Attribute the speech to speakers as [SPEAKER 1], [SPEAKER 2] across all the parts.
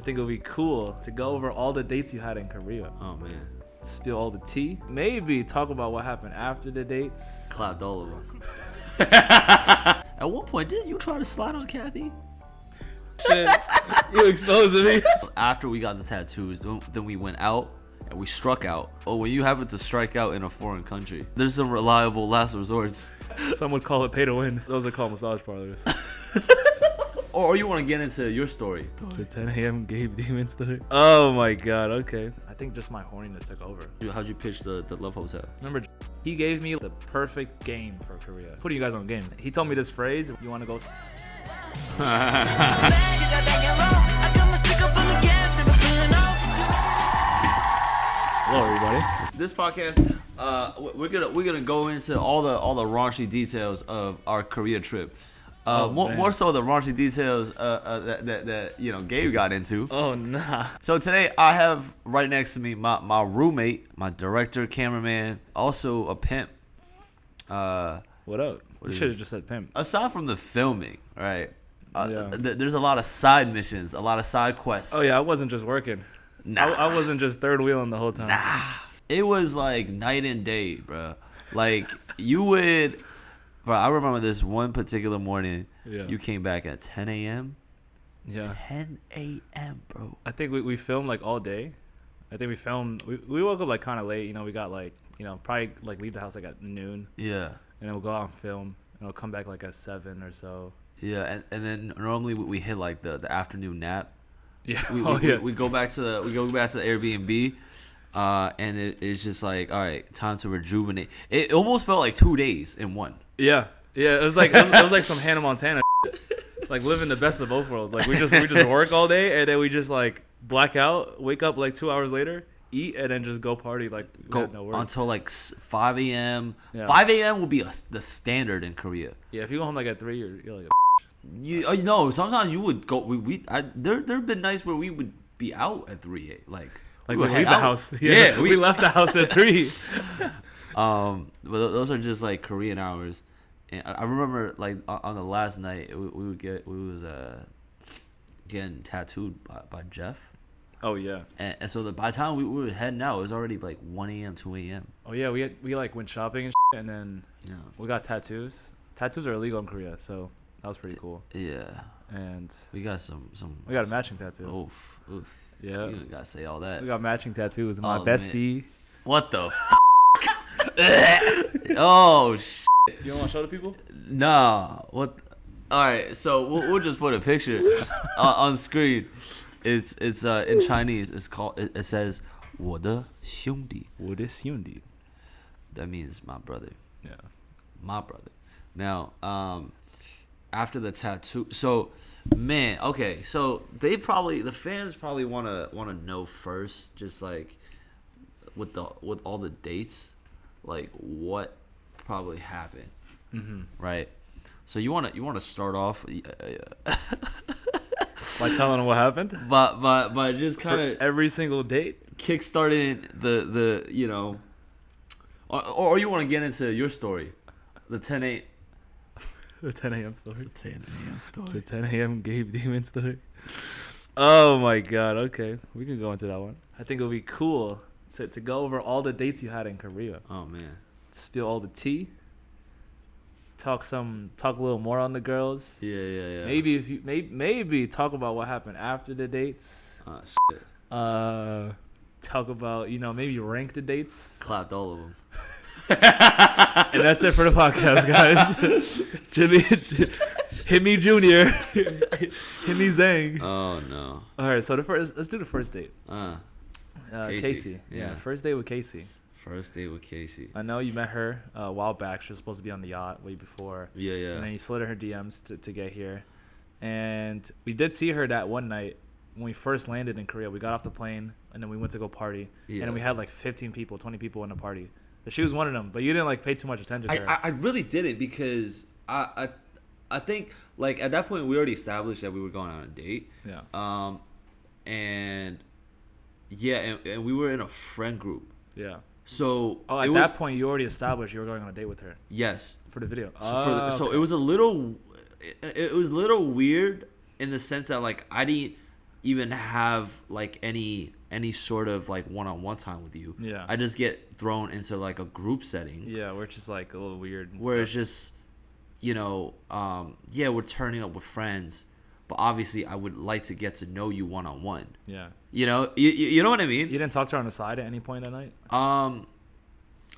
[SPEAKER 1] I think it would be cool to go over all the dates you had in Korea.
[SPEAKER 2] Oh man.
[SPEAKER 1] Spill all the tea. Maybe talk about what happened after the dates.
[SPEAKER 2] Clapped all of them. At one point, didn't you try to slide on Kathy?
[SPEAKER 1] Shit, you exposing me.
[SPEAKER 2] After we got the tattoos, then we went out and we struck out. Oh, when you happen to strike out in a foreign country, there's some reliable last resorts.
[SPEAKER 1] Some would call it pay to win. Those are called massage parlors.
[SPEAKER 2] Or you want to get into your story?
[SPEAKER 1] The 10 a.m. Gabe demon story. Oh my god, okay. I think just my horniness took over.
[SPEAKER 2] How'd you pitch the Love Hotel?
[SPEAKER 1] Remember, he gave me the perfect game for Korea. Putting you guys on game. He told me this phrase, you want to go... Hello everybody.
[SPEAKER 2] This podcast, we're gonna go into all the raunchy details of our Korea trip. More so the raunchy details that you know Gabe got into.
[SPEAKER 1] Oh nah.
[SPEAKER 2] So today I have right next to me my roommate, my director, cameraman, also a pimp.
[SPEAKER 1] What up? You should have just said pimp.
[SPEAKER 2] Aside from the filming, right?
[SPEAKER 1] Yeah.
[SPEAKER 2] There's a lot of side missions, a lot of side quests.
[SPEAKER 1] Oh yeah, I wasn't just working.
[SPEAKER 2] Nah.
[SPEAKER 1] I wasn't just third wheeling the whole time.
[SPEAKER 2] Nah. It was like night and day, bro. Like you would, bro. I remember this one particular morning.
[SPEAKER 1] Yeah.
[SPEAKER 2] You came back at 10 a.m.
[SPEAKER 1] Yeah.
[SPEAKER 2] 10 a.m., bro.
[SPEAKER 1] I think we filmed like all day. I think we woke up like kind of late. You know, we got like, you know, probably like leave the house like at noon.
[SPEAKER 2] Yeah.
[SPEAKER 1] And then we'll go out and film. And we'll come back like at 7 or so.
[SPEAKER 2] Yeah, and then normally we hit like the afternoon nap.
[SPEAKER 1] Yeah.
[SPEAKER 2] We go back to the Airbnb. And it's just like, all right, time to rejuvenate. It almost felt like 2 days in one.
[SPEAKER 1] Yeah. It was like it was like some Hannah Montana shit. Like living the best of both worlds. Like we just work all day and then we just like black out, wake up like 2 hours later, eat, and then just go party like
[SPEAKER 2] go
[SPEAKER 1] no work.
[SPEAKER 2] until like 5 a.m.
[SPEAKER 1] Yeah.
[SPEAKER 2] 5 a.m. will be the standard in Korea.
[SPEAKER 1] Yeah, if you go home like at 3, you're like
[SPEAKER 2] You know, sometimes you would go. There've been nights where we would be out at 3 like
[SPEAKER 1] we
[SPEAKER 2] would
[SPEAKER 1] leave
[SPEAKER 2] head
[SPEAKER 1] the
[SPEAKER 2] out.
[SPEAKER 1] house. Yeah, we left the house at 3.
[SPEAKER 2] But those are just like Korean hours. And I remember like on the last night we was getting tattooed by Jeff.
[SPEAKER 1] Oh yeah.
[SPEAKER 2] And so by the time we were heading out, it was already like 1 a.m., 2 a.m.
[SPEAKER 1] Oh yeah, we like went shopping and shit, and then we got tattoos. Tattoos are illegal in Korea, so that was pretty cool.
[SPEAKER 2] Yeah. And we got some.
[SPEAKER 1] We got a matching tattoo.
[SPEAKER 2] Oof.
[SPEAKER 1] Yeah.
[SPEAKER 2] You gotta say all that.
[SPEAKER 1] We got matching tattoos. My bestie.
[SPEAKER 2] Man. What the? Oh shit.
[SPEAKER 1] You don't want to show the people?
[SPEAKER 2] Nah. What? All right. So we'll just put a picture on screen. It's in Chinese. It's called. It says 我的兄弟.
[SPEAKER 1] 我的兄弟.
[SPEAKER 2] That means my brother.
[SPEAKER 1] Yeah.
[SPEAKER 2] My brother. Now, after the tattoo, so man, okay, so the fans probably wanna know first, just like with all the dates, like what probably happened, right? So you wanna start off
[SPEAKER 1] by telling them what happened,
[SPEAKER 2] but just kind of
[SPEAKER 1] every single date,
[SPEAKER 2] kickstarting the you know, or you want to get into your story, the 10 a.m.
[SPEAKER 1] The 10 a.m. story.
[SPEAKER 2] The 10 a.m. story.
[SPEAKER 1] The 10 a.m. Gabe demon story. Oh my god. Okay, we can go into that one. I think it would be cool to go over all the dates you had in Korea.
[SPEAKER 2] Oh man.
[SPEAKER 1] Spill all the tea. Talk a little more on the girls.
[SPEAKER 2] Yeah.
[SPEAKER 1] Maybe if you maybe talk about what happened after the dates.
[SPEAKER 2] Oh shit.
[SPEAKER 1] Talk about, you know, maybe rank the dates.
[SPEAKER 2] Clapped all of them.
[SPEAKER 1] And that's it for the podcast, guys. Jimmy, hit me Junior, hit me Zhang.
[SPEAKER 2] Oh no!
[SPEAKER 1] All right, so let's do the first date.
[SPEAKER 2] Casey.
[SPEAKER 1] Yeah, first date with Casey.
[SPEAKER 2] First date with Casey.
[SPEAKER 1] I know you met her a while back. She was supposed to be on the yacht way before.
[SPEAKER 2] Yeah.
[SPEAKER 1] And then you slid her DMs to get here, and we did see her that one night when we first landed in Korea. We got off the plane and then we went to go party, and then we had like 15 people, 20 people in the party. But she was one of them, but you didn't like pay too much attention to her.
[SPEAKER 2] I really didn't, because I think like at that point we already established that we were going on a date.
[SPEAKER 1] Yeah.
[SPEAKER 2] And we were in a friend group.
[SPEAKER 1] Yeah.
[SPEAKER 2] So
[SPEAKER 1] at that point you already established you were going on a date with her.
[SPEAKER 2] Yes.
[SPEAKER 1] For the video.
[SPEAKER 2] So it was a little weird in the sense that like I didn't even have like any sort of like one-on-one time with you.
[SPEAKER 1] Yeah.
[SPEAKER 2] I just get thrown into like a group setting.
[SPEAKER 1] Yeah, where it's just like a little weird.
[SPEAKER 2] Where it's just, we're turning up with friends, but obviously I would like to get to know you one-on-one.
[SPEAKER 1] Yeah.
[SPEAKER 2] You know what I mean?
[SPEAKER 1] You didn't talk to her on the side at any point that night?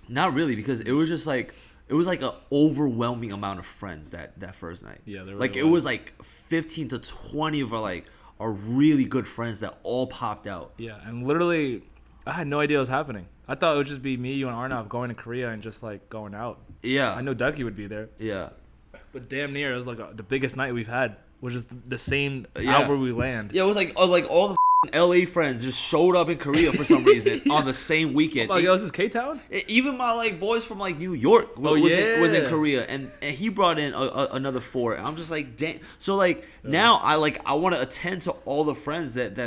[SPEAKER 2] Not really, because it was just like an overwhelming amount of friends that first night.
[SPEAKER 1] Yeah, there
[SPEAKER 2] like it was like 15 to 20 of our really good friends that all popped out.
[SPEAKER 1] Yeah, and literally, I had no idea what was happening. I thought it would just be me, you, and Arnav going to Korea and just like going out.
[SPEAKER 2] Yeah,
[SPEAKER 1] I know Ducky would be there.
[SPEAKER 2] Yeah,
[SPEAKER 1] but damn near, it was like the biggest night we've had, which is the same out where we land.
[SPEAKER 2] Yeah, it was like all the LA friends just showed up in Korea for some reason on the same weekend.
[SPEAKER 1] Oh, this is K-Town?
[SPEAKER 2] Even my like boys from like New York was in Korea, and he brought in another 4. And I'm just like, damn. So like now I want to attend to all the friends that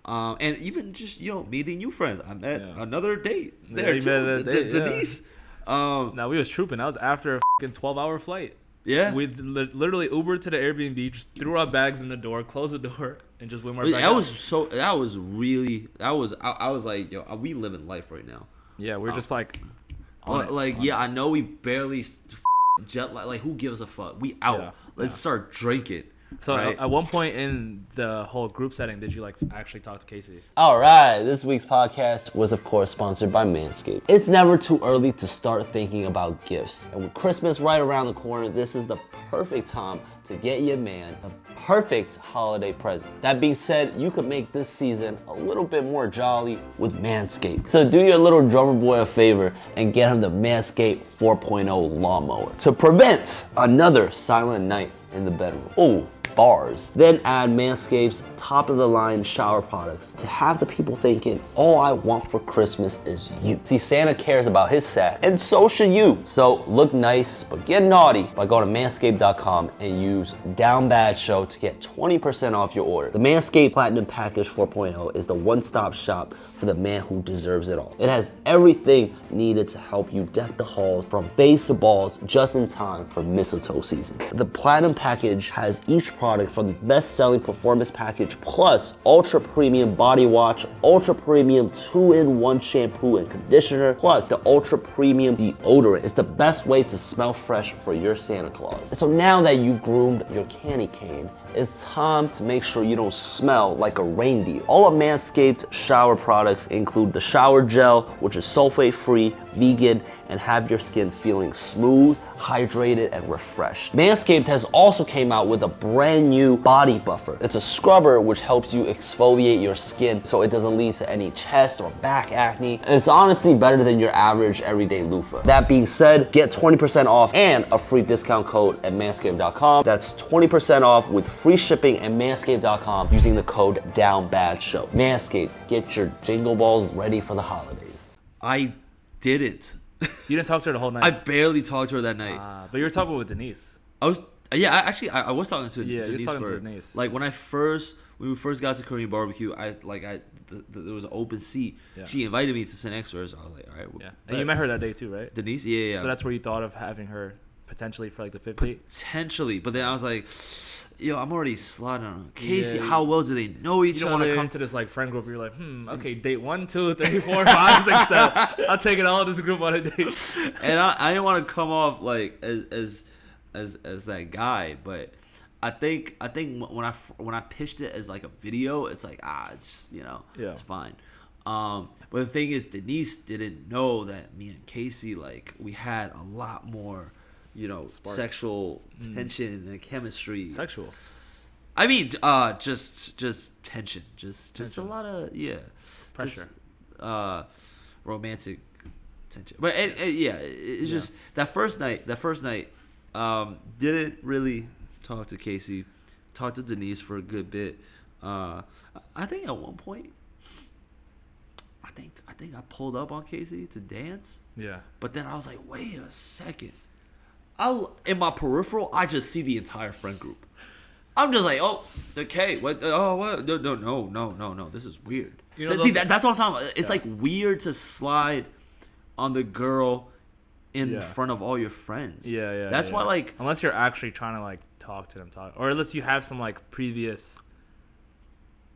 [SPEAKER 2] and even just meeting new friends. I met another date there too. Denise.
[SPEAKER 1] Now we was trooping. That was after a fucking 12-hour flight.
[SPEAKER 2] Yeah,
[SPEAKER 1] we literally Ubered to the Airbnb, just threw our bags in the door, closed the door, and just went right back.
[SPEAKER 2] I was like, yo, we living life right now.
[SPEAKER 1] Yeah, we're just like,
[SPEAKER 2] I know we barely jet lag. Like, who gives a fuck? We out. Let's start drinking.
[SPEAKER 1] So
[SPEAKER 2] right?
[SPEAKER 1] At one point in the whole group setting, did you like actually talk to Kassie?
[SPEAKER 3] All right, this week's podcast was of course sponsored by Manscaped. It's never too early to start thinking about gifts. And with Christmas right around the corner, this is the perfect time to get your man a perfect holiday present. That being said, you could make this season a little bit more jolly with Manscaped. So do your little drummer boy a favor and get him the Manscaped 4.0 lawnmower to prevent another silent night in the bedroom. Oh, bars. Then add Manscaped's top-of-the-line shower products to have the people thinking, all I want for Christmas is you. See, Santa cares about his sack, and so should you. So look nice, but get naughty by going to manscaped.com and use Down Bad Show to get 20% off your order. The Manscaped Platinum Package 4.0 is the one-stop shop for the man who deserves it all. It has everything needed to help you deck the halls from face to balls just in time for mistletoe season. The Platinum Package has each product from the best-selling Performance Package plus Ultra Premium Body Wash, Ultra Premium 2-in-1 shampoo and conditioner, plus the Ultra Premium deodorant. It's the best way to smell fresh for your Santa Claus. And so now that you've groomed your candy cane, it's time to make sure you don't smell like a reindeer. All of Manscaped shower products include the shower gel, which is sulfate-free, vegan, and have your skin feeling smooth, hydrated, and refreshed. Manscaped has also came out with a brand new body buffer. It's a scrubber which helps you exfoliate your skin so it doesn't lead to any chest or back acne. And it's honestly better than your average everyday loofah. That being said, get 20% off and a free discount code at manscaped.com. That's 20% off with free shipping at manscaped.com using the code DOWNBADSHOW. Manscaped, get your jingle balls ready for the holidays.
[SPEAKER 2] I didn't.
[SPEAKER 1] You didn't talk to her the whole night?
[SPEAKER 2] I barely talked to her that night.
[SPEAKER 1] But you were talking with Denise.
[SPEAKER 2] I was was talking to Denise.
[SPEAKER 1] You was talking to Denise.
[SPEAKER 2] Like when we first got to Korean barbecue, there was an open seat. Yeah. She invited me to sit next to her, so I was like, all right.
[SPEAKER 1] Yeah. And you met her that day too, right?
[SPEAKER 2] Denise, yeah.
[SPEAKER 1] So that's where you thought of having her potentially for like the 5th date?
[SPEAKER 2] Potentially, but then I was like, yo, I'm already sliding on Kassie. Yeah, how well do they know each other?
[SPEAKER 1] You don't want to come to this like friend group where you're like, okay, date 1, 2, 3, 4, 5, 6, 7. I'll take it all this group on a date.
[SPEAKER 2] And I didn't want to come off like as that guy, but I think when I pitched it as like a video, it's like it's it's fine. But the thing is, Denise didn't know that me and Kassie, like, we had a lot more, spark. Sexual tension and chemistry.
[SPEAKER 1] Sexual.
[SPEAKER 2] I mean, just tension, just a lot of
[SPEAKER 1] pressure,
[SPEAKER 2] romantic tension. But it's just that first night. Didn't really talk to Kassie. Talked to Denise for a good bit. I think at one point, I think I pulled up on Kassie to dance.
[SPEAKER 1] Yeah.
[SPEAKER 2] But then I was like, wait a second. In my peripheral, I just see the entire friend group. I'm just like, oh, okay, what? Oh, what? No. This is weird. That's what I'm talking about. It's like weird to slide on the girl in front of all your friends.
[SPEAKER 1] Yeah.
[SPEAKER 2] That's why, like,
[SPEAKER 1] unless you're actually trying to like talk to them, or unless you have some like previous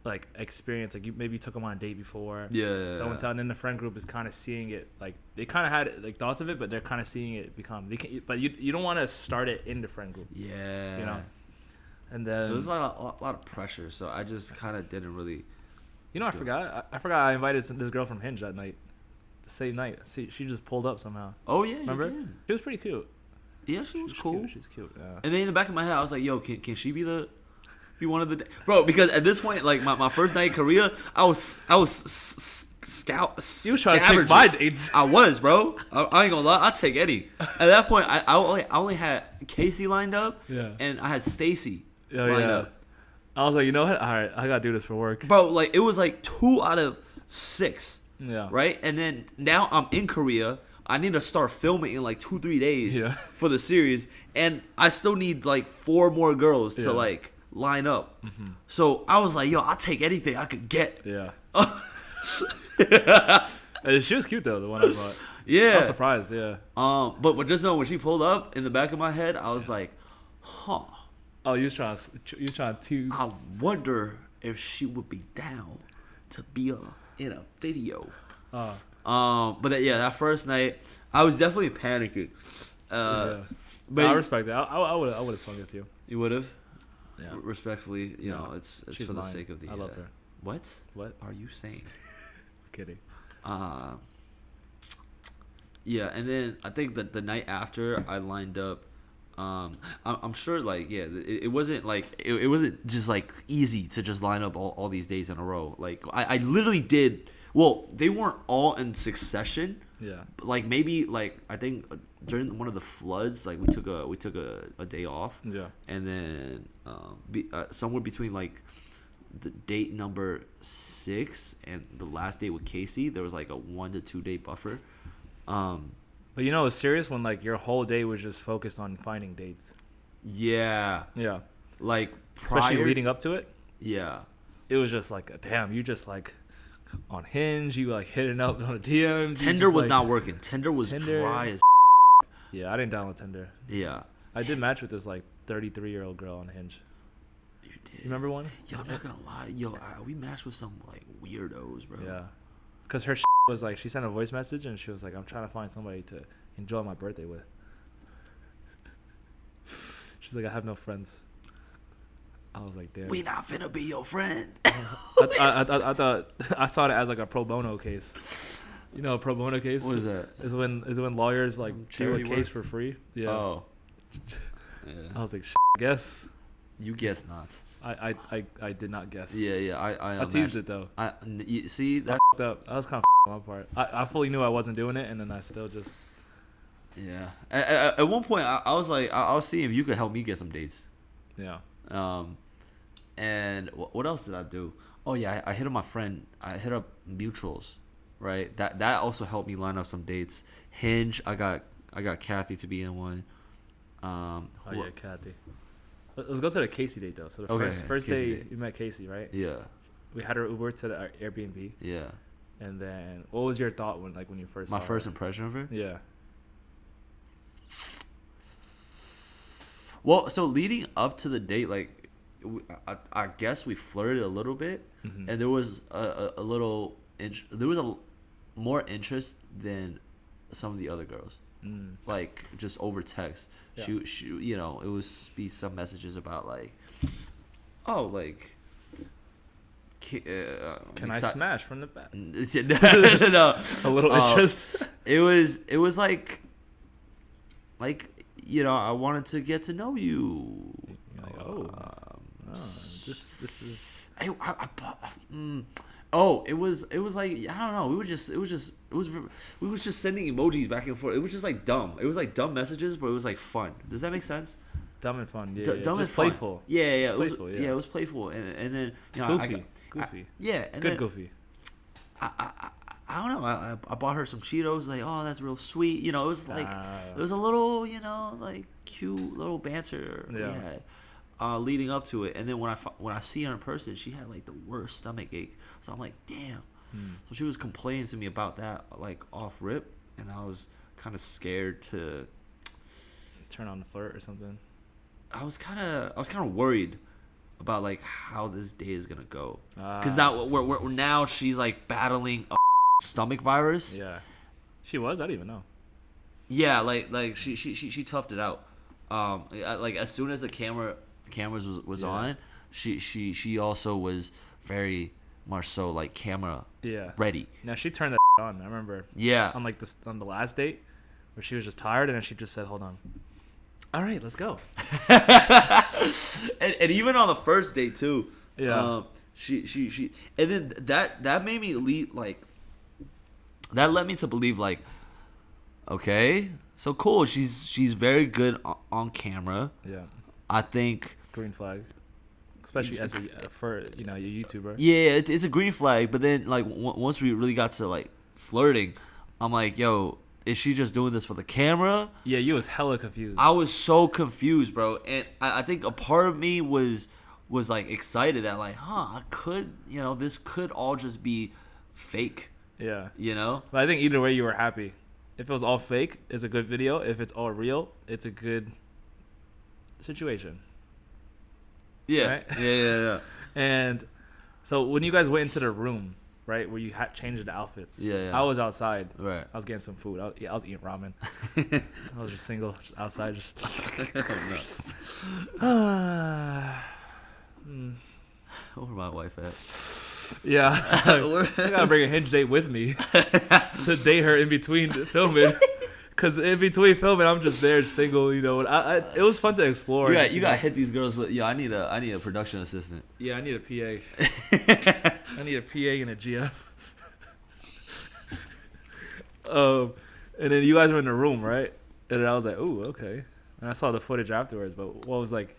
[SPEAKER 1] like experience. Like maybe you took them on a date before.
[SPEAKER 2] Yeah.
[SPEAKER 1] So and then the friend group is kind of seeing it. Like they kind of had like thoughts of it, but they're kind of seeing it become. But you don't want to start it in the friend group.
[SPEAKER 2] Yeah.
[SPEAKER 1] You know. And then
[SPEAKER 2] So there's a lot of pressure. So I just kind of didn't really.
[SPEAKER 1] You know, I forgot. I forgot I invited this girl from Hinge that night. The same night. She just pulled up somehow.
[SPEAKER 2] Oh yeah.
[SPEAKER 1] Remember?
[SPEAKER 2] You did.
[SPEAKER 1] She was pretty cute.
[SPEAKER 2] Yeah, she was cool.
[SPEAKER 1] Cute. She's cute. Yeah.
[SPEAKER 2] And then in the back of my head, I was like, "Yo, can she be one of the bro?" Because at this point, like my first night in Korea, I was scout.
[SPEAKER 1] You was trying to take my dates.
[SPEAKER 2] I was, bro. I ain't gonna lie. I'll take any. At that point, I only had Casey lined up.
[SPEAKER 1] Yeah.
[SPEAKER 2] And I had Stacy
[SPEAKER 1] Oh,
[SPEAKER 2] lined
[SPEAKER 1] yeah.
[SPEAKER 2] up.
[SPEAKER 1] I was like, you know what? All right, I gotta do this for work.
[SPEAKER 2] Bro, like it was like 2 out of 6.
[SPEAKER 1] Yeah.
[SPEAKER 2] Right. And then now I'm in Korea. I need to start filming in like 2-3 days for the series, and I still need like 4 more girls to like line up. Mm-hmm. So I was like, yo, I'll take anything I could get.
[SPEAKER 1] Yeah. She was cute though, the one I bought.
[SPEAKER 2] Yeah.
[SPEAKER 1] I was surprised. Yeah.
[SPEAKER 2] But just know when she pulled up, in the back of my head, I was like, huh.
[SPEAKER 1] Oh, you was trying to.
[SPEAKER 2] I wonder if she would be down to be in a video. But that first night, I was definitely panicking. But
[SPEAKER 1] I respect that. I would have swung it too.
[SPEAKER 2] You would have.
[SPEAKER 1] Yeah.
[SPEAKER 2] Respectfully, you know, it's
[SPEAKER 1] She's
[SPEAKER 2] for the
[SPEAKER 1] mine.
[SPEAKER 2] sake of the.
[SPEAKER 1] I love her.
[SPEAKER 2] What?
[SPEAKER 1] What
[SPEAKER 2] are you saying?
[SPEAKER 1] Kidding.
[SPEAKER 2] Yeah, and then I think that the night after I lined up. I'm sure, like, yeah, it wasn't like it wasn't just like easy to just line up all these days in a row. Like I literally did. Well, they weren't all in succession.
[SPEAKER 1] Yeah.
[SPEAKER 2] But like maybe like I think during one of the floods, like we took a day off.
[SPEAKER 1] Yeah.
[SPEAKER 2] And then somewhere between like the date number 6 and the last date with Casey, there was like a 1 to 2 day buffer.
[SPEAKER 1] But you know, it was serious when like your whole day was just focused on finding dates.
[SPEAKER 2] Yeah.
[SPEAKER 1] Yeah.
[SPEAKER 2] Like
[SPEAKER 1] especially leading up to it.
[SPEAKER 2] Yeah.
[SPEAKER 1] It was just like, damn, you just like on Hinge, you like hitting up on the DMs.
[SPEAKER 2] Tinder was not working. Tinder was dry as.
[SPEAKER 1] Yeah, I didn't download Tinder.
[SPEAKER 2] Yeah.
[SPEAKER 1] I did match with this like 33-year-old girl on Hinge.
[SPEAKER 2] You did.
[SPEAKER 1] You remember one?
[SPEAKER 2] Yo, I'm not gonna lie. Yo, we matched with some like weirdos, bro.
[SPEAKER 1] Yeah. Because her was like, she sent a voice message and she was like, I'm trying to find somebody to enjoy my birthday with. She's like, I have no friends. I was like, damn.
[SPEAKER 2] We not finna be your friend.
[SPEAKER 1] I thought I saw it as like a pro bono case. You know, a pro bono case.
[SPEAKER 2] What is that?
[SPEAKER 1] Is when lawyers like do a case for free. Yeah.
[SPEAKER 2] Oh. Yeah.
[SPEAKER 1] I was like, I guess.
[SPEAKER 2] You guess not.
[SPEAKER 1] I did not guess.
[SPEAKER 2] Yeah.
[SPEAKER 1] I teased it though.
[SPEAKER 2] You see that?
[SPEAKER 1] I up. That was kind of on my part. I fully knew I wasn't doing it, and then I still just.
[SPEAKER 2] Yeah. At one point, I was like, I was seeing if you could help me get some dates.
[SPEAKER 1] Yeah.
[SPEAKER 2] And what else did I do? Oh yeah, I hit up my friend. I hit up mutuals, right? That also helped me line up some dates. Hinge, I got Kathy to be in one.
[SPEAKER 1] Yeah, Kathy. Let's go to the Casey date though. So the first day
[SPEAKER 2] date.
[SPEAKER 1] you met Casey, right?
[SPEAKER 2] Yeah.
[SPEAKER 1] We had her Uber to the Airbnb.
[SPEAKER 2] Yeah.
[SPEAKER 1] And then, what was your thought when you first?
[SPEAKER 2] My
[SPEAKER 1] saw
[SPEAKER 2] first
[SPEAKER 1] her?
[SPEAKER 2] impression of her?
[SPEAKER 1] Yeah.
[SPEAKER 2] Well, so leading up to the date, like, I guess we flirted a little bit, and there was a little, there was a more interest than some of the other girls, like just over text. Yeah. She, you know, it was be some messages about like, oh, like.
[SPEAKER 1] Can I smash from the back?
[SPEAKER 2] No.
[SPEAKER 1] A little interest.
[SPEAKER 2] It was like, you know, I wanted to get to know you.
[SPEAKER 1] You're like, this is.
[SPEAKER 2] It was like, I don't know. We was just sending emojis back and forth. It was just like dumb. It was like dumb messages, but it was like fun. Does that make sense?
[SPEAKER 1] Dumb and fun. Yeah.
[SPEAKER 2] Dumb
[SPEAKER 1] just
[SPEAKER 2] and
[SPEAKER 1] playful.
[SPEAKER 2] Fun. Yeah.
[SPEAKER 1] Playful,
[SPEAKER 2] it was playful, and then you know,
[SPEAKER 1] goofy.
[SPEAKER 2] And
[SPEAKER 1] good
[SPEAKER 2] then,
[SPEAKER 1] goofy.
[SPEAKER 2] I don't know. I bought her some Cheetos. Like, oh, that's real sweet. You know, it was like it was a little, you know, like cute little banter we had leading up to it. And then when I see her in person, she had like the worst stomach ache. So I'm like, damn. So she was complaining to me about that, like off rip, and I was kind of scared to
[SPEAKER 1] turn on the flirt or something.
[SPEAKER 2] I was kind of worried about like how this day is gonna go. Because now now she's like battling a stomach virus.
[SPEAKER 1] Yeah, she was. I didn't even know.
[SPEAKER 2] Yeah, like she toughed it out. Like as soon as the cameras was on, she also was very much so like camera ready.
[SPEAKER 1] Now she turned that on. I remember.
[SPEAKER 2] Yeah.
[SPEAKER 1] On like on the last date, where she was just tired and then she just said, "Hold on. All right, let's go."
[SPEAKER 2] and even on the first date too.
[SPEAKER 1] Yeah.
[SPEAKER 2] She and then that made me that led me to believe like, okay, so cool. She's very good on camera.
[SPEAKER 1] Yeah.
[SPEAKER 2] I think
[SPEAKER 1] green flag, especially as for a YouTuber.
[SPEAKER 2] Yeah, it's a green flag. But then like once we really got to like flirting, I'm like, yo, is she just doing this for the camera?
[SPEAKER 1] Yeah, you was hella confused.
[SPEAKER 2] I was so confused, bro. And I think a part of me was like excited that like, I could, this could all just be fake.
[SPEAKER 1] Yeah.
[SPEAKER 2] But
[SPEAKER 1] I think either way you were happy. If it was all fake, it's a good video. If it's all real, it's a good situation.
[SPEAKER 2] Yeah.
[SPEAKER 1] Right?
[SPEAKER 2] Yeah.
[SPEAKER 1] And so when you guys went into the room, right, where you had changed the outfits, I was outside.
[SPEAKER 2] Right.
[SPEAKER 1] I was getting some food. I was eating ramen. I was just single, just outside.
[SPEAKER 2] Where my wife at?
[SPEAKER 1] Yeah. I gotta bring a hinge date with me to date her in between filming. Because in between filming, I'm just there single, And it was fun to explore.
[SPEAKER 2] You got to hit these girls with, I need a production assistant.
[SPEAKER 1] Yeah, I need a PA. I need a PA and a GF. And then you guys were in the room, right? And then I was like, ooh, okay. And I saw the footage afterwards, but what was like?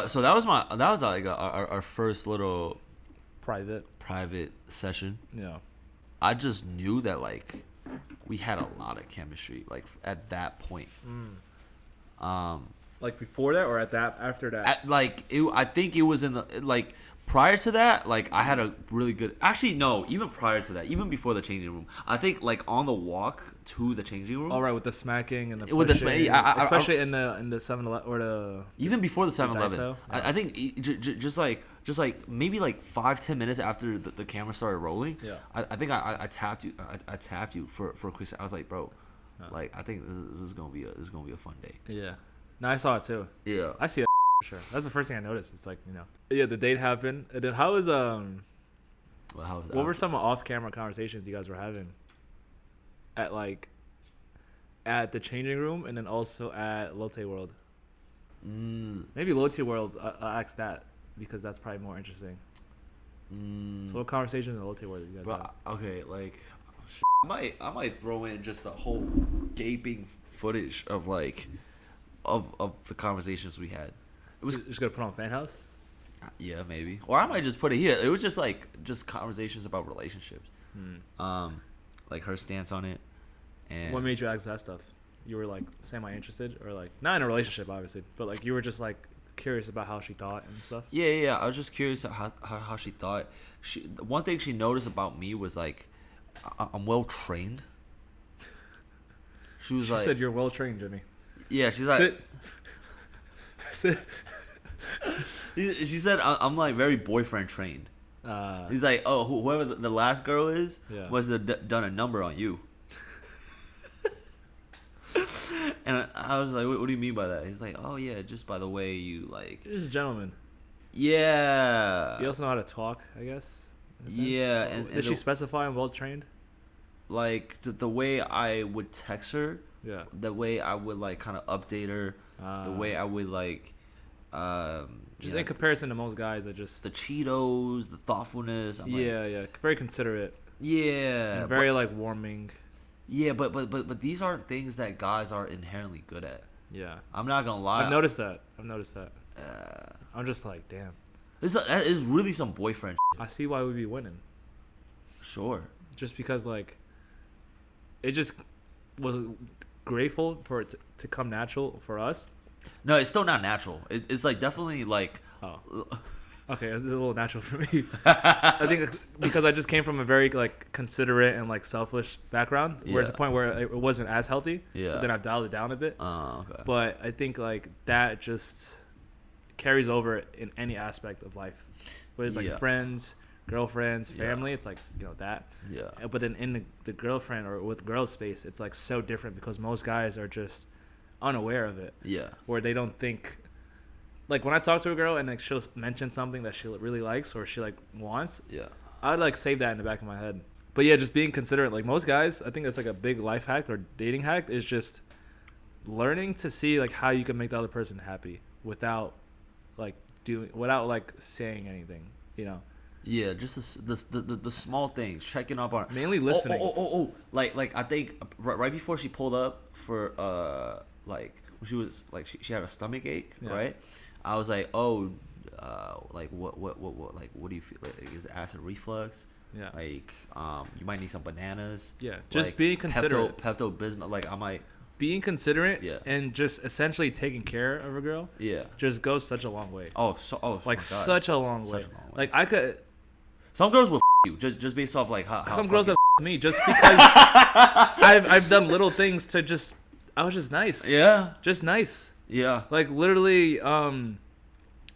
[SPEAKER 2] So that was like our first little
[SPEAKER 1] private
[SPEAKER 2] session.
[SPEAKER 1] Yeah.
[SPEAKER 2] I just knew that like we had a lot of chemistry like at that point.
[SPEAKER 1] Like before that or after that?
[SPEAKER 2] I think it was in the like prior to that, like I had a really good. Actually, no, even prior to that, even before the changing room, I think like on the walk to the changing room.
[SPEAKER 1] All right, with the smacking and the pushing,
[SPEAKER 2] with the
[SPEAKER 1] especially in the 7-Eleven or the
[SPEAKER 2] even before the 7-Eleven.
[SPEAKER 1] Yeah.
[SPEAKER 2] I think just like maybe like 5-10 minutes after the camera started rolling.
[SPEAKER 1] Yeah.
[SPEAKER 2] I think I tapped you. I tapped you for a quick. I was like, bro, like I think this is gonna be a fun day.
[SPEAKER 1] Yeah. No, I saw it too.
[SPEAKER 2] Yeah.
[SPEAKER 1] I see it for sure. That's the first thing I noticed. It's like Yeah, the date happened. And then how was
[SPEAKER 2] Well, how was that?
[SPEAKER 1] What were some off-camera conversations you guys were having? At the changing room and then also at Lotte World. Maybe Lotte World. I'll ask that because that's probably more interesting. So what conversations in Lotte World you guys have?
[SPEAKER 2] Okay, like I might throw in just the whole gaping footage of like of the conversations we had. It was
[SPEAKER 1] just gonna put on Fan House.
[SPEAKER 2] Yeah, maybe. Or I might just put it here. It was just conversations about relationships. Like her stance on it. And
[SPEAKER 1] what made you ask that stuff? You were like semi-interested, or like not in a relationship, obviously, but like you were just like curious about how she thought and stuff.
[SPEAKER 2] Yeah. I was just curious how she thought. One thing she noticed about me was like I'm well trained. She said
[SPEAKER 1] you're well trained, Jimmy.
[SPEAKER 2] Yeah, she's like.
[SPEAKER 1] Sit.
[SPEAKER 2] She said I'm like very boyfriend trained. He's like, oh, whoever the last girl is must have done a number on you. And I was like, what do you mean by that? He's like, oh yeah, just by the way you like.
[SPEAKER 1] He's a gentleman.
[SPEAKER 2] Yeah.
[SPEAKER 1] You also know how to talk, I guess.
[SPEAKER 2] Yeah. And
[SPEAKER 1] did she specify I'm well trained?
[SPEAKER 2] Like the way I would text her.
[SPEAKER 1] Yeah.
[SPEAKER 2] The way I would like kind of update her. The way I would like.
[SPEAKER 1] Just in comparison to most guys that just
[SPEAKER 2] the Cheetos, the thoughtfulness.
[SPEAKER 1] Yeah, very considerate.
[SPEAKER 2] Yeah,
[SPEAKER 1] and very like warming.
[SPEAKER 2] Yeah, but these aren't things that guys are inherently good at.
[SPEAKER 1] Yeah,
[SPEAKER 2] I'm not gonna lie.
[SPEAKER 1] I've noticed that. I'm just like, damn.
[SPEAKER 2] That is really some boyfriend.
[SPEAKER 1] I see why we'd be winning.
[SPEAKER 2] Sure.
[SPEAKER 1] Just because like, it just was grateful for it to come natural for us.
[SPEAKER 2] No, it's still not natural. It's like definitely like.
[SPEAKER 1] Oh. Okay, it's a little natural for me. I think because I just came from a very like considerate and like selfish background, where to the point where it wasn't as healthy.
[SPEAKER 2] Yeah.
[SPEAKER 1] But then I've dialed it down a bit.
[SPEAKER 2] Oh, okay.
[SPEAKER 1] But I think like that just carries over in any aspect of life. Whether it's like friends, girlfriends, family, it's like, you know, that.
[SPEAKER 2] Yeah.
[SPEAKER 1] But then in the girlfriend or with girl space, it's like so different because most guys are just unaware of it.
[SPEAKER 2] Yeah.
[SPEAKER 1] Where they don't think, like when I talk to a girl and like she'll mention something that she really likes or she like wants.
[SPEAKER 2] Yeah.
[SPEAKER 1] I'd like save that in the back of my head. But yeah, just being considerate. Like most guys, I think that's like a big life hack or dating hack is just learning to see like how you can make the other person happy without saying anything, you know.
[SPEAKER 2] Yeah, just the small things, checking up on
[SPEAKER 1] mainly listening.
[SPEAKER 2] Like I think right before she pulled up for like when she was like she had a stomach ache, right? I was like, like what do you feel? Like, is it acid reflux?
[SPEAKER 1] Yeah.
[SPEAKER 2] Like you might need some bananas.
[SPEAKER 1] Yeah. Just
[SPEAKER 2] like,
[SPEAKER 1] being considerate.
[SPEAKER 2] Pepto-Bismol. Like I might.
[SPEAKER 1] Being considerate and just essentially taking care of a girl. Yeah. Just goes such a long way. Such a long way. Like I could.
[SPEAKER 2] Some girls will you just based off like how
[SPEAKER 1] some girls have me just because I've done little things to just I was just nice. Yeah. Just nice. Yeah. Like literally,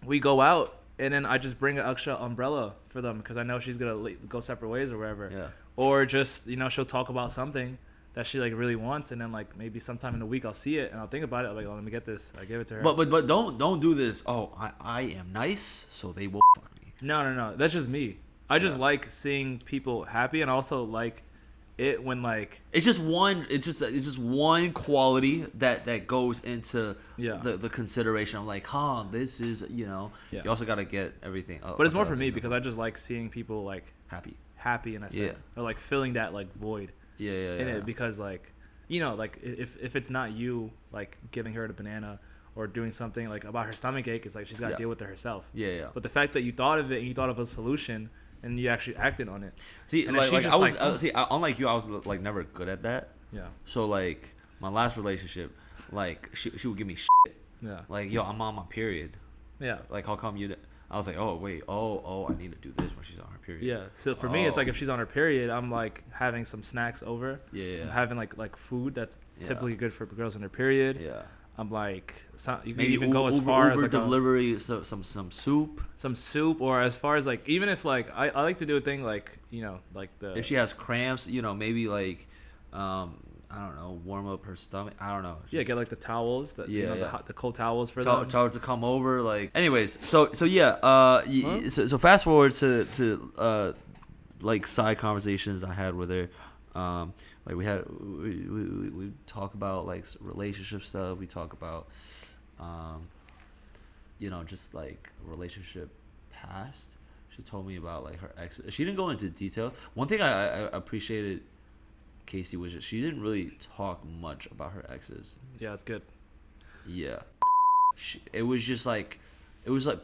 [SPEAKER 1] we go out and then I just bring an extra umbrella for them because I know she's gonna go separate ways or whatever. Yeah. Or just she'll talk about something that she like really wants and then like maybe sometime in the week I'll see it and I'll think about it. I'm like, oh, let me get this. I give it to her.
[SPEAKER 2] But don't do this. Oh, I am nice, so they will fuck me.
[SPEAKER 1] No. That's just me. I just like seeing people happy and also like it when like
[SPEAKER 2] it's just one quality that goes into the consideration. I'm like, this is you also got to get everything.
[SPEAKER 1] But it's more for me because I just like seeing people like happy and that's it. Or like filling that like void. In it because like like if it's not you like giving her the banana or doing something like about her stomach ache, it's like she's got to deal with it herself. But the fact that you thought of it and you thought of a solution and you actually acted on it.
[SPEAKER 2] See, like I was unlike you, I was like never good at that. Yeah. So like my last relationship, like she would give me shit. Yeah. Like, yo, I'm on my period. Yeah. Like, how come you? I was like, oh wait, I need to do this when she's on her period.
[SPEAKER 1] Yeah. So for me, it's like if she's on her period, I'm like having some snacks over. Yeah. I'm having like food that's typically good for girls on their period. Yeah. I'm like, you can even go as far as like
[SPEAKER 2] delivery, some soup,
[SPEAKER 1] or as far as like even if like I like to do a thing like like
[SPEAKER 2] if she has cramps, maybe like I don't know, warm up her stomach. I don't know.
[SPEAKER 1] Just, get like the towels, the cold towels for them.
[SPEAKER 2] Tell her to come over. Like, anyways, so yeah. So fast forward to like side conversations I had with her. Like we talk about like relationship stuff. We talk about, just like relationship past. She told me about like her ex. She didn't go into detail. One thing I appreciated, Casey, was she didn't really talk much about her exes.
[SPEAKER 1] Yeah, that's good.
[SPEAKER 2] Yeah, it was like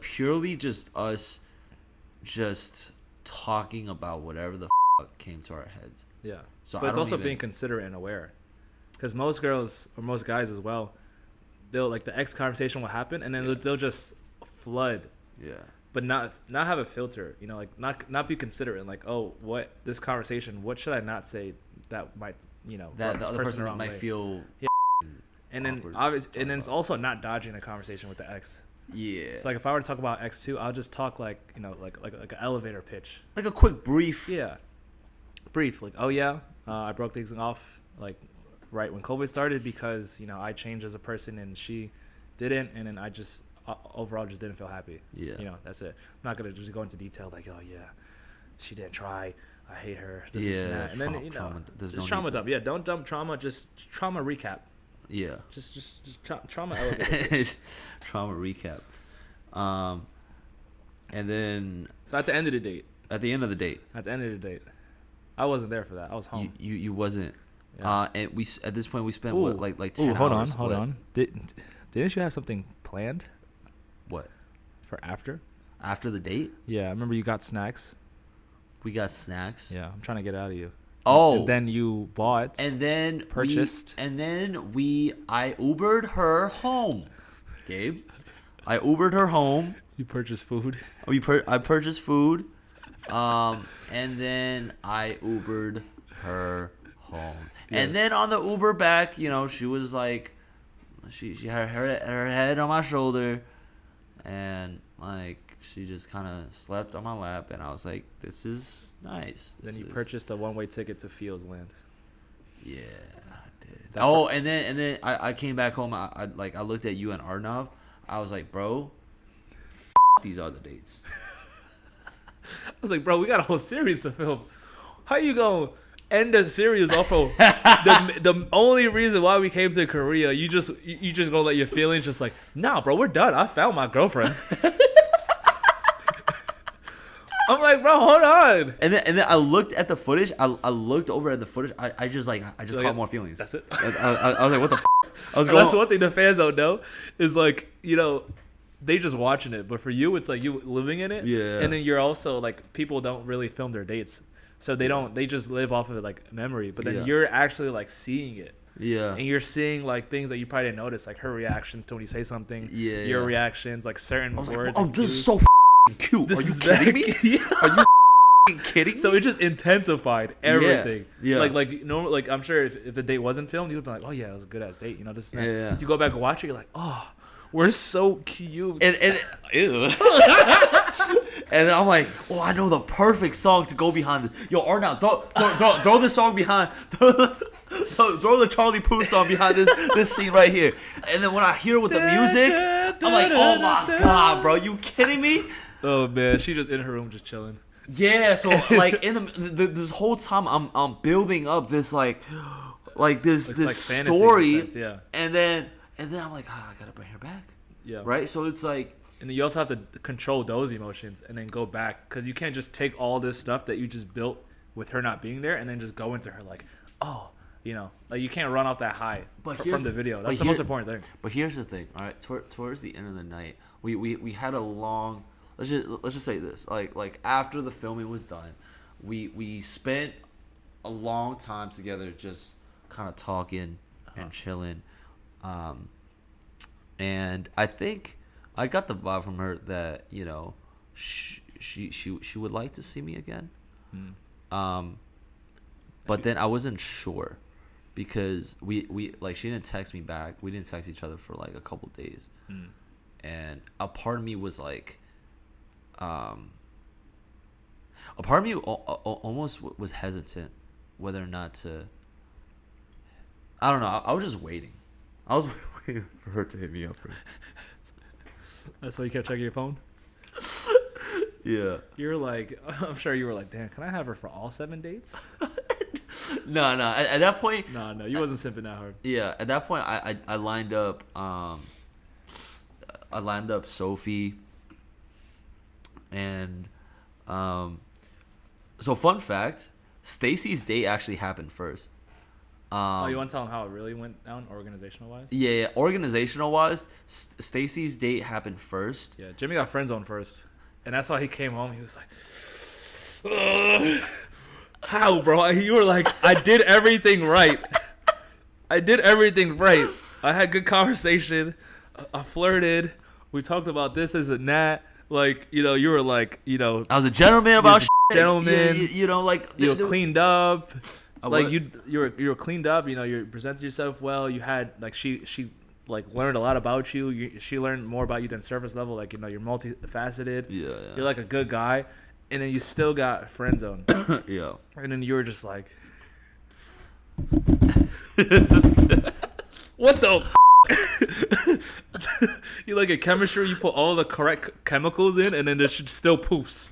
[SPEAKER 2] purely just us, just talking about whatever the fuck came to our heads.
[SPEAKER 1] Yeah. So but it's also being considerate and aware, because most girls or most guys as well, they'll like the ex conversation will happen and then they'll just flood. Yeah. But not have a filter, like not be considerate. Like, oh, what this conversation? What should I not say that might
[SPEAKER 2] that the other person might feel.
[SPEAKER 1] Yeah. And then obviously, and then it's also not dodging a conversation with the ex. Yeah. So like if I were to talk about X2, I'll just talk like like an elevator pitch.
[SPEAKER 2] Like a quick brief.
[SPEAKER 1] Yeah. Brief, like, oh yeah, I broke things off like right when COVID started because I changed as a person and she didn't, and then I just overall just didn't feel happy. Yeah. That's it. I'm not gonna just go into detail like, oh yeah, she didn't try. I hate her. This and that. And then trauma. Just trauma dump. Yeah. Don't dump trauma. Just trauma recap. Yeah. Just trauma elevator.
[SPEAKER 2] Trauma recap. And then.
[SPEAKER 1] So at the end of the date.
[SPEAKER 2] At the end of the date.
[SPEAKER 1] I wasn't there for that. I was home.
[SPEAKER 2] You wasn't. Yeah. And we at this point we spent like 10
[SPEAKER 1] hours. Hold on. Didn't you have something planned?
[SPEAKER 2] What?
[SPEAKER 1] For after?
[SPEAKER 2] After the date?
[SPEAKER 1] Yeah, I remember you got snacks.
[SPEAKER 2] We got snacks.
[SPEAKER 1] Yeah, I'm trying to get out of you.
[SPEAKER 2] Oh.
[SPEAKER 1] And then you bought.
[SPEAKER 2] And then
[SPEAKER 1] purchased.
[SPEAKER 2] I Ubered her home. Gabe, I Ubered her home.
[SPEAKER 1] You purchased food.
[SPEAKER 2] I purchased food. And then I Ubered her home. Yes. And then on the Uber back, she was like, she had her head on my shoulder, and like she just kind of slept on my lap, and I was like, this is nice.
[SPEAKER 1] Then you purchased a one-way ticket to Fields Land.
[SPEAKER 2] Yeah, I did. And then I came back home. I looked at you and Arnav. I was like, bro, these are the dates.
[SPEAKER 1] I was like, bro, we got a whole series to film. How you gonna end the series off of the only reason why we came to Korea? You just gonna let your feelings just like, nah, bro, we're done. I found my girlfriend. I'm like, bro, hold on.
[SPEAKER 2] And then I looked at the footage. I looked over at the footage. I just caught more feelings.
[SPEAKER 1] That's it.
[SPEAKER 2] I was like, what the f?
[SPEAKER 1] That's one thing the fans don't know is like, you know, they just watching it, but for you, it's like you living in it.
[SPEAKER 2] Yeah.
[SPEAKER 1] And then you're also like, people don't really film their dates, so they just live off of it like memory. But then you're actually like seeing it.
[SPEAKER 2] Yeah.
[SPEAKER 1] And you're seing like things that you probably didn't notice, like her reactions to when you say something. Yeah. Your reactions, like certain words.
[SPEAKER 2] Like, oh, this is so cute.
[SPEAKER 1] This
[SPEAKER 2] Are you
[SPEAKER 1] is
[SPEAKER 2] kidding me? Are you kidding me?
[SPEAKER 1] So it just intensified everything.
[SPEAKER 2] Yeah.
[SPEAKER 1] Like normal. Like I'm sure if the date wasn't filmed, you'd be like, oh yeah, it was a good ass date. You know, this.
[SPEAKER 2] Yeah.
[SPEAKER 1] You go back and watch it, you're like, oh, we're so cute.
[SPEAKER 2] And ew. And then I'm like, oh, I know the perfect song to go behind this. Yo, Arnaud, throw the song behind. Throw the Charlie Puth song behind this scene right here. And then when I hear with the music, I'm like, oh my god, bro, you kidding me?
[SPEAKER 1] Oh man, she just in her room just chilling.
[SPEAKER 2] Yeah, so like in this whole time I'm building up this like this
[SPEAKER 1] like
[SPEAKER 2] story,
[SPEAKER 1] sense, yeah.
[SPEAKER 2] and then I'm like, I gotta bring her back.
[SPEAKER 1] Yeah.
[SPEAKER 2] Right. So it's like.
[SPEAKER 1] And then you also have to control those emotions and then go back, because you can't just take all this stuff that you just built with her not being there and then just go into her like, oh, you know, like you can't run off that high from the video. That's the most important thing.
[SPEAKER 2] But here's the thing, all right. Towards the end of the night, we had a long. Let's just say this, like after the filming was done, we spent a long time together, just kind of talking and chilling, and I think. I got the vibe from her that, you know, she would like to see me again. But then I wasn't sure, because we like, she didn't text me back. We didn't text each other for like a couple days. And a part of me was like, a part of me almost was hesitant whether or not to. I don't know. I was just waiting. I was waiting for her to hit me up first.
[SPEAKER 1] That's why you kept checking your phone?
[SPEAKER 2] Yeah.
[SPEAKER 1] You're like, I'm sure you were like, damn, can I have her for all 7 dates?
[SPEAKER 2] No. At that point.
[SPEAKER 1] No, you wasn't simping that hard.
[SPEAKER 2] Yeah. At that point, I lined up. I lined up Sophie. And, so fun fact, Stacy's date actually happened first.
[SPEAKER 1] You want to tell them how it really went down, organizational-wise?
[SPEAKER 2] Yeah. Organizational-wise, Stacy's date happened first.
[SPEAKER 1] Yeah, Jimmy got friend zoned first. And that's why he came home. He was like, ugh, how, bro? You were like, I did everything right. I had good conversation. I flirted. We talked about this and that. Like, you know, you were like, you know.
[SPEAKER 2] I was a gentleman about
[SPEAKER 1] gentleman.
[SPEAKER 2] You know, like.
[SPEAKER 1] You were cleaned up. Like you were cleaned up, you know, you presented yourself well. You had like she like learned a lot about you. She learned more about you than surface level. Like, you know, you're multifaceted.
[SPEAKER 2] Yeah.
[SPEAKER 1] You're like a good guy, and then you still got friend zone.
[SPEAKER 2] Yeah.
[SPEAKER 1] And then you were just like, what the? You like a chemistry? You put all the correct chemicals in, and then it still poofs.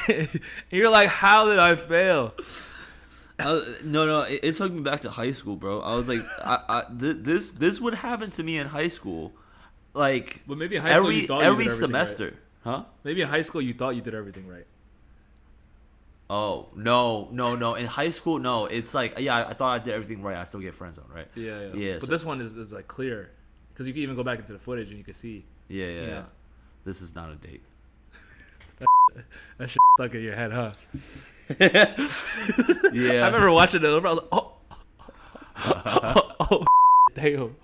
[SPEAKER 1] And you're like, how did I fail?
[SPEAKER 2] No, it took me back to high school, bro. I was like, this would happen to me in high school, like.
[SPEAKER 1] But maybe in high school you thought
[SPEAKER 2] every
[SPEAKER 1] you did
[SPEAKER 2] semester,
[SPEAKER 1] right.
[SPEAKER 2] Huh?
[SPEAKER 1] Maybe in high school you thought you did everything right.
[SPEAKER 2] Oh no! In high school, no. It's like, yeah, I thought I did everything right. I still get friend zone, right?
[SPEAKER 1] Yeah. But this one is like clear, because you can even go back into the footage and you can see.
[SPEAKER 2] Yeah. This is not a date.
[SPEAKER 1] That shit stuck in your head, huh?
[SPEAKER 2] Yeah.
[SPEAKER 1] I remember watching it over. I was like, oh, damn.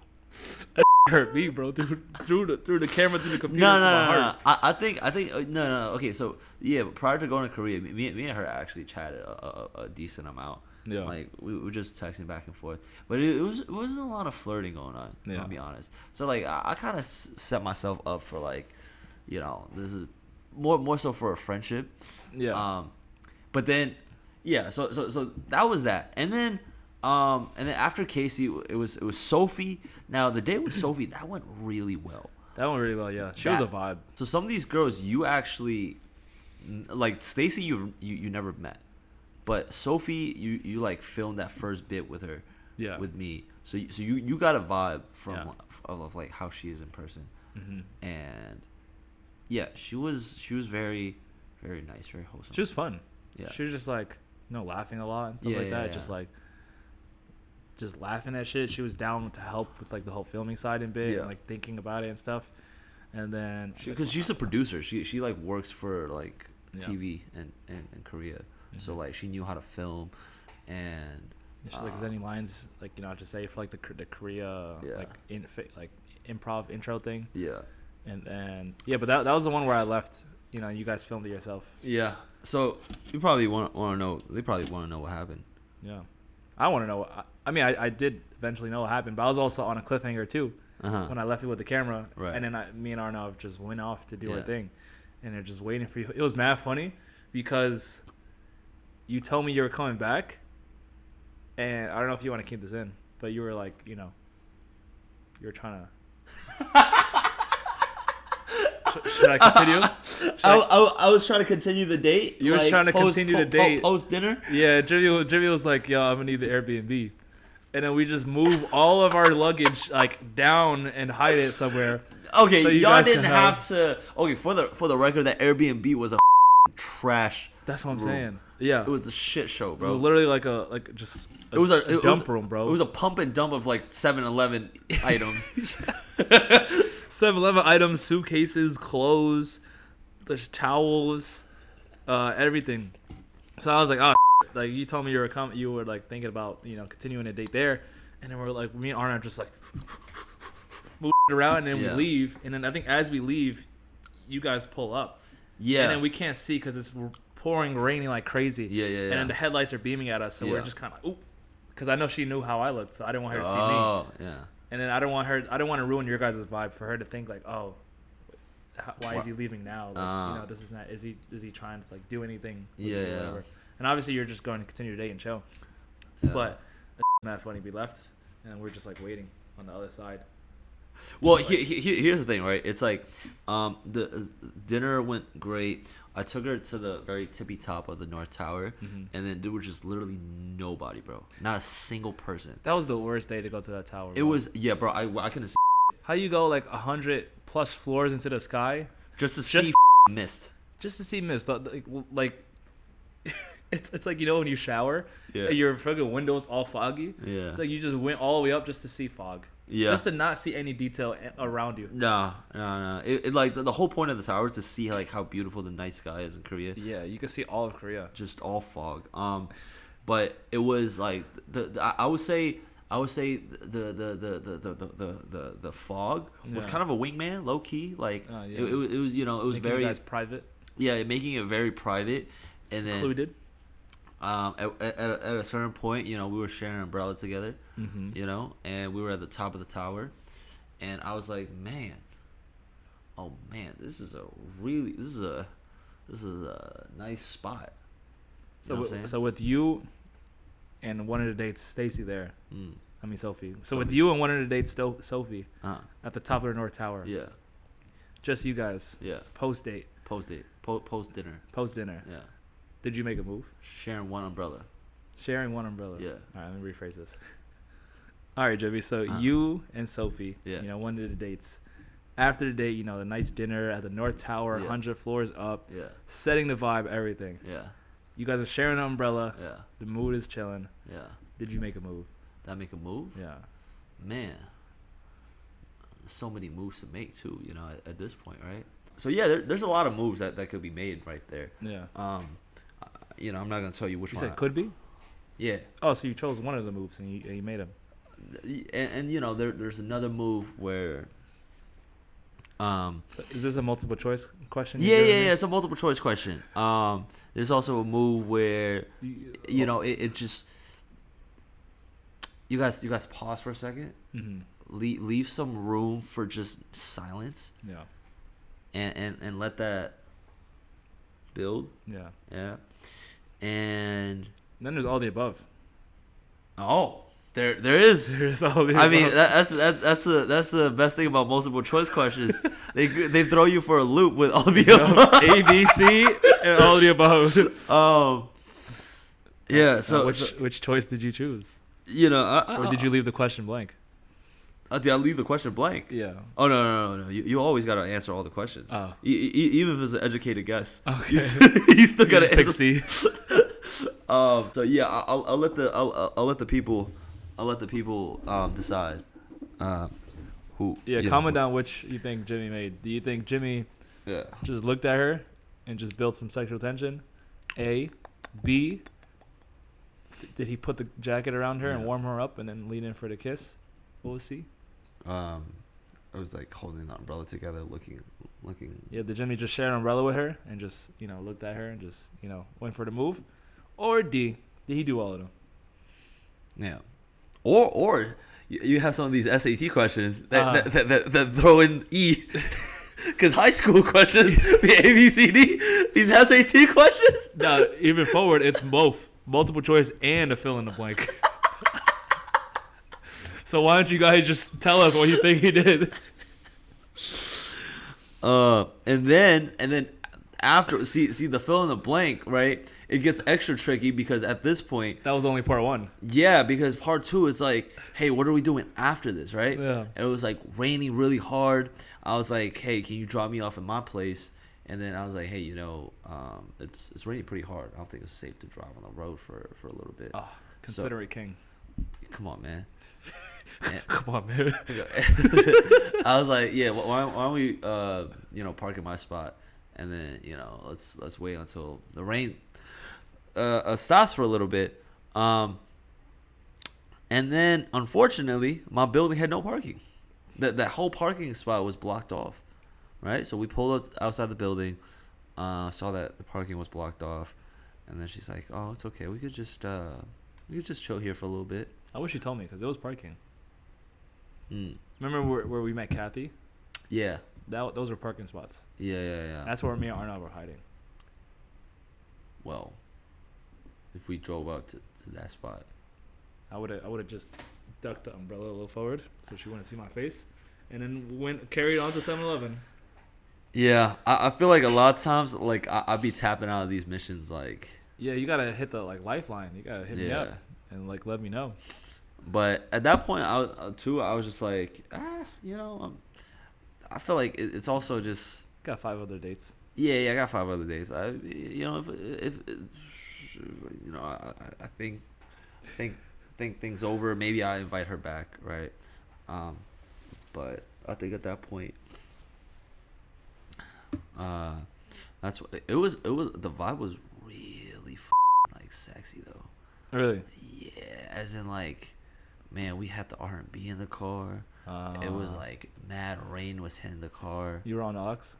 [SPEAKER 1] That hurt me, bro. Through the camera, through the computer, to my heart.
[SPEAKER 2] I think no. Okay, so yeah, prior to going to Korea, me and her actually chatted a decent amount.
[SPEAKER 1] Yeah.
[SPEAKER 2] Like we were just texting back and forth, but it wasn't a lot of flirting going on. Yeah. I'll be honest. So like I kind of set myself up for like, you know, this is more so for a friendship.
[SPEAKER 1] Yeah.
[SPEAKER 2] But then, yeah. So that was that, and then after Kassie, it was Sophie. Now the date with Sophie, that went really well.
[SPEAKER 1] That went really well. Yeah, she was a vibe.
[SPEAKER 2] So some of these girls you actually like. Stacy, you never met, but Sophie, you like filmed that first bit with her.
[SPEAKER 1] Yeah.
[SPEAKER 2] With me, so you got a vibe from of like how she is in person, and yeah, she was very very nice, very wholesome.
[SPEAKER 1] She was fun.
[SPEAKER 2] Yeah.
[SPEAKER 1] She was just like, laughing a lot and stuff like that.
[SPEAKER 2] Yeah.
[SPEAKER 1] Just laughing at shit. She was down to help with like the whole filming side and bit, and like thinking about it and stuff. And then
[SPEAKER 2] because she's a producer, she like works for like TV in Korea, so like she knew how to film, and
[SPEAKER 1] she's like, is there any lines like to say for like the Korea like improv intro thing?
[SPEAKER 2] Yeah.
[SPEAKER 1] And then but that was the one where I left. You guys filmed it yourself.
[SPEAKER 2] Yeah. So you probably want to know. They probably want to know what happened.
[SPEAKER 1] Yeah. I want to know. I did eventually know what happened, but I was also on a cliffhanger too when I left you with the camera.
[SPEAKER 2] Right.
[SPEAKER 1] And then me and Arnav just went off to do our thing, and they're just waiting for you. It was mad funny because you told me you were coming back, and I don't know if you want to keep this in, but you were like, you were trying to. Should I continue?
[SPEAKER 2] I was trying to continue the date.
[SPEAKER 1] You were trying to continue the date
[SPEAKER 2] post dinner.
[SPEAKER 1] Yeah, Jimmy was like, "Yo, I'm gonna need the Airbnb," and then we just move all of our luggage like down and hide it somewhere.
[SPEAKER 2] Okay,
[SPEAKER 1] so
[SPEAKER 2] y'all didn't have to. Okay, for the record, that Airbnb was a trash.
[SPEAKER 1] That's what I'm
[SPEAKER 2] room.
[SPEAKER 1] saying. Yeah,
[SPEAKER 2] it was a shit show, bro.
[SPEAKER 1] It was literally like a dump room, bro.
[SPEAKER 2] It was a pump and dump of like 7-Eleven items.
[SPEAKER 1] 7-Eleven items, suitcases, clothes, there's towels, everything. So I was like, like you told me you were like thinking about continuing a date there, and then we're like, me and Arna just like move around, and then we leave, and then I think as we leave, you guys pull up, and then we can't see because it's pouring, raining like crazy, and then the headlights are beaming at us, so we're just kind of because I know she knew how I looked, so I didn't want her to see me.
[SPEAKER 2] Oh, yeah.
[SPEAKER 1] And then I don't want to ruin your guys' vibe for her to think like, oh, why is he leaving now? Like, this is not. Is he trying to like do anything?
[SPEAKER 2] Yeah.
[SPEAKER 1] Whatever. And obviously you're just going to continue to date and chill.
[SPEAKER 2] Yeah.
[SPEAKER 1] But it's not funny. We left, and we're just like waiting on the other side.
[SPEAKER 2] Well, here's the thing, right? It's like, the dinner went great. I took her to the very tippy top of the North Tower, and then there was just literally nobody, bro. Not a single person.
[SPEAKER 1] That was the worst day to go to that tower.
[SPEAKER 2] It was, bro. I couldn't see.
[SPEAKER 1] How you go like 100+ floors into the sky
[SPEAKER 2] just to see mist? Just to see mist.
[SPEAKER 1] Like it's like when you shower, and your fucking windows all foggy.
[SPEAKER 2] Yeah.
[SPEAKER 1] It's like you just went all the way up just to see fog.
[SPEAKER 2] Yeah.
[SPEAKER 1] Just to not see any detail around you.
[SPEAKER 2] No. It like the whole point of the tower is to see like how beautiful the night sky is in Korea.
[SPEAKER 1] Yeah, you can see all of Korea.
[SPEAKER 2] Just all fog. But it was like I would say the fog was kind of a wingman, low key. Like it was it was
[SPEAKER 1] making
[SPEAKER 2] very
[SPEAKER 1] you guys private.
[SPEAKER 2] Yeah, making it very private, and
[SPEAKER 1] secluded.
[SPEAKER 2] At a certain point, we were sharing an umbrella together, and we were at the top of the tower, and I was like, man, this is a nice spot.
[SPEAKER 1] So with you and one of the dates, Stacy there. I mean Sophie. So with you and one of the dates, Sophie, at the top of the North Tower.
[SPEAKER 2] Yeah.
[SPEAKER 1] Just you guys.
[SPEAKER 2] Yeah.
[SPEAKER 1] Post date.
[SPEAKER 2] Post dinner.
[SPEAKER 1] Yeah.
[SPEAKER 2] Yeah.
[SPEAKER 1] Did you make a move?
[SPEAKER 2] Sharing one umbrella.
[SPEAKER 1] Yeah. All right, let me rephrase this. All right, Jimmy. So you and Sophie, one of the dates. After the date, the nice dinner at the North Tower, 100 floors up, setting the vibe, everything.
[SPEAKER 2] Yeah.
[SPEAKER 1] You guys are sharing an umbrella.
[SPEAKER 2] Yeah.
[SPEAKER 1] The mood is chilling.
[SPEAKER 2] Yeah.
[SPEAKER 1] Did you make a move?
[SPEAKER 2] Did I make a move?
[SPEAKER 1] Yeah.
[SPEAKER 2] Man. So many moves to make too, at this point, right? So yeah, there's a lot of moves that could be made right there.
[SPEAKER 1] Yeah.
[SPEAKER 2] I'm not gonna tell you which one.
[SPEAKER 1] You said could be?
[SPEAKER 2] Yeah.
[SPEAKER 1] Oh, so you chose one of the moves and you made them.
[SPEAKER 2] And there's another move where.
[SPEAKER 1] Is this a multiple choice question?
[SPEAKER 2] Yeah, it's a multiple choice question. There's also a move where, it just. You guys pause for a second.
[SPEAKER 1] Mm-hmm.
[SPEAKER 2] Leave some room for just silence.
[SPEAKER 1] Yeah.
[SPEAKER 2] and let that build.
[SPEAKER 1] Yeah.
[SPEAKER 2] Yeah. And
[SPEAKER 1] Then there's all the above.
[SPEAKER 2] oh, there is.
[SPEAKER 1] There's all the
[SPEAKER 2] I
[SPEAKER 1] above.
[SPEAKER 2] mean, that's the best thing about multiple choice questions. They throw you for a loop with all the above.
[SPEAKER 1] A, B, C, and all the above.
[SPEAKER 2] Yeah. So
[SPEAKER 1] which choice did you choose?
[SPEAKER 2] you know,
[SPEAKER 1] Or did you leave the question blank?
[SPEAKER 2] did I leave the question blank?
[SPEAKER 1] Yeah.
[SPEAKER 2] Oh no! You always gotta answer all the questions.
[SPEAKER 1] Oh.
[SPEAKER 2] Even if it's an educated guess.
[SPEAKER 1] Okay.
[SPEAKER 2] You still gotta
[SPEAKER 1] Just pick
[SPEAKER 2] answer.
[SPEAKER 1] C.
[SPEAKER 2] So yeah, I'll let the people decide. Who?
[SPEAKER 1] Yeah,
[SPEAKER 2] you
[SPEAKER 1] comment
[SPEAKER 2] know.
[SPEAKER 1] down which you think Jimmy made. Do you think Jimmy
[SPEAKER 2] Yeah.
[SPEAKER 1] just looked at her and just built some sexual tension? A. B. Did he put the jacket around her and
[SPEAKER 2] Yeah.
[SPEAKER 1] warm her up and then lean in for the kiss? What was C?
[SPEAKER 2] I was like holding the umbrella together, looking.
[SPEAKER 1] Yeah, did Jimmy just share an umbrella with her and just, looked at her and just, went for the move? Or D. Did he do all of them?
[SPEAKER 2] Yeah. Or you have some of these SAT questions that throw in E. Because high school questions, the A, B, C, D, these SAT questions.
[SPEAKER 1] No, even forward, it's both multiple choice and a fill in the blank. So why don't you guys just tell us what you think he did?
[SPEAKER 2] And then after see the fill in the blank, right? It gets extra tricky because at this point,
[SPEAKER 1] That was only part one.
[SPEAKER 2] yeah, because part two is like, hey, what are we doing after this, right?
[SPEAKER 1] Yeah.
[SPEAKER 2] And it was like raining really hard. I was like, hey, can you drop me off at my place? And then I was like, hey, it's raining pretty hard. I don't think it's safe to drive on the road for a little bit.
[SPEAKER 1] Oh, consider it king.
[SPEAKER 2] Come on, man.
[SPEAKER 1] Come on, man.
[SPEAKER 2] I was like, yeah, why don't we park at my spot, and then let's wait until the rain stops for a little bit. And then unfortunately, my building had no parking. That whole parking spot was blocked off, right? So we pulled up outside the building, saw that the parking was blocked off, and then she's like, oh, it's okay, we could just chill here for a little bit.
[SPEAKER 1] I wish you told me because it was parking.
[SPEAKER 2] Mm.
[SPEAKER 1] Remember where we met Kathy?
[SPEAKER 2] Yeah.
[SPEAKER 1] Those were parking spots.
[SPEAKER 2] Yeah.
[SPEAKER 1] That's where me and Arnold were hiding.
[SPEAKER 2] Well, if we drove out to that spot.
[SPEAKER 1] I would have just ducked the umbrella a little forward so she wouldn't see my face, and then carried on to 7-Eleven.
[SPEAKER 2] Yeah, I feel like a lot of times, like, I'd be tapping out of these missions, like...
[SPEAKER 1] Yeah, you gotta hit the lifeline. You gotta hit me up and let me know.
[SPEAKER 2] But at that point, I was just like, I feel like it's also just...
[SPEAKER 1] Got 5 other dates.
[SPEAKER 2] Yeah, I got 5 other days. I think things over. Maybe I invite her back, right? But I think at that point, that's what it was. The vibe was really like sexy though.
[SPEAKER 1] Really?
[SPEAKER 2] Yeah, as in like, man, we had the R&B in the car. It was like mad rain was hitting the car.
[SPEAKER 1] You were on Ox?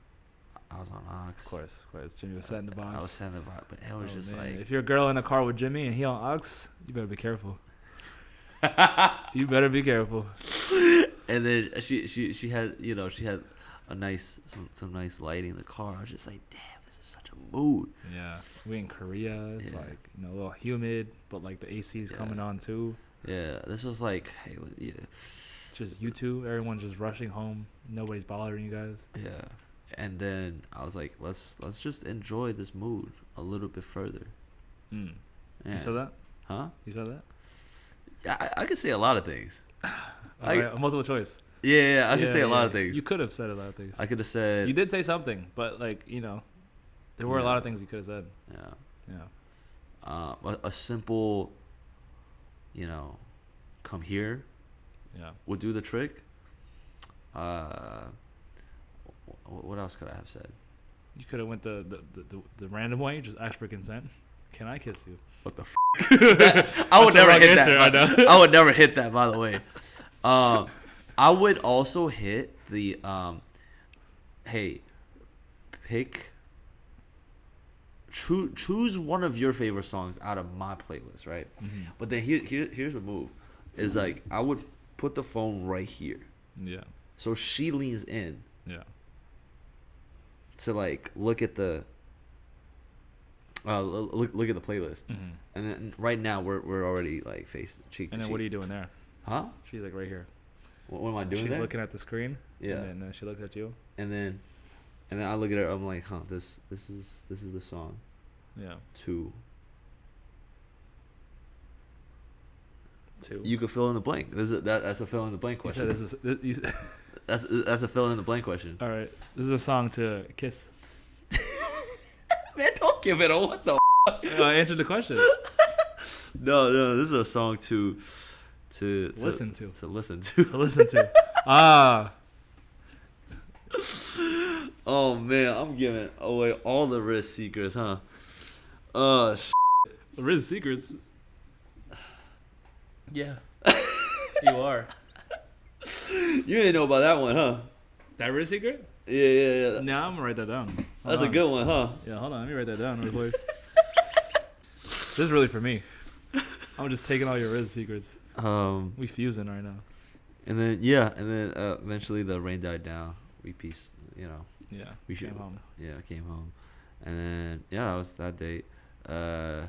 [SPEAKER 2] I was on Ox.
[SPEAKER 1] Of course. Jimmy was setting the box.
[SPEAKER 2] I was setting the vibe, but it was just
[SPEAKER 1] man.
[SPEAKER 2] like,
[SPEAKER 1] If you're a girl in a car with Jimmy and he on Ox, you better be careful. You better be careful.
[SPEAKER 2] And then she had she had a nice some nice lighting in the car. I was just like, damn, this is such a mood.
[SPEAKER 1] Yeah, we in Korea. It's like a little humid, but like the AC's coming on too.
[SPEAKER 2] Yeah, this was like, hey, yeah,
[SPEAKER 1] just you two. Everyone's just rushing home. Nobody's bothering you guys.
[SPEAKER 2] yeah. And then I was like, let's just enjoy this mood a little bit further.
[SPEAKER 1] Mm.
[SPEAKER 2] Yeah.
[SPEAKER 1] You said that?
[SPEAKER 2] Huh?
[SPEAKER 1] You said that?
[SPEAKER 2] Yeah, I could say a lot of things.
[SPEAKER 1] Multiple choice.
[SPEAKER 2] Yeah, I could say a lot of things.
[SPEAKER 1] You could have said a lot of things.
[SPEAKER 2] I could have said.
[SPEAKER 1] You did say something, but there were a lot of things you could have said.
[SPEAKER 2] Yeah.
[SPEAKER 1] Yeah.
[SPEAKER 2] A simple, come here.
[SPEAKER 1] Yeah.
[SPEAKER 2] Would do the trick. What else could I have said?
[SPEAKER 1] You could have went the random way. Just ask for consent. Can I kiss you?
[SPEAKER 2] What the I would never hit
[SPEAKER 1] answer,
[SPEAKER 2] that.
[SPEAKER 1] I know.
[SPEAKER 2] I would never hit that, by the way. I would also hit the hey, choose one of your favorite songs out of my playlist, right? Mm-hmm. But then here's the move. Is like I would put the phone right here.
[SPEAKER 1] Yeah.
[SPEAKER 2] So she leans in.
[SPEAKER 1] Yeah.
[SPEAKER 2] to like look at the look at the playlist, and then right now we're already like face cheek to
[SPEAKER 1] And then
[SPEAKER 2] cheek.
[SPEAKER 1] what are you doing there?
[SPEAKER 2] Huh?
[SPEAKER 1] She's like right here.
[SPEAKER 2] What am I doing
[SPEAKER 1] She's
[SPEAKER 2] there?
[SPEAKER 1] looking at the screen.
[SPEAKER 2] Yeah.
[SPEAKER 1] And then she looks at you.
[SPEAKER 2] And then I look at her. I'm like, huh, this is the song.
[SPEAKER 1] Yeah.
[SPEAKER 2] Two.
[SPEAKER 1] Two.
[SPEAKER 2] You could fill in the blank. That's a fill in the blank
[SPEAKER 1] You said
[SPEAKER 2] question. That's a fill in the blank question.
[SPEAKER 1] all right. This is a song to kiss.
[SPEAKER 2] Man, don't give it a what the.
[SPEAKER 1] I answered the question.
[SPEAKER 2] No, this is a song to
[SPEAKER 1] Listen to.
[SPEAKER 2] To listen to.
[SPEAKER 1] To listen to. Ah.
[SPEAKER 2] Oh man, I'm giving away all the rizz secrets, huh?
[SPEAKER 1] Rizz secrets. Yeah. You are.
[SPEAKER 2] You didn't know about that one, huh?
[SPEAKER 1] That Rizz secret?
[SPEAKER 2] Yeah.
[SPEAKER 1] No, I'm gonna write that down. Hold
[SPEAKER 2] That's
[SPEAKER 1] on.
[SPEAKER 2] a good one, huh?
[SPEAKER 1] Yeah, hold on. Let me write that down real quick. This is really for me. I'm just taking all your Rizz secrets. We fusing right now.
[SPEAKER 2] And then eventually the rain died down. We peace,
[SPEAKER 1] Yeah.
[SPEAKER 2] We
[SPEAKER 1] Came home.
[SPEAKER 2] Yeah, I came home, and then that was that date.
[SPEAKER 1] Me and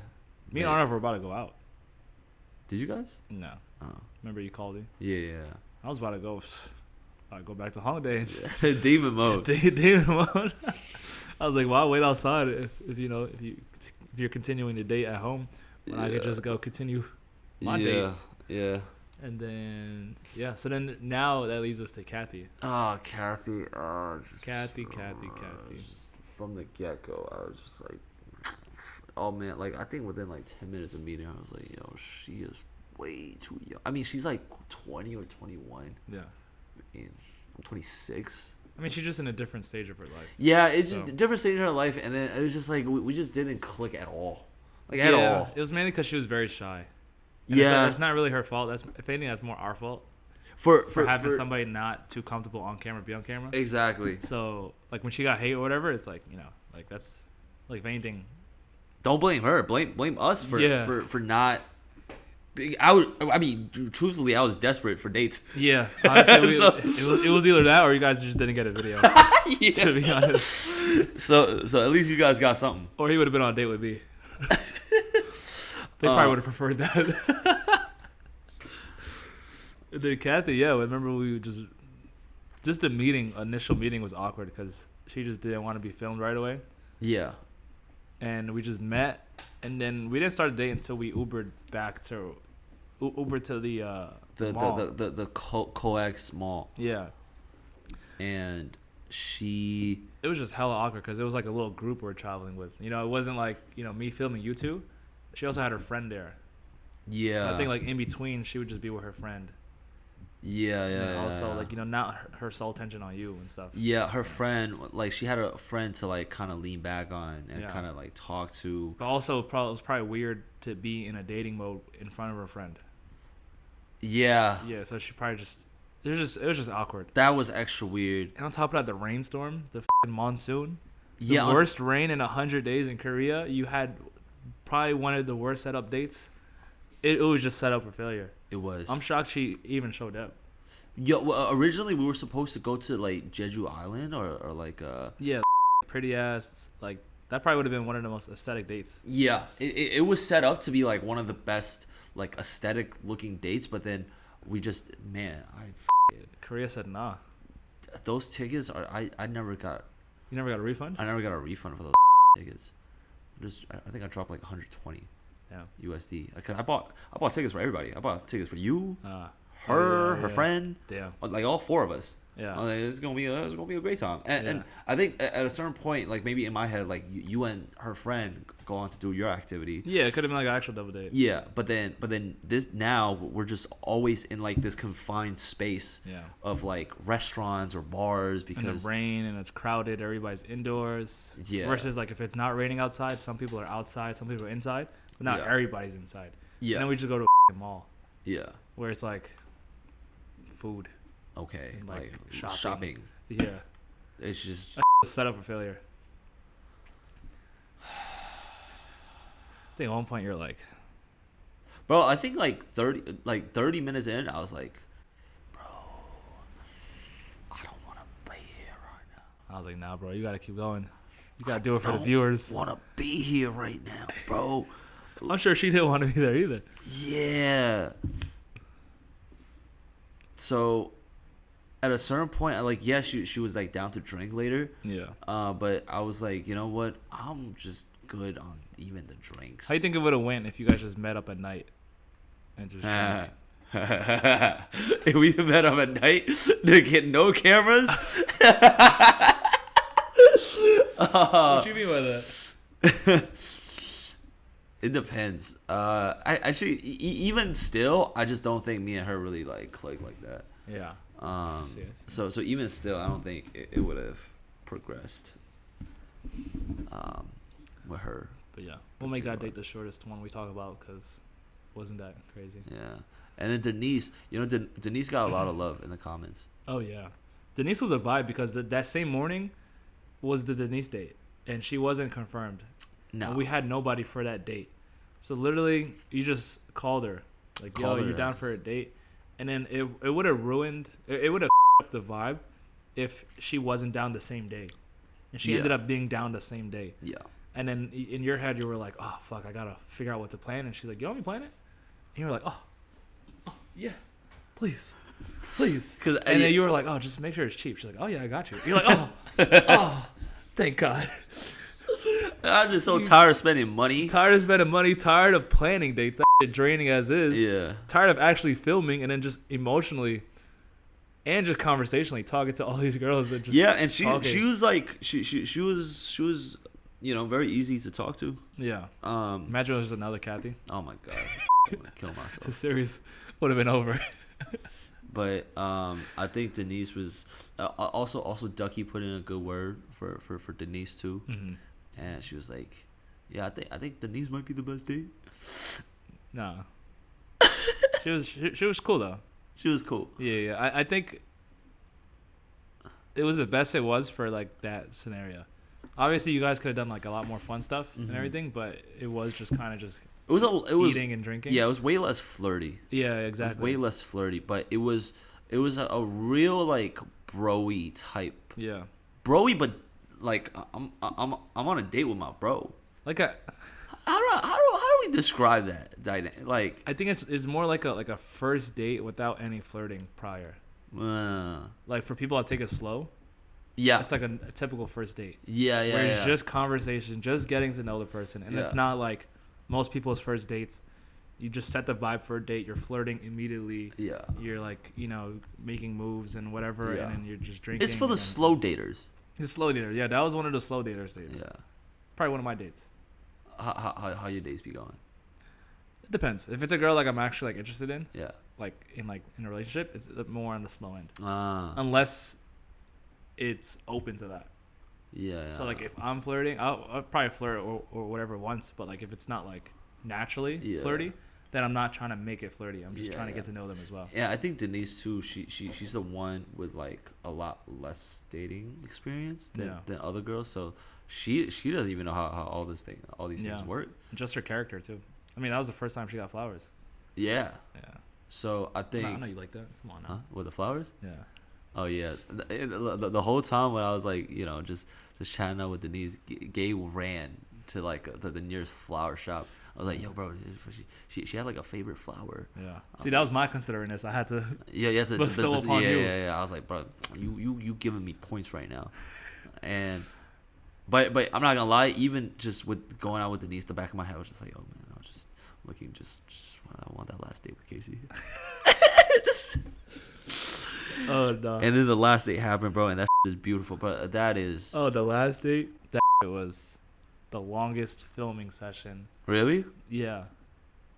[SPEAKER 1] Arnav were about to go out.
[SPEAKER 2] Did you guys?
[SPEAKER 1] No.
[SPEAKER 2] Oh.
[SPEAKER 1] Remember you called me?
[SPEAKER 2] Yeah.
[SPEAKER 1] I was about to go. I go back to holiday and just
[SPEAKER 2] Demon mode.
[SPEAKER 1] demon mode. I was like, well, I'll wait outside if you're continuing the date at home, when I could just go continue my date.
[SPEAKER 2] Yeah.
[SPEAKER 1] And then so then now that leads us to Kathy.
[SPEAKER 2] Oh, Kathy.
[SPEAKER 1] Kathy.
[SPEAKER 2] From the get go, I was just like, oh man, like I think within like 10 minutes of meeting her, I was like, yo, she is way too young. I mean, she's like 20 or 21.
[SPEAKER 1] Yeah.
[SPEAKER 2] I mean, I'm 26.
[SPEAKER 1] I mean, she's just in a different stage of her life.
[SPEAKER 2] Yeah, it's just a different stage in her life, and then it was just like we just didn't click at all. At all.
[SPEAKER 1] It was mainly because she was very shy. And
[SPEAKER 2] Yeah.
[SPEAKER 1] it's not really her fault. That's, if anything, that's more our fault
[SPEAKER 2] For
[SPEAKER 1] having somebody not too comfortable on camera be on camera.
[SPEAKER 2] Exactly.
[SPEAKER 1] So like when she got hate or whatever, it's like, like that's like if anything.
[SPEAKER 2] Don't blame her. Blame us for not. I mean, truthfully, I was desperate for dates.
[SPEAKER 1] Yeah, honestly, it was either that or you guys just didn't get a video. To be honest.
[SPEAKER 2] So at least you guys got something.
[SPEAKER 1] Or he would have been on a date with me. They probably would have preferred that. Then Kathy, I remember we just the initial meeting was awkward because she just didn't want to be filmed right away.
[SPEAKER 2] Yeah.
[SPEAKER 1] And we just met, and then we didn't start a date until we Ubered back to the mall.
[SPEAKER 2] the Coex Mall.
[SPEAKER 1] Yeah.
[SPEAKER 2] And it
[SPEAKER 1] was just hella awkward because it was like a little group we're traveling with. It wasn't like me filming you two. She also had her friend there.
[SPEAKER 2] Yeah.
[SPEAKER 1] So I think like in between she would just be with her friend.
[SPEAKER 2] Yeah.
[SPEAKER 1] And also like not her sole attention on you and stuff.
[SPEAKER 2] Yeah, her friend, like she had a friend to like kind of lean back on and kind of like talk to.
[SPEAKER 1] But also it was probably weird to be in a dating mode in front of her friend.
[SPEAKER 2] Yeah.
[SPEAKER 1] Yeah, so she probably it was just awkward.
[SPEAKER 2] That was extra weird.
[SPEAKER 1] And on top of that, the rainstorm, the monsoon, the
[SPEAKER 2] Yeah,
[SPEAKER 1] worst rain in 100 days in Korea. You had probably one of the worst setup dates. It was just set up for failure.
[SPEAKER 2] It was.
[SPEAKER 1] I'm shocked she even showed up.
[SPEAKER 2] Yeah, well, originally we were supposed to go to like Jeju Island or like
[SPEAKER 1] pretty ass, like that probably would have been one of the most aesthetic dates.
[SPEAKER 2] Yeah, it was set up to be like one of the best like aesthetic looking dates, but then we just
[SPEAKER 1] Korea said nah.
[SPEAKER 2] Those tickets are I never got.
[SPEAKER 1] You never got a refund?
[SPEAKER 2] I never got a refund for those tickets. I think I dropped like 120 USD because I bought tickets for everybody. I bought tickets for you, her friend, like all four of us.
[SPEAKER 1] Yeah,
[SPEAKER 2] like, it's gonna be a great time. And I think at a certain point, like maybe in my head, like you and her friend go on to do your activity.
[SPEAKER 1] Yeah, it could have been like an actual double date.
[SPEAKER 2] Yeah, but then this now we're just always in like this confined space of like restaurants or bars because
[SPEAKER 1] and the rain and it's crowded. Everybody's indoors.
[SPEAKER 2] Yeah.
[SPEAKER 1] Versus like if it's not raining outside, some people are outside, some people are inside, but not everybody's inside.
[SPEAKER 2] Yeah.
[SPEAKER 1] And then we just go to a mall.
[SPEAKER 2] Yeah.
[SPEAKER 1] Where it's like food.
[SPEAKER 2] Okay. Like
[SPEAKER 1] shopping. Yeah.
[SPEAKER 2] It's just
[SPEAKER 1] set up for failure. I think at one point you're like,
[SPEAKER 2] bro, I think like 30 minutes in, I was like, bro, I don't want to be here right now.
[SPEAKER 1] I was like, nah, bro, you gotta keep going. You gotta do it for the viewers.
[SPEAKER 2] Want to be here right now, bro.
[SPEAKER 1] I'm sure she didn't want to be there either.
[SPEAKER 2] Yeah. So, at a certain point, she was like down to drink later.
[SPEAKER 1] Yeah.
[SPEAKER 2] But I was like, you know what? I'm just good on even the drinks.
[SPEAKER 1] How do you think it would have went if you guys just met up at night and just drank?
[SPEAKER 2] If we met up at night to get no cameras.
[SPEAKER 1] What do you mean by that?
[SPEAKER 2] It depends. I actually even still, I just don't think me and her really like click like that.
[SPEAKER 1] Yeah.
[SPEAKER 2] I see. So even still, I don't think it would have progressed. With her.
[SPEAKER 1] But yeah, we'll make that date the shortest one we talk about because wasn't that crazy?
[SPEAKER 2] Yeah. And then Denise, Denise got a lot of love in the comments.
[SPEAKER 1] Oh yeah, Denise was a vibe because that same morning was the Denise date, and she wasn't confirmed.
[SPEAKER 2] No,
[SPEAKER 1] and we had nobody for that date. So literally, you just called her like, "Yo, you down for a date?" And then it would have ruined, it would have up the vibe if she wasn't down the same day, and she ended up being down the same day.
[SPEAKER 2] Yeah.
[SPEAKER 1] And then in your head, you were like, "Oh fuck, I gotta figure out what to plan." And she's like, "You want me to plan it?" And you were like, "Oh, yeah, please." And then you were like, "Oh, just make sure it's cheap." She's like, "Oh yeah, I got you." You're like, "Oh, oh, thank God."
[SPEAKER 2] I'm just so tired of spending money.
[SPEAKER 1] Tired of spending money. Tired of planning dates. That shit draining as is.
[SPEAKER 2] Yeah.
[SPEAKER 1] Tired of actually filming and then just emotionally and just conversationally talking to all these girls that just
[SPEAKER 2] and she
[SPEAKER 1] talking.
[SPEAKER 2] was like she was very easy to talk to.
[SPEAKER 1] Yeah. Imagine it was another Kathy.
[SPEAKER 2] Oh my God, I'm gonna kill myself.
[SPEAKER 1] The series would have been over.
[SPEAKER 2] But I think Denise was also Ducky put in a good word for Denise too, and she was like, "Yeah, I think Denise might be the best date."
[SPEAKER 1] Nah, she was cool though.
[SPEAKER 2] She was cool.
[SPEAKER 1] Yeah. I think it was the best it was for like that scenario. Obviously, you guys could have done like a lot more fun stuff and everything, but it was just kind of just
[SPEAKER 2] it was
[SPEAKER 1] eating and drinking.
[SPEAKER 2] Yeah, it was way less flirty.
[SPEAKER 1] Yeah, exactly.
[SPEAKER 2] Way less flirty, but it was a real like bro-y type.
[SPEAKER 1] Yeah.
[SPEAKER 2] Bro-y, but like I'm on a date with my bro.
[SPEAKER 1] Like
[SPEAKER 2] how do we describe that dynamic? Like
[SPEAKER 1] I think it's more like a first date without any flirting prior. Like for people that take it slow.
[SPEAKER 2] Yeah.
[SPEAKER 1] It's like a typical first date.
[SPEAKER 2] Yeah.
[SPEAKER 1] Where it's just conversation, just getting to know the person, and it's not like most people's first dates. You just set the vibe for a date. You're flirting immediately. Yeah. You're like, making moves and whatever, and then you're just drinking.
[SPEAKER 2] It's for the slow daters.
[SPEAKER 1] The slow daters. Yeah, that was one of the slow daters dates.
[SPEAKER 2] Yeah.
[SPEAKER 1] Probably one of my dates.
[SPEAKER 2] How your dates be going?
[SPEAKER 1] It depends. If it's a girl like I'm actually like interested in,
[SPEAKER 2] yeah,
[SPEAKER 1] like in a relationship, it's more on the slow end.
[SPEAKER 2] Unless
[SPEAKER 1] it's open to that.
[SPEAKER 2] Yeah.
[SPEAKER 1] So like if I'm flirting, I'll probably flirt or whatever once, but like if it's not like naturally flirty, then I'm not trying to make it flirty. I'm just trying to get to know them as well.
[SPEAKER 2] Yeah, I think Denise too. She's the one with like a lot less dating experience than other girls. So she doesn't even know how all these things work.
[SPEAKER 1] Just her character too. I mean, that was the first time she got flowers.
[SPEAKER 2] Yeah.
[SPEAKER 1] Yeah.
[SPEAKER 2] So I think.
[SPEAKER 1] I know you like that. Come on now.
[SPEAKER 2] Huh? With the flowers?
[SPEAKER 1] Yeah.
[SPEAKER 2] Oh yeah. The whole time when I was like, just chatting up with Denise, Gabe ran to like the nearest flower shop. I was like, yo, bro, she had like a favorite flower.
[SPEAKER 1] Yeah. See, that was my considerateness. I had to.
[SPEAKER 2] Yeah, you had to
[SPEAKER 1] bestow upon you.
[SPEAKER 2] Yeah. I was like, bro, you giving me points right now, and but I'm not gonna lie. Even just with going out with Denise, the back of my head was just like, oh man, I was just looking, just I want that last date with Kassie.
[SPEAKER 1] Oh no.
[SPEAKER 2] And then the last date happened, bro, and that is beautiful. But that is.
[SPEAKER 1] Oh, the last date. That was the longest filming session.
[SPEAKER 2] Really?
[SPEAKER 1] Yeah.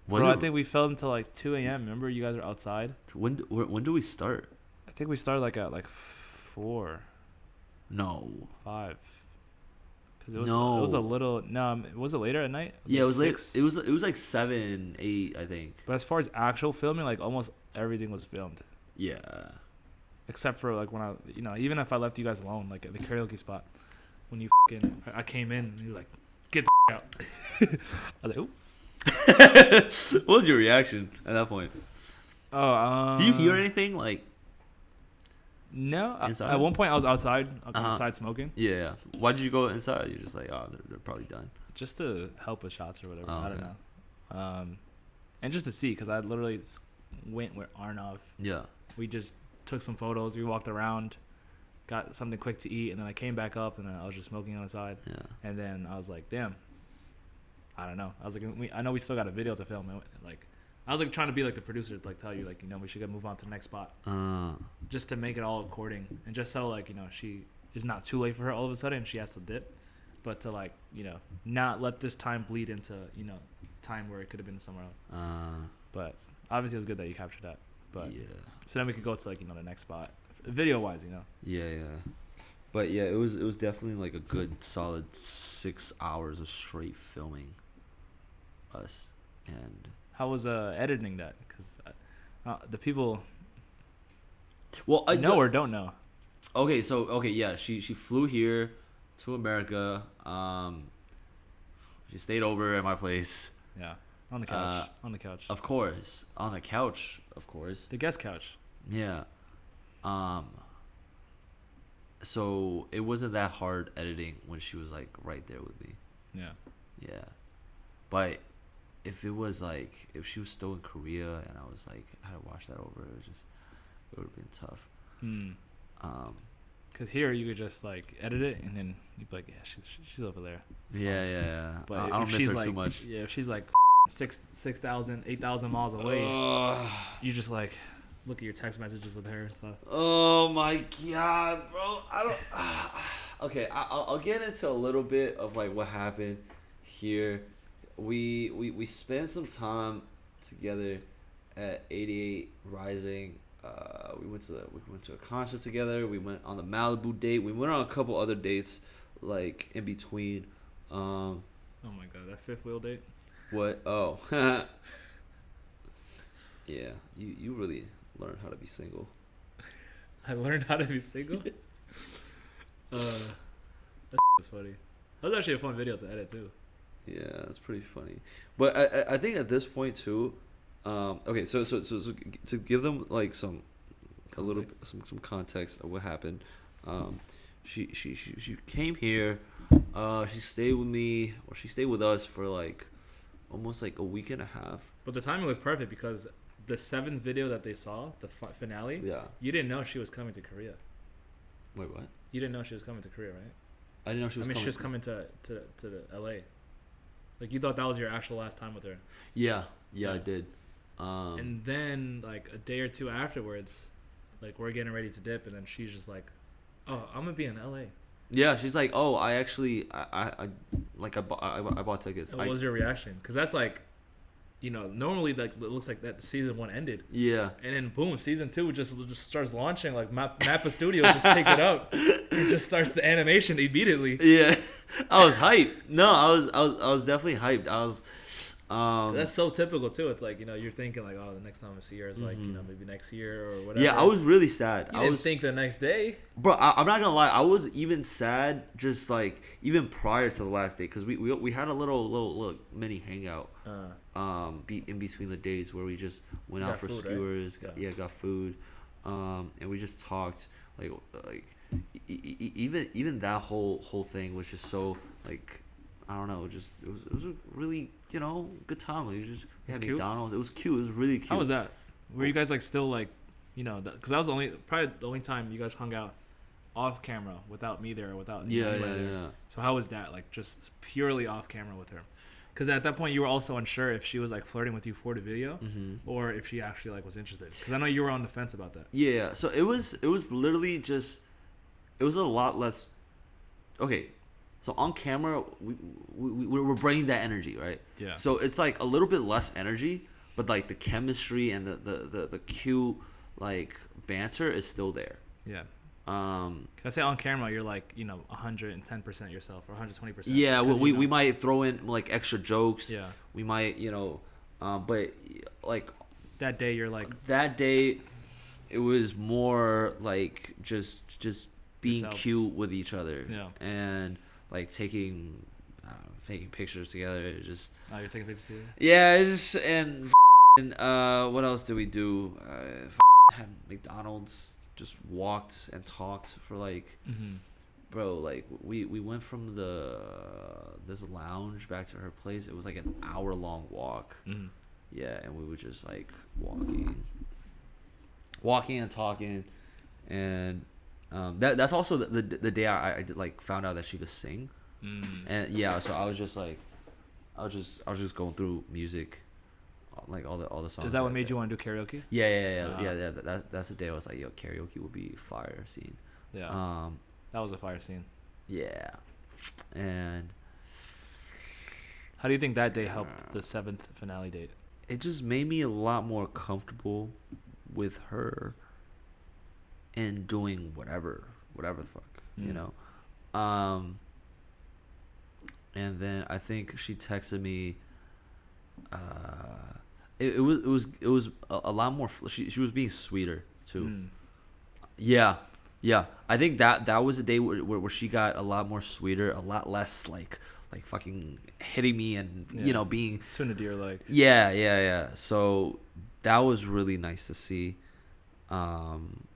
[SPEAKER 1] Bro, I think we filmed until like 2 a.m. Remember, you guys were outside.
[SPEAKER 2] When do we start?
[SPEAKER 1] I think we started like at 4.
[SPEAKER 2] No.
[SPEAKER 1] 5. Because it was a little. No, was it later at night?
[SPEAKER 2] It was 6? It was like 7, 8, I think.
[SPEAKER 1] But as far as actual filming, like almost everything was filmed.
[SPEAKER 2] Yeah.
[SPEAKER 1] Except for like when even if I left you guys alone, like at the karaoke spot, when I came in, and you were like, get the out. I was like,
[SPEAKER 2] ooh. What was your reaction at that point?
[SPEAKER 1] Oh,
[SPEAKER 2] do you hear anything like?
[SPEAKER 1] No,
[SPEAKER 2] Inside?
[SPEAKER 1] at one point I was outside smoking,
[SPEAKER 2] Yeah. Why did you go inside? You're just like, oh, they're probably done.
[SPEAKER 1] just to help with shots or whatever.
[SPEAKER 2] Oh,
[SPEAKER 1] I don't
[SPEAKER 2] okay.
[SPEAKER 1] know. And just to see, because I literally went with Arnav.
[SPEAKER 2] Yeah.
[SPEAKER 1] We just took some photos. We walked around, got something quick to eat, and then I came back up, and then I was just smoking on the side.
[SPEAKER 2] Yeah.
[SPEAKER 1] And then I was like, damn. I don't know. I was like, I know we still got a video to film. Like, I was like trying to be like the producer, like tell you, like, you know, we should move on to the next spot, just to make it all according, and just so like, you know, she is not too late for her all of a sudden. She has to dip, but to like, you know, not let this time bleed into, you know, time where it could have been somewhere else. But obviously it was good that you captured that. But
[SPEAKER 2] yeah.
[SPEAKER 1] so then we could go to like, you know, the next spot, video wise, you know.
[SPEAKER 2] Yeah. But yeah, it was definitely like a good solid 6 hours of straight filming us. And
[SPEAKER 1] How was editing that? Because the people
[SPEAKER 2] well, I
[SPEAKER 1] know or don't know.
[SPEAKER 2] Okay, yeah, she flew here to America. She stayed over at my place.
[SPEAKER 1] Yeah, on the couch. On the couch.
[SPEAKER 2] Of course, on the couch. Of course.
[SPEAKER 1] The guest couch.
[SPEAKER 2] Yeah. So it wasn't that hard editing when she was like right there with me.
[SPEAKER 1] Yeah.
[SPEAKER 2] Yeah. But if it was like if she was still in Korea and I was like I had to watch that over, it would have been tough.
[SPEAKER 1] Because here you could just like edit it and then you'd be like, yeah, she's over there. It's fine.
[SPEAKER 2] Yeah.
[SPEAKER 1] But
[SPEAKER 2] I don't
[SPEAKER 1] if
[SPEAKER 2] miss
[SPEAKER 1] she's
[SPEAKER 2] her
[SPEAKER 1] like,
[SPEAKER 2] too much.
[SPEAKER 1] Yeah, if she's like 6,000, 8,000 miles away, you just like look at your text messages with her and stuff.
[SPEAKER 2] Oh my god, bro! I don't. Okay, I'll get into a little bit of like what happened here. We spent some time together at 88 Rising. We went to a concert together. We went on the Malibu date. We went on a couple other dates like in between.
[SPEAKER 1] Oh my god, that fifth wheel date.
[SPEAKER 2] What? Oh. Yeah, you really learned how to be single.
[SPEAKER 1] I learned how to be single. That's funny. That was actually a fun video to edit too.
[SPEAKER 2] Yeah, that's pretty funny. But I think at this point too, okay, so to give them like some context of what happened, she came here, she stayed with me or she stayed with us for like almost like a week and a half.
[SPEAKER 1] But the timing was perfect because the 7th video that they saw, the finale,
[SPEAKER 2] Yeah.
[SPEAKER 1] you didn't know she was coming to Korea.
[SPEAKER 2] Wait, what?
[SPEAKER 1] You didn't know she was coming to Korea, right?
[SPEAKER 2] I didn't know she was.
[SPEAKER 1] She was coming to the LA. Like you thought that was your actual last time with her.
[SPEAKER 2] Yeah, I did.
[SPEAKER 1] And then like a day or two afterwards, like we're getting ready to dip, and then she's just like, "Oh, I'm gonna be in LA."
[SPEAKER 2] Yeah, she's like, "Oh, I actually, I bought tickets."
[SPEAKER 1] What was your reaction? Because that's like, you know, normally like it looks like that season 1 ended.
[SPEAKER 2] Yeah.
[SPEAKER 1] And then boom, season 2 just starts launching. Like Mappa Studios just picked it up. It just starts the animation immediately.
[SPEAKER 2] Yeah, I was hyped. No, I was definitely hyped. I was.
[SPEAKER 1] That's so typical too. It's like, you know, you're thinking like, oh, the next time I see her is like, you know, maybe next year or whatever.
[SPEAKER 2] Yeah, I was really sad.
[SPEAKER 1] I didn't think the next day.
[SPEAKER 2] Bro, I'm not gonna lie. I was even sad, just like even prior to the last day, because we had a little mini hangout. In between the days where we just went out for
[SPEAKER 1] food,
[SPEAKER 2] skewers.
[SPEAKER 1] right?
[SPEAKER 2] Got food. And we just talked like even that whole thing was just so like. I don't know, just it was a really, you know, good time. Like, we had
[SPEAKER 1] cute?
[SPEAKER 2] McDonald's. It was cute. It was really cute.
[SPEAKER 1] How was that? Were you guys like still like, you know, because that was probably the only time you guys hung out off camera without me there or without anybody there.
[SPEAKER 2] Yeah.
[SPEAKER 1] So how was that? Like just purely off camera with her? Because at that point you were also unsure if she was like flirting with you for the video or if she actually like was interested. Because I know you were on the fence about that.
[SPEAKER 2] Yeah. So it was literally just, it was a lot less. Okay. So on camera, we're bringing that energy, right?
[SPEAKER 1] Yeah.
[SPEAKER 2] So it's like a little bit less energy, but like the chemistry and the cute like banter is still there.
[SPEAKER 1] Yeah. Can I say on camera you're like, you know, 110% yourself or 120%?
[SPEAKER 2] Yeah, we might throw in like extra jokes.
[SPEAKER 1] Yeah.
[SPEAKER 2] We might, you know, but like
[SPEAKER 1] that day you're like
[SPEAKER 2] that day, it was more like just being
[SPEAKER 1] yourselves.
[SPEAKER 2] cute with each other.
[SPEAKER 1] Yeah.
[SPEAKER 2] And like taking pictures together. Just
[SPEAKER 1] you're taking pictures together?
[SPEAKER 2] Yeah, it's just and what else did we do? Had McDonald's. just walked and talked for like, bro, like we went from this lounge back to her place. It was like an hour-long walk. Yeah, and we were just like walking and talking, and that's also the day I did, like, found out that she could sing. And yeah, so I was just like, I was just going through music, like all the songs.
[SPEAKER 1] Is that what made you want to do karaoke?
[SPEAKER 2] Yeah. That's the day I was like, yo, karaoke would be fire scene.
[SPEAKER 1] Yeah. That was a fire scene.
[SPEAKER 2] Yeah, and
[SPEAKER 1] how do you think that day helped the 7th finale date?
[SPEAKER 2] it just made me a lot more comfortable with her and doing whatever the fuck, you know. And then I think she texted me. It was a lot more. She was being sweeter too. Yeah. I think that was a day where she got a lot more sweeter, a lot less like fucking hitting me and you know being
[SPEAKER 1] soon to dear like.
[SPEAKER 2] Yeah. So that was really nice to see. And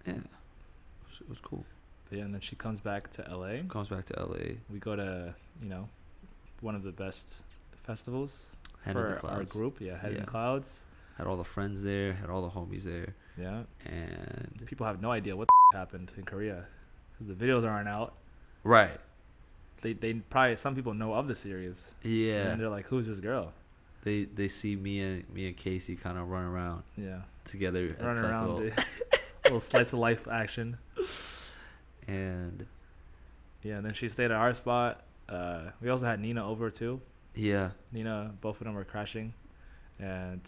[SPEAKER 2] yeah, it was cool.
[SPEAKER 1] Yeah, and then she comes back to LA. We go to, you know, one of the best festivals for our group. Yeah, Head in the Clouds.
[SPEAKER 2] Had all the friends there, had all the homies there.
[SPEAKER 1] Yeah.
[SPEAKER 2] And
[SPEAKER 1] people have no idea what happened in Korea because the videos aren't out.
[SPEAKER 2] Right.
[SPEAKER 1] They probably, some people know of the series.
[SPEAKER 2] Yeah.
[SPEAKER 1] And they're like, who's this girl?
[SPEAKER 2] They see me and Casey kind of run around.
[SPEAKER 1] Yeah.
[SPEAKER 2] Together at
[SPEAKER 1] running
[SPEAKER 2] the festival.
[SPEAKER 1] Around. Little slice of life action.
[SPEAKER 2] And
[SPEAKER 1] yeah, and then she stayed at our spot. We also had Nina over too.
[SPEAKER 2] Yeah.
[SPEAKER 1] Nina, both of them were crashing, and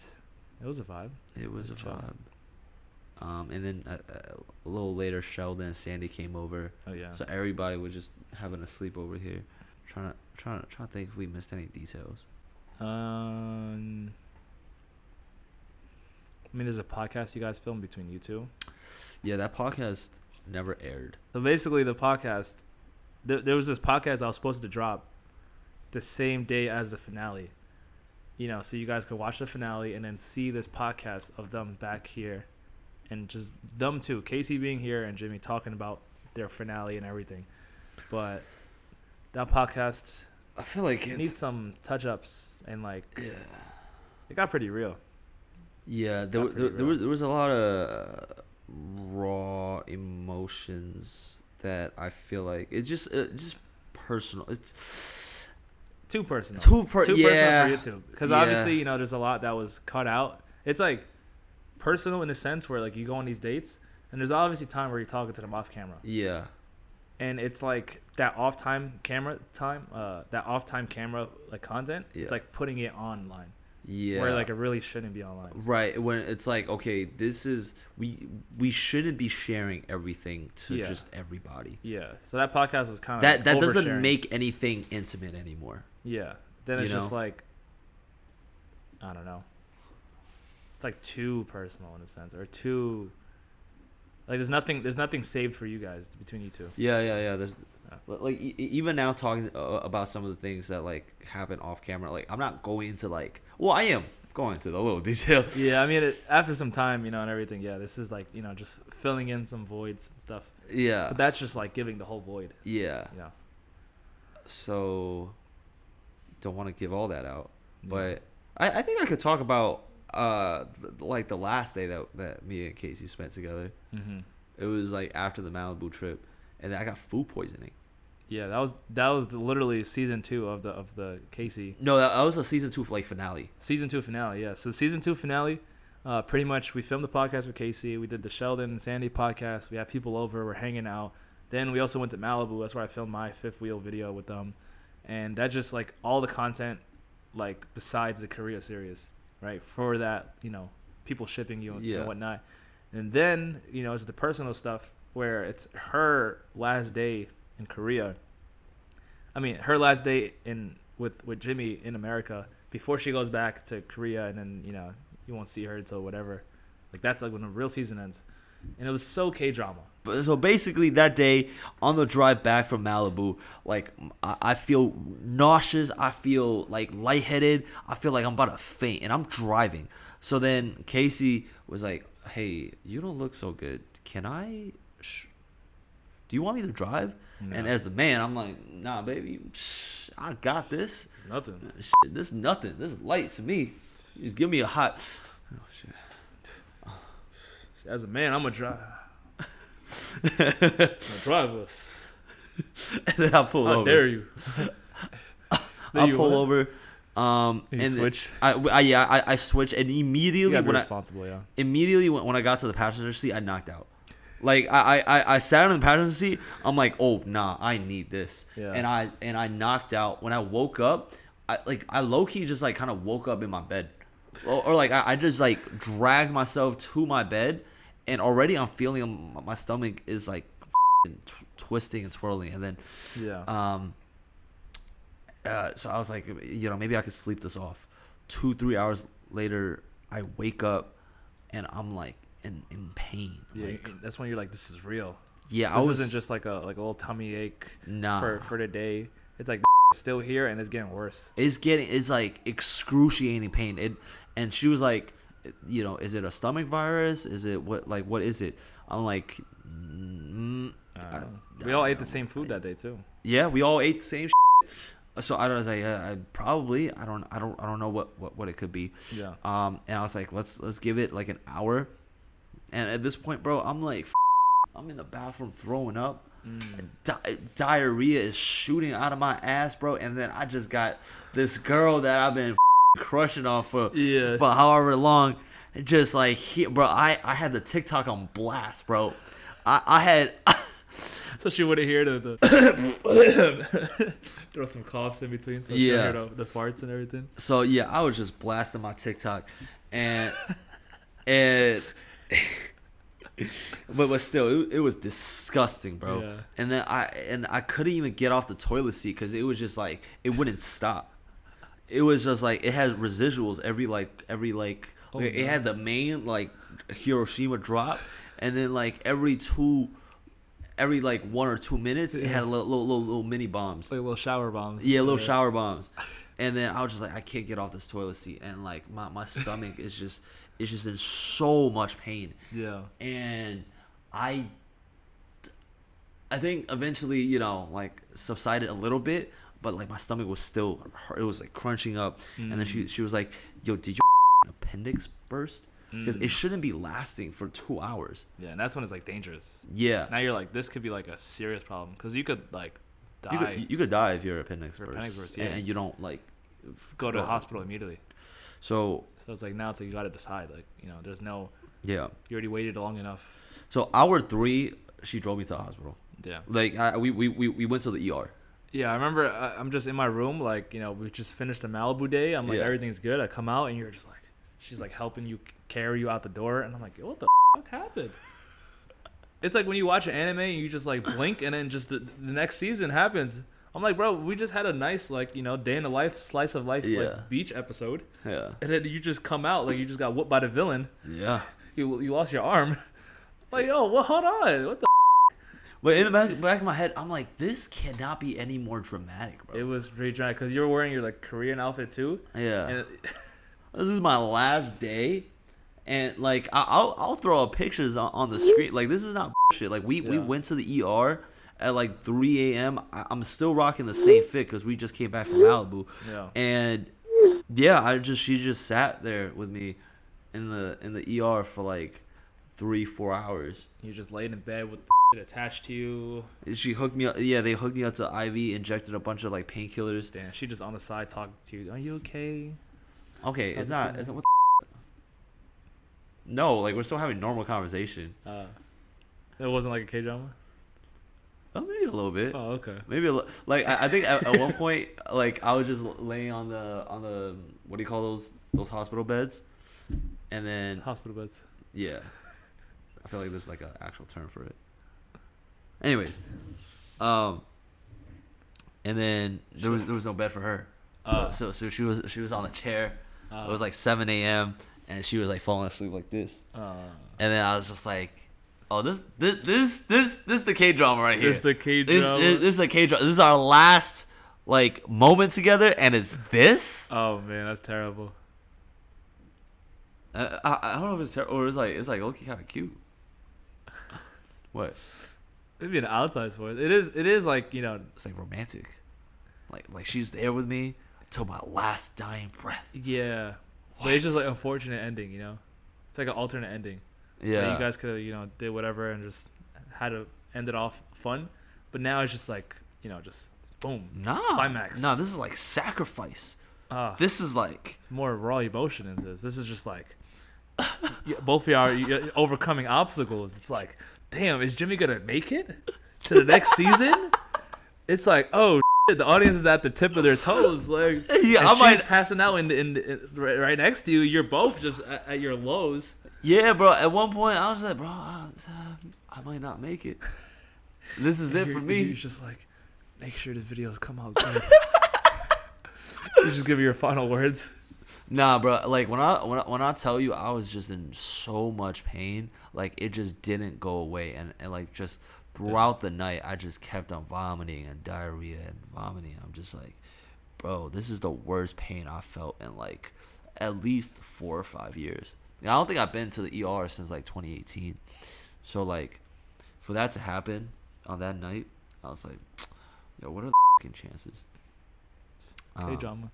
[SPEAKER 1] it was a vibe.
[SPEAKER 2] It was a vibe. And then a little later, Sheldon and Sandy came over.
[SPEAKER 1] Oh yeah.
[SPEAKER 2] So everybody was just having a sleep over here. Trying to think if we missed any details.
[SPEAKER 1] I mean, there's a podcast you guys filmed between you two.
[SPEAKER 2] Yeah, that podcast never aired.
[SPEAKER 1] So basically, the podcast, there was this podcast I was supposed to drop the same day as the finale. You know, so you guys could watch the finale and then see this podcast of them back here, and just them two, Casey being here and Jimmy talking about their finale and everything. But that podcast,
[SPEAKER 2] I feel like it
[SPEAKER 1] needs some touch-ups, and like, it got pretty real.
[SPEAKER 2] Yeah, there was a lot of raw emotions that I feel like it's just personal. It's
[SPEAKER 1] too personal.
[SPEAKER 2] Too personal for
[SPEAKER 1] YouTube, because obviously, you know, there's a lot that was cut out. It's like personal in a sense where like you go on these dates and there's obviously time where you're talking to them off camera.
[SPEAKER 2] Yeah.
[SPEAKER 1] And it's like that off time camera like content.
[SPEAKER 2] Yeah.
[SPEAKER 1] It's like putting it online.
[SPEAKER 2] Yeah.
[SPEAKER 1] Where like it really shouldn't be online.
[SPEAKER 2] Right. When it's like, okay, this is we shouldn't be sharing everything to just everybody.
[SPEAKER 1] Yeah. So that podcast was kind of
[SPEAKER 2] that doesn't make anything intimate anymore.
[SPEAKER 1] Yeah. Then it's just like, I don't know. It's like too personal in a sense, or too like there's nothing saved for you guys between you two.
[SPEAKER 2] Yeah. There's like even now talking about some of the things that like happen off camera. Like I'm not going into like, well, I am going into the little details.
[SPEAKER 1] Yeah, I mean, after some time, you know, and everything. Yeah, this is like, you know, just filling in some voids and stuff.
[SPEAKER 2] Yeah.
[SPEAKER 1] But that's just like giving the whole void.
[SPEAKER 2] Yeah.
[SPEAKER 1] Yeah.
[SPEAKER 2] So don't want to give all that out, but I think I could talk about like the last day that me and Casey spent together. It was like after the Malibu trip, and I got food poisoning.
[SPEAKER 1] Yeah, that was literally season 2 of the Casey.
[SPEAKER 2] No, that was a season 2 like finale.
[SPEAKER 1] Season 2 finale, yeah. So season 2 finale, pretty much we filmed the podcast with Casey. We did the Sheldon and Sandy podcast. We had people over. We're hanging out. Then we also went to Malibu. That's where I filmed my fifth wheel video with them, and that just like all the content, like besides the Korea series, right? For that, you know, people shipping you and whatnot. And then, you know, it's the personal stuff where it's her last day in Korea. I mean, her last day with Jimmy in America before she goes back to Korea, and then, you know, you won't see her until whatever. Like that's like when the real season ends. and it was so K-drama.
[SPEAKER 2] So basically, that day on the drive back from Malibu, like I feel nauseous. I feel like lightheaded. I feel like I'm about to faint, and I'm driving. So then Kassie was like, "Hey, you don't look so good. Can I? Do you want me to drive?" No. And as the man, I'm like, "Nah, baby, I got this.
[SPEAKER 1] It's nothing.
[SPEAKER 2] This is nothing. This is light to me. You just give me a hot." Oh shit.
[SPEAKER 1] As a man, I'm gonna drive. Drive us.
[SPEAKER 2] And then I pull over.
[SPEAKER 1] How dare you?
[SPEAKER 2] I'll pull over.
[SPEAKER 1] And switch.
[SPEAKER 2] I switch, and immediately when I got to the passenger seat, I knocked out. Like I sat in the passenger seat. I'm like, oh nah, I need this. Yeah. And I knocked out. When I woke up, I low key just like kind of woke up in my bed, or like I just like dragged myself to my bed. And already I'm feeling my stomach is like twisting and twirling, and then so I was like, maybe I could sleep this off. 2-3 hours later, I wake up and I'm like in pain.
[SPEAKER 1] Yeah,
[SPEAKER 2] like,
[SPEAKER 1] that's when you're like, this is real.
[SPEAKER 2] Yeah,
[SPEAKER 1] this isn't just like a little tummy ache.
[SPEAKER 2] Nah.
[SPEAKER 1] for the day. It's like still here and it's getting worse.
[SPEAKER 2] It's like excruciating pain. And she was like, is it a stomach virus? Is it what is it? I'm like,
[SPEAKER 1] we all ate the same food that day too.
[SPEAKER 2] Yeah, we all ate the same shit. So I was like, I probably, I don't know what it could be.
[SPEAKER 1] Yeah.
[SPEAKER 2] And I was like, let's give it like an hour. And at this point, bro, I'm like, I'm in the bathroom throwing up. Diarrhea is shooting out of my ass, bro. And then I just got this girl that I've been crushing on for however long, just like bro, I had the TikTok on blast, bro. I had
[SPEAKER 1] so she wouldn't hear the throw some coughs in between, so she heard the farts and everything.
[SPEAKER 2] So yeah, I was just blasting my TikTok, and but still, it was disgusting, bro. Yeah. And then I couldn't even get off the toilet seat because it was just like it wouldn't stop. It was just like it had residuals every it had the main like Hiroshima drop, and then like every 1 or 2 minutes it had little mini bombs,
[SPEAKER 1] like little shower bombs.
[SPEAKER 2] Yeah, little shower bombs. And then I was just like, I can't get off this toilet seat, and like my stomach is just in so much pain.
[SPEAKER 1] Yeah.
[SPEAKER 2] And I think eventually like subsided a little bit. But like my stomach was still, it was like crunching up, and then she was like, "Yo, did your appendix burst? Because it shouldn't be lasting for 2 hours."
[SPEAKER 1] Yeah, and that's when it's like dangerous.
[SPEAKER 2] Yeah.
[SPEAKER 1] Now you're like, this could be like a serious problem because you could like die.
[SPEAKER 2] You could die if your appendix bursts,
[SPEAKER 1] yeah.
[SPEAKER 2] and you don't like
[SPEAKER 1] go to the hospital immediately.
[SPEAKER 2] So
[SPEAKER 1] it's like now it's like you got to decide, like there's no.
[SPEAKER 2] Yeah.
[SPEAKER 1] You already waited long enough.
[SPEAKER 2] So hour 3, she drove me to the hospital.
[SPEAKER 1] Yeah.
[SPEAKER 2] Like we went to the ER.
[SPEAKER 1] Yeah, I remember I'm just in my room, like, we just finished a Malibu day. I'm like, everything's good. I come out, and you're just like, she's like helping you carry you out the door. And I'm like, what the fuck happened? It's like when you watch an anime, and you just like blink, and then just the next season happens. I'm like, bro, we just had a nice, like, day in the life, slice of life, like beach episode. Yeah. And then you just come out, like, you just got whooped by the villain.
[SPEAKER 2] Yeah.
[SPEAKER 1] You lost your arm. Like, yo, well, hold on. What the
[SPEAKER 2] But in the back of my head, I'm like, this cannot be any more dramatic, bro.
[SPEAKER 1] It was pretty dramatic because you were wearing your like Korean outfit too.
[SPEAKER 2] Yeah. And this is my last day, and like I'll throw up pictures on the screen. Like, this is not shit. Like we went to the ER at like 3 a.m. I'm still rocking the same fit because we just came back from Malibu. Yeah. And she just sat there with me in the ER for like 3-4 hours.
[SPEAKER 1] You just laid in bed with attached to you.
[SPEAKER 2] She hooked me up. Yeah, they hooked me up to IV, injected a bunch of like painkillers.
[SPEAKER 1] Damn, she just on the side talking to you. Are you okay?
[SPEAKER 2] Okay, it's not what no, like we're still having normal conversation.
[SPEAKER 1] It wasn't like a K-drama?
[SPEAKER 2] Oh, maybe a little bit.
[SPEAKER 1] Oh, okay.
[SPEAKER 2] Maybe like I think at one point, like I was just laying on the what do you call those hospital beds, and then
[SPEAKER 1] hospital beds.
[SPEAKER 2] Yeah, I feel like there's like an actual term for it. Anyways, and then there was no bed for her, so she was on the chair. It was like 7 a.m. and she was like falling asleep like this, and then I was just like, Oh, this the K drama right here.
[SPEAKER 1] This the K drama.
[SPEAKER 2] This is the K drama. This is our last like moment together, and it's this.
[SPEAKER 1] Oh man, that's terrible.
[SPEAKER 2] I don't know if it's terrible or it's like okay, kind of cute. What?
[SPEAKER 1] It'd be an outside sport. It is like, you know.
[SPEAKER 2] It's like romantic. Like she's there with me until my last dying breath.
[SPEAKER 1] Yeah. But it's just like unfortunate ending, you know. It's like an alternate ending.
[SPEAKER 2] Yeah.
[SPEAKER 1] Like you guys could have, you know, did whatever and just had to end it off fun. But now it's just like, you know, just boom. Climax.
[SPEAKER 2] Nah, this is like sacrifice. This is like
[SPEAKER 1] it's more raw emotion in this. This is just like both of y'all are overcoming obstacles. It's like, damn, is Jimmy gonna make it to the next season? It's like, oh, shit, the audience is at the tip of their toes. Like,
[SPEAKER 2] yeah,
[SPEAKER 1] she's passing out in right next to you. You're both just at your lows.
[SPEAKER 2] Yeah, bro. At one point, I was like, bro, I might not make it. This is it for me.
[SPEAKER 1] He's just like, make sure the videos come out good. You just give your final words.
[SPEAKER 2] Nah, bro. Like when I tell you, I was just in so much pain. Like it just didn't go away, and like just throughout the night, I just kept on vomiting and diarrhea and vomiting. I'm just like, bro, this is the worst pain I felt in like at least 4 or 5 years. I don't think I've been to the ER since like 2018. So like, for that to happen on that night, I was like, yo, what are the fucking chances?
[SPEAKER 1] Okay, drama.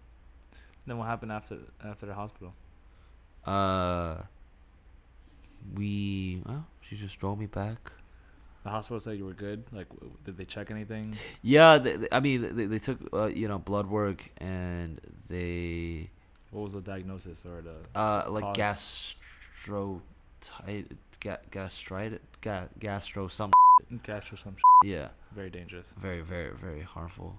[SPEAKER 1] Then what happened after the hospital?
[SPEAKER 2] She just drove me back.
[SPEAKER 1] The hospital said you were good. Like, did they check anything?
[SPEAKER 2] Yeah, they took blood work, and they.
[SPEAKER 1] What was the diagnosis or the
[SPEAKER 2] like
[SPEAKER 1] cause?
[SPEAKER 2] gastro some.
[SPEAKER 1] Gastro some.
[SPEAKER 2] Yeah.
[SPEAKER 1] Very dangerous.
[SPEAKER 2] Very, very, very harmful.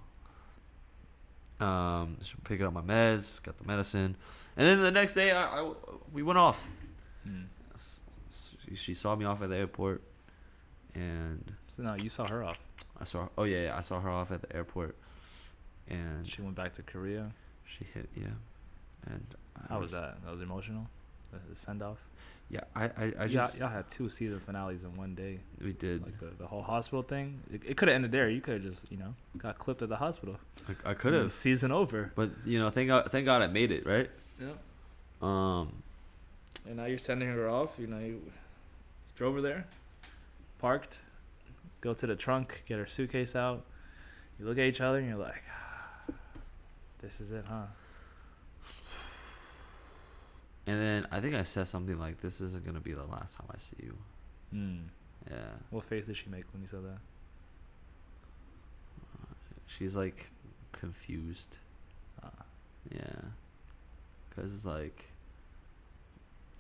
[SPEAKER 2] Picking up my meds, got the medicine, and then the next day we went off. She saw me off at the airport, and
[SPEAKER 1] so now you saw her off.
[SPEAKER 2] I saw her off at the airport, and
[SPEAKER 1] she went back to Korea.
[SPEAKER 2] She hit and
[SPEAKER 1] how was that? That was emotional. The send off.
[SPEAKER 2] Yeah, I just
[SPEAKER 1] y'all had 2 season finales in one day.
[SPEAKER 2] We did.
[SPEAKER 1] Like the whole hospital thing. It could have ended there. You could have just got clipped at the hospital.
[SPEAKER 2] I could have.
[SPEAKER 1] Season over.
[SPEAKER 2] But thank God I made it, right?
[SPEAKER 1] Yeah. And now you're sending her off. You drove her there, parked, go to the trunk, get her suitcase out. You look at each other and you're like, this is it, huh?
[SPEAKER 2] And then I think I said something like, this isn't going to be the last time I see you. Yeah.
[SPEAKER 1] What face did she make when you said that?
[SPEAKER 2] She's like confused. Yeah. Because it's like,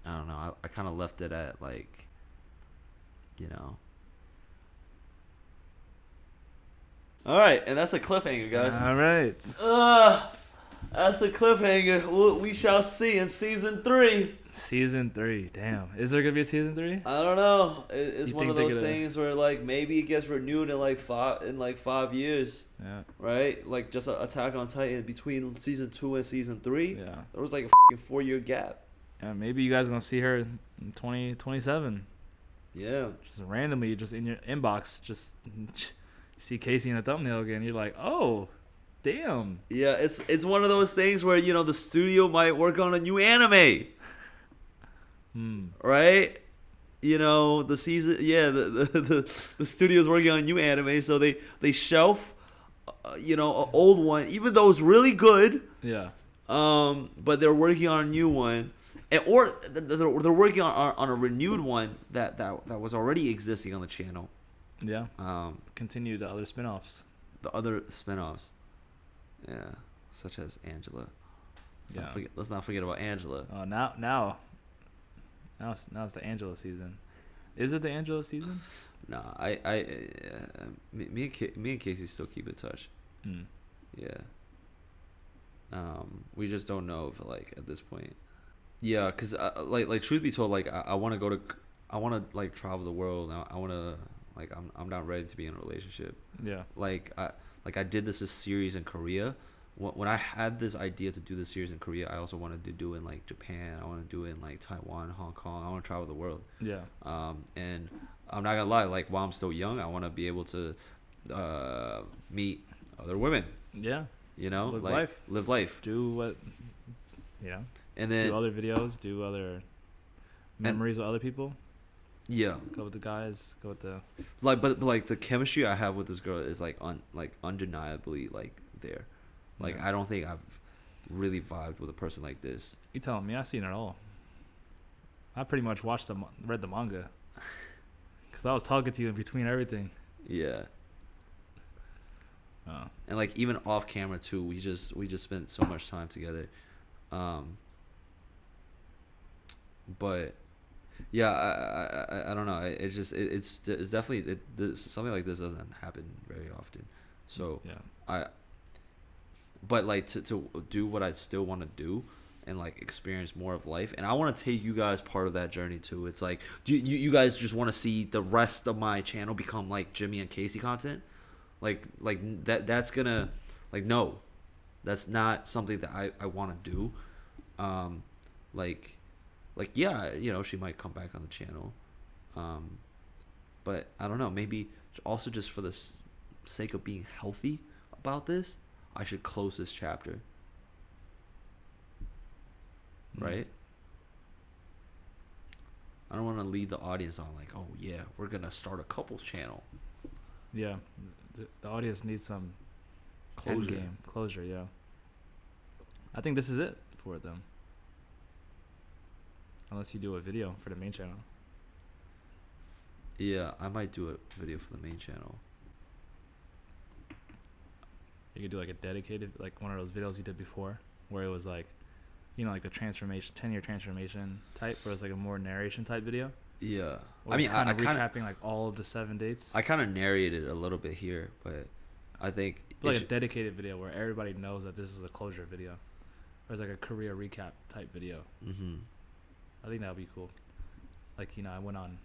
[SPEAKER 2] I don't know. I kind of left it at like, All right. And that's a cliffhanger, guys.
[SPEAKER 1] All right.
[SPEAKER 2] That's the cliffhanger. We shall see in season 3.
[SPEAKER 1] Season 3. Damn. Is there gonna be a season 3?
[SPEAKER 2] I don't know. It's one of those things where like maybe it gets renewed in like 5 years.
[SPEAKER 1] Yeah.
[SPEAKER 2] Right? Like just Attack on Titan between season 2 and season 3.
[SPEAKER 1] Yeah.
[SPEAKER 2] There was like a fucking 4-year gap.
[SPEAKER 1] Yeah. Maybe you guys are gonna see her in 2027.
[SPEAKER 2] Yeah.
[SPEAKER 1] Just randomly, just in your inbox, just see Kassie in the thumbnail again. You're like, oh. Damn.
[SPEAKER 2] Yeah, it's one of those things where the studio might work on a new anime. Right? The season. Yeah, the studio's working on a new anime, so they shelf, an old one, even though it's really good.
[SPEAKER 1] Yeah.
[SPEAKER 2] But they're working on a new one, or they're working on a renewed one that was already existing on the channel.
[SPEAKER 1] Yeah. Continue the other spinoffs.
[SPEAKER 2] Yeah, such as Angela.
[SPEAKER 1] Yeah.
[SPEAKER 2] Let's not forget about Angela.
[SPEAKER 1] Now it's the Angela season. Is it the Angela season?
[SPEAKER 2] Nah, me and Kassie still keep in touch. Yeah. We just don't know if like at this point. Yeah, cause like truth be told, like I want to like travel the world. I want to like I'm not ready to be in a relationship.
[SPEAKER 1] Yeah.
[SPEAKER 2] I did this series in Korea. When I had this idea to do this series in Korea, I also wanted to do it in like Japan. I want to do it in like Taiwan, Hong Kong. I want to travel the world.
[SPEAKER 1] Yeah.
[SPEAKER 2] And I'm not gonna lie. Like while I'm still young, I want to be able to meet other women.
[SPEAKER 1] Yeah.
[SPEAKER 2] You know,
[SPEAKER 1] Live
[SPEAKER 2] like
[SPEAKER 1] life.
[SPEAKER 2] live life.
[SPEAKER 1] Do what, you know.
[SPEAKER 2] And then
[SPEAKER 1] do other videos. Do other memories with other people.
[SPEAKER 2] Yeah.
[SPEAKER 1] Go with the guys. Go with the.
[SPEAKER 2] But like the chemistry I have with this girl is like undeniably like there. Like
[SPEAKER 1] Yeah.
[SPEAKER 2] I don't think I've really vibed with a person like this.
[SPEAKER 1] You telling me? I've seen it all. I pretty much read the manga. Cause I was talking to you in between everything.
[SPEAKER 2] Yeah.
[SPEAKER 1] Oh.
[SPEAKER 2] And like even off camera too, we just spent so much time together. But yeah, I don't know. It's just it's definitely something like this doesn't happen very often. So
[SPEAKER 1] yeah.
[SPEAKER 2] But like to do what I still want to do and like experience more of life, and I want to take you guys part of that journey too. It's like, do you guys just want to see the rest of my channel become like Jimmy and Kassie content? Like that's gonna, like, no, that's not something that I want to do. Like yeah, you know, she might come back on the channel, but I don't know, maybe also just for the sake of being healthy about this, I should close this chapter. Right? I don't want to lead the audience on like, oh yeah, we're gonna start a couples channel.
[SPEAKER 1] Yeah, the audience needs some closure. Yeah, I think this is it for them. Unless you do a video for the main channel.
[SPEAKER 2] Yeah, I might do a video for the main channel.
[SPEAKER 1] You could do like a dedicated, like one of those videos you did before, where it was like, you know, like the transformation, 10-year transformation type, where it's like a more narration type video.
[SPEAKER 2] Yeah,
[SPEAKER 1] I mean, I recapping like all of the 7 dates.
[SPEAKER 2] I kind of narrated a little bit here, but I think
[SPEAKER 1] like a dedicated video where everybody knows that this is a closure video, or it's like a career recap type video.
[SPEAKER 2] Mm-hmm.
[SPEAKER 1] I think that would be cool. Like, you know, I went on.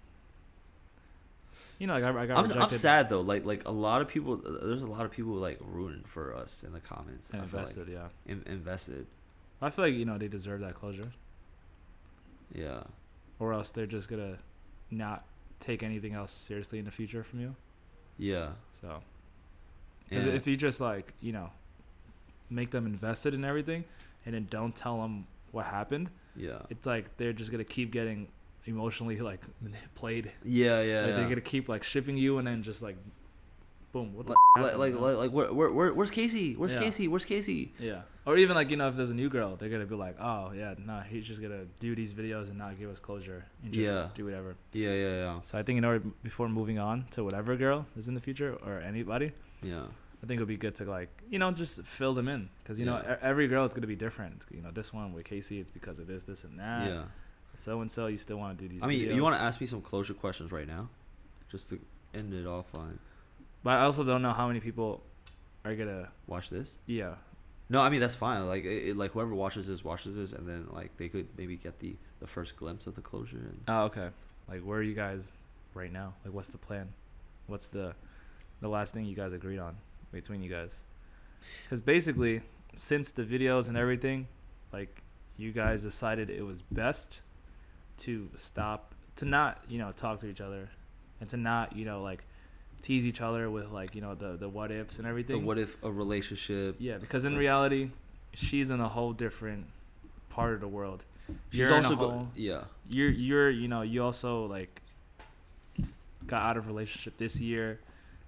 [SPEAKER 1] You know, like I got
[SPEAKER 2] I'm
[SPEAKER 1] rejected.
[SPEAKER 2] sad though. Like a lot of people, there's a lot of people like rooting for us in the comments.
[SPEAKER 1] And invested,
[SPEAKER 2] like,
[SPEAKER 1] yeah.
[SPEAKER 2] Invested.
[SPEAKER 1] I feel like, you know, they deserve that closure.
[SPEAKER 2] Yeah.
[SPEAKER 1] Or else they're just gonna not take anything else seriously in the future from you.
[SPEAKER 2] Yeah.
[SPEAKER 1] So, because if you just like, you know, make them invested in everything, and then don't tell them what happened.
[SPEAKER 2] Yeah.
[SPEAKER 1] It's like they're just gonna keep getting emotionally like played.
[SPEAKER 2] Yeah.
[SPEAKER 1] They're gonna keep like shipping you, and then just like, boom. What the
[SPEAKER 2] where's Kassie? Where's Kassie? Where's Kassie?
[SPEAKER 1] Yeah. Or even like, you know, if there's a new girl, they're gonna be like, oh yeah, nah, he's just gonna do these videos and not give us closure and just do whatever.
[SPEAKER 2] Yeah.
[SPEAKER 1] So I think in order, before moving on to whatever girl is in the future or anybody, I think it would be good to like, you know, just fill them in, because you know every girl is gonna be different. You know, this one with Kassie, it's because of this and that.
[SPEAKER 2] Yeah.
[SPEAKER 1] So and so, you still want to do these.
[SPEAKER 2] I mean,
[SPEAKER 1] videos.
[SPEAKER 2] you want to ask me some closure questions right now, just to end it off on.
[SPEAKER 1] But I also don't know how many people are gonna
[SPEAKER 2] watch this.
[SPEAKER 1] Yeah.
[SPEAKER 2] No, I mean that's fine. Like like whoever watches this, and then like they could maybe get the first glimpse of the closure. And
[SPEAKER 1] oh, okay. Like, where are you guys right now? Like, what's the plan? What's the last thing you guys agreed on between you guys? Because basically, since the videos and everything, like, you guys decided it was best to stop, to not, you know, talk to each other, and to not, you know, like, tease each other with, like, you know, the what ifs and everything.
[SPEAKER 2] The what if a relationship.
[SPEAKER 1] Yeah, because in reality, she's in a whole different part of the world.
[SPEAKER 2] She's
[SPEAKER 1] You're
[SPEAKER 2] also
[SPEAKER 1] you're you know, you also like got out of relationship this year,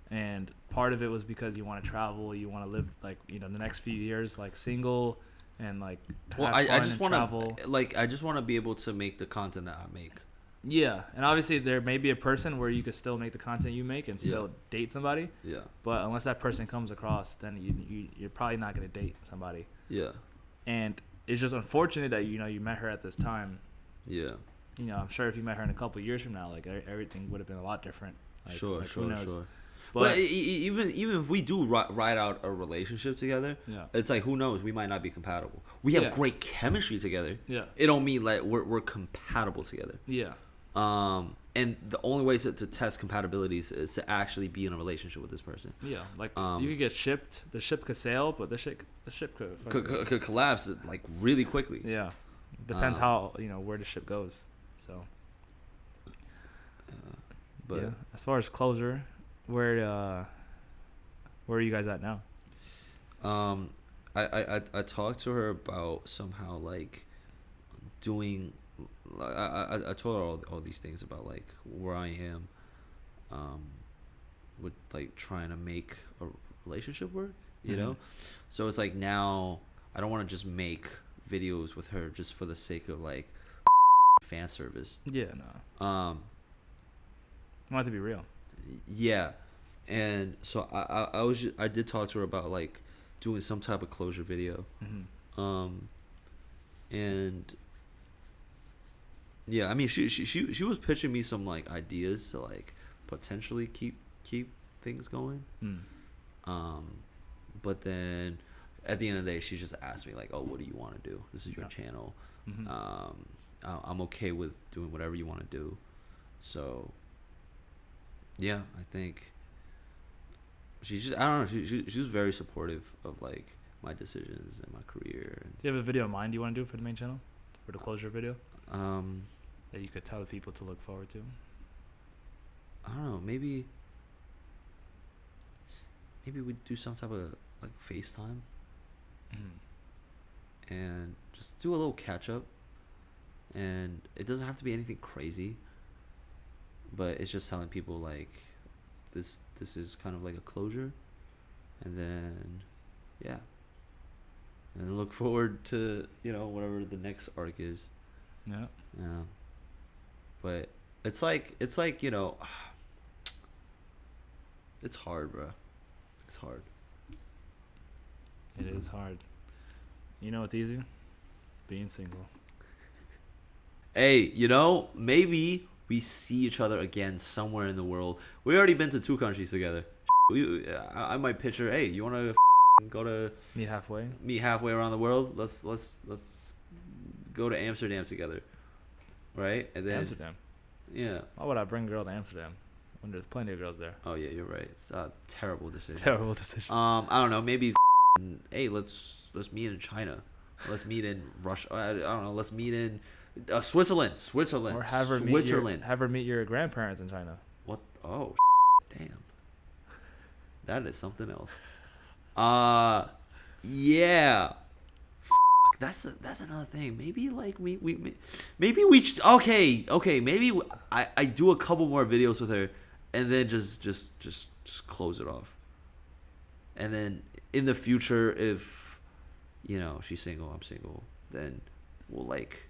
[SPEAKER 1] and part of it was because you want to travel, you want to live, like, you know, the next few years like single and like
[SPEAKER 2] well,
[SPEAKER 1] have
[SPEAKER 2] I
[SPEAKER 1] fun
[SPEAKER 2] just
[SPEAKER 1] and
[SPEAKER 2] want to like I just want to be able to make the content that I make.
[SPEAKER 1] Yeah, and obviously there may be a person where you could still make the content you make and still date somebody.
[SPEAKER 2] Yeah.
[SPEAKER 1] But unless that person comes across, then you're probably not gonna date somebody.
[SPEAKER 2] Yeah.
[SPEAKER 1] And it's just unfortunate that, you know, you met her at this time.
[SPEAKER 2] Yeah.
[SPEAKER 1] You know, I'm sure if you met her in a couple of years from now, like, everything would have been a lot different. Like,
[SPEAKER 2] sure.
[SPEAKER 1] But
[SPEAKER 2] even if we do ride out a relationship together, it's like, who knows? We might not be compatible. We have great chemistry together.
[SPEAKER 1] Yeah.
[SPEAKER 2] It don't mean like we're compatible together.
[SPEAKER 1] Yeah.
[SPEAKER 2] And the only way to test compatibility is to actually be in a relationship with this person.
[SPEAKER 1] Yeah, like, you could get shipped. The ship could sail, but the ship
[SPEAKER 2] could collapse like really quickly.
[SPEAKER 1] Yeah, depends how, you know, where the ship goes. So
[SPEAKER 2] But
[SPEAKER 1] yeah. As far as closure, where are you guys at now?
[SPEAKER 2] I talked to her about somehow like doing. I told her all these things about like where I am, with like trying to make a relationship work, you know. So it's like now I don't want to just make videos with her just for the sake of like fan service.
[SPEAKER 1] Yeah, no. I want it to be real.
[SPEAKER 2] Yeah, and so I did talk to her about like doing some type of closure video, and yeah, I mean she was pitching me some like ideas to like potentially keep things going, but then at the end of the day she just asked me like, oh, what do you want to do? This is your channel. I'm okay with doing whatever you want to do. So yeah, I think she just, I don't know, she was very supportive of like my decisions and my career.
[SPEAKER 1] Do you have a video in mind you want to do for the main channel, for the closure video,
[SPEAKER 2] Um,
[SPEAKER 1] that you could tell the people to look forward to?
[SPEAKER 2] I don't know, maybe we do some type of like FaceTime and just do a little catch up. And it doesn't have to be anything crazy, but it's just telling people like this is kind of like a closure, and then yeah, and look forward to, you know, whatever the next arc is.
[SPEAKER 1] Yeah.
[SPEAKER 2] Yeah. But it's like, you know, it's hard, bro. It's hard.
[SPEAKER 1] It is hard. You know, it's easy being single.
[SPEAKER 2] Hey, you know, maybe we see each other again somewhere in the world. We already been to 2 countries together. I might picture, hey, you want to go to
[SPEAKER 1] Meet halfway
[SPEAKER 2] around the world? Let's go to Amsterdam together, right? And then
[SPEAKER 1] Amsterdam.
[SPEAKER 2] Yeah.
[SPEAKER 1] Why would I bring a girl to Amsterdam when there's plenty of girls there?
[SPEAKER 2] Oh yeah, you're right. It's a terrible decision.
[SPEAKER 1] Terrible decision.
[SPEAKER 2] I don't know. Maybe hey, let's meet in China. Let's meet in Russia. I don't know. Let's meet in Switzerland.
[SPEAKER 1] Or have her meet your grandparents in China.
[SPEAKER 2] What? Oh, damn. That is something else. Yeah. That's another thing. Maybe like okay. Maybe I do a couple more videos with her, and then just close it off. And then in the future, if you know she's single, I'm single, then we'll like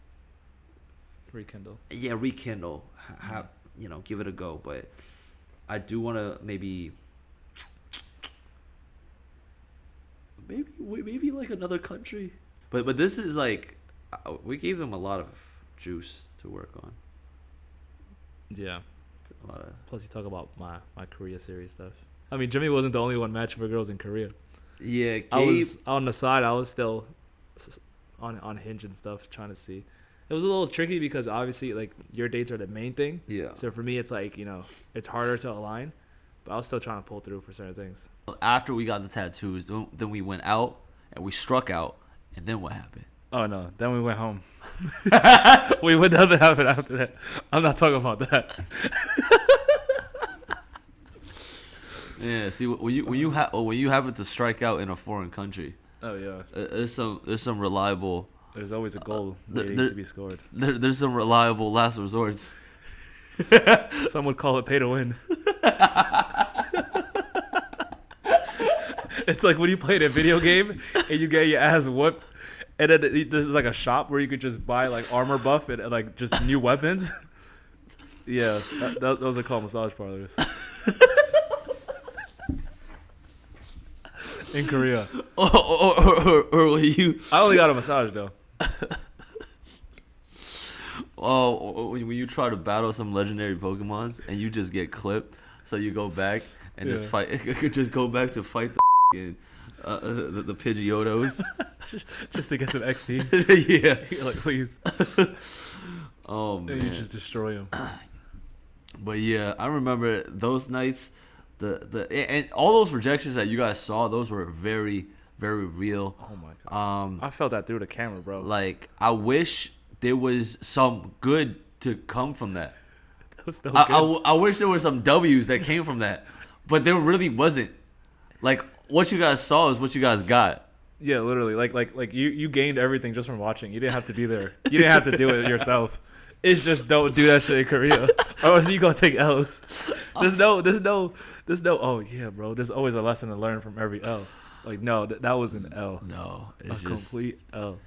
[SPEAKER 1] rekindle.
[SPEAKER 2] Yeah, rekindle. Have you know, give it a go. But I do want to maybe like another country. But this is like, we gave them a lot of juice to work on.
[SPEAKER 1] Yeah.
[SPEAKER 2] A lot of.
[SPEAKER 1] Plus, you talk about my Korea series stuff. I mean, Jimmy wasn't the only one matching for girls in Korea.
[SPEAKER 2] Yeah, Gabe.
[SPEAKER 1] I was on the side. I was still on Hinge and stuff, trying to see. It was a little tricky because obviously, like, your dates are the main thing.
[SPEAKER 2] Yeah.
[SPEAKER 1] So for me, it's like, you know, it's harder to align, but I was still trying to pull through for certain things.
[SPEAKER 2] After we got the tattoos, then we went out and we struck out. And then what happened?
[SPEAKER 1] Oh, no. Then we went home. Nothing happened after that. I'm not talking about that.
[SPEAKER 2] Yeah, see, when you happen to strike out in a foreign country.
[SPEAKER 1] Oh, yeah.
[SPEAKER 2] There's some reliable.
[SPEAKER 1] There's always a goal waiting to be scored.
[SPEAKER 2] There's some reliable last resorts.
[SPEAKER 1] Some would call it pay to win. It's like when you play a video game and you get your ass whooped, and then there's like a shop where you could just buy like armor buff and like just new weapons. Yeah, those are called massage parlors. In Korea.
[SPEAKER 2] Or will you?
[SPEAKER 1] I only got a massage though.
[SPEAKER 2] Oh, when you try to battle some legendary Pokemons and you just get clipped, so you go back and just fight. Just go back to fight the Pidgeotos.
[SPEAKER 1] Just to get some XP.
[SPEAKER 2] Yeah.
[SPEAKER 1] You're like, please.
[SPEAKER 2] Oh man.
[SPEAKER 1] And you just destroy them.
[SPEAKER 2] But yeah, I remember those nights. And all those rejections that you guys saw, those were very, very real.
[SPEAKER 1] Oh my god. I felt that through the camera, bro.
[SPEAKER 2] Like, I wish there was some good to come from that.
[SPEAKER 1] was no good.
[SPEAKER 2] I wish there were some W's that came from that, but there really wasn't. Like what you guys saw is what you guys got.
[SPEAKER 1] Yeah, literally. Like you gained everything just from watching. You didn't have to be there. You didn't have to do it yourself. It's just don't do that shit in Korea, or else you gonna take L's. There's no. Oh yeah, bro. There's always a lesson to learn from every L. Like no, that was an L.
[SPEAKER 2] No,
[SPEAKER 1] a complete L.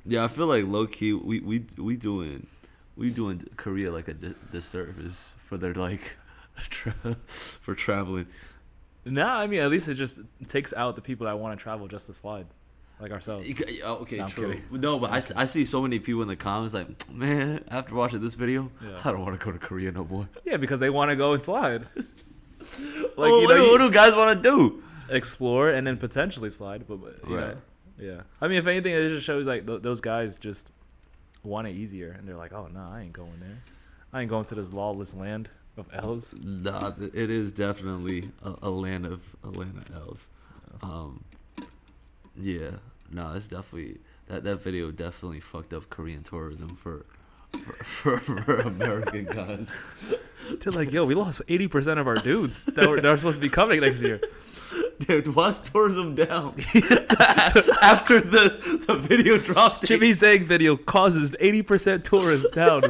[SPEAKER 2] Yeah, I feel like low key we doing Korea like a disservice for their like for traveling.
[SPEAKER 1] Nah, I mean at least it just takes out the people that want to travel just to slide, like ourselves.
[SPEAKER 2] Okay,
[SPEAKER 1] no,
[SPEAKER 2] true.
[SPEAKER 1] Kidding.
[SPEAKER 2] No, but I see so many people in the comments like, man, after watching this video, I don't want to go to Korea no more.
[SPEAKER 1] Yeah, because they want to go and slide.
[SPEAKER 2] Like, what do guys want to do?
[SPEAKER 1] Explore and then potentially slide, but you
[SPEAKER 2] right.
[SPEAKER 1] know, yeah. I mean, if anything, it just shows like those guys just want it easier, and they're like, oh no, I ain't going there. I ain't going to this lawless land of L's.
[SPEAKER 2] Nah, it is definitely a land of L's. Yeah, no, it's definitely that video definitely fucked up Korean tourism for American guys.
[SPEAKER 1] They're like, yo, we lost 80% of our dudes that are supposed to be coming next year.
[SPEAKER 2] Dude, why's tourism down? After the video dropped.
[SPEAKER 1] Jimmy Zhang video causes 80% tourism down.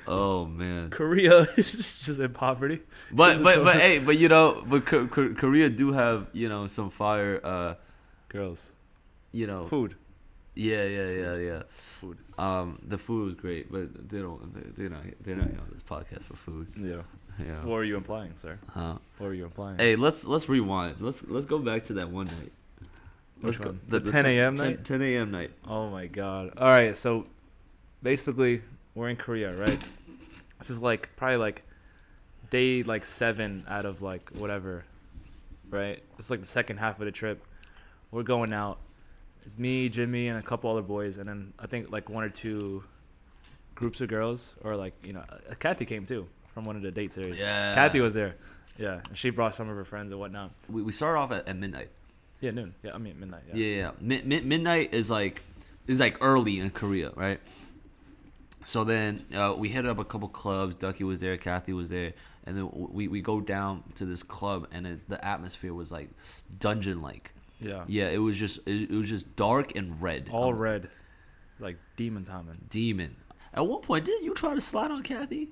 [SPEAKER 2] Oh man,
[SPEAKER 1] Korea is just in poverty.
[SPEAKER 2] But hey, but you know, Korea do have, you know, some fire
[SPEAKER 1] girls.
[SPEAKER 2] You know,
[SPEAKER 1] food.
[SPEAKER 2] Yeah.
[SPEAKER 1] Food.
[SPEAKER 2] The food was great, but they're not on this podcast for food.
[SPEAKER 1] Yeah.
[SPEAKER 2] Yeah.
[SPEAKER 1] What are you implying, sir?
[SPEAKER 2] Huh?
[SPEAKER 1] What are you implying?
[SPEAKER 2] Hey, let's rewind. Let's go back to that one night.
[SPEAKER 1] Let's go. The 10 a.m. night?
[SPEAKER 2] 10 a.m. night.
[SPEAKER 1] Oh my god. All right, so basically we're in Korea, right? This is like probably like day like 7 out of like whatever, right? It's like the second half of the trip. We're going out. It's me, Jimmy, and a couple other boys, and then I think like 1 or 2 groups of girls, or like, you know, Kathy came too from one of the date series.
[SPEAKER 2] Yeah.
[SPEAKER 1] Kathy was there. Yeah, and she brought some of her friends and whatnot.
[SPEAKER 2] We started off at midnight.
[SPEAKER 1] Yeah, noon. Yeah, I mean midnight.
[SPEAKER 2] Yeah. Midnight is like early in Korea, right? So then we hit up a couple clubs. Ducky was there, Kathy was there, and then we go down to this club, and the atmosphere was like dungeon like.
[SPEAKER 1] Yeah.
[SPEAKER 2] Yeah, it was just dark and red.
[SPEAKER 1] All red, like demon timing.
[SPEAKER 2] Demon. At one point, didn't you try to slide on Kathy?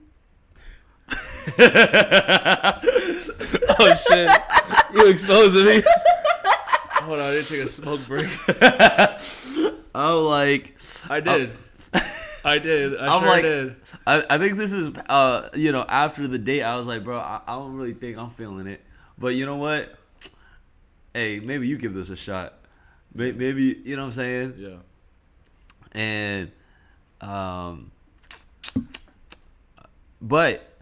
[SPEAKER 1] Oh shit! You exposing me? Hold on, I didn't take a smoke break.
[SPEAKER 2] Oh, like
[SPEAKER 1] I did. I did.
[SPEAKER 2] I'm
[SPEAKER 1] sure
[SPEAKER 2] like,
[SPEAKER 1] did.
[SPEAKER 2] I think this is you know, after the date, I was like, bro, I don't really think I'm feeling it. But you know what? Hey, maybe you give this a shot. Maybe, you know what I'm saying?
[SPEAKER 1] Yeah.
[SPEAKER 2] And but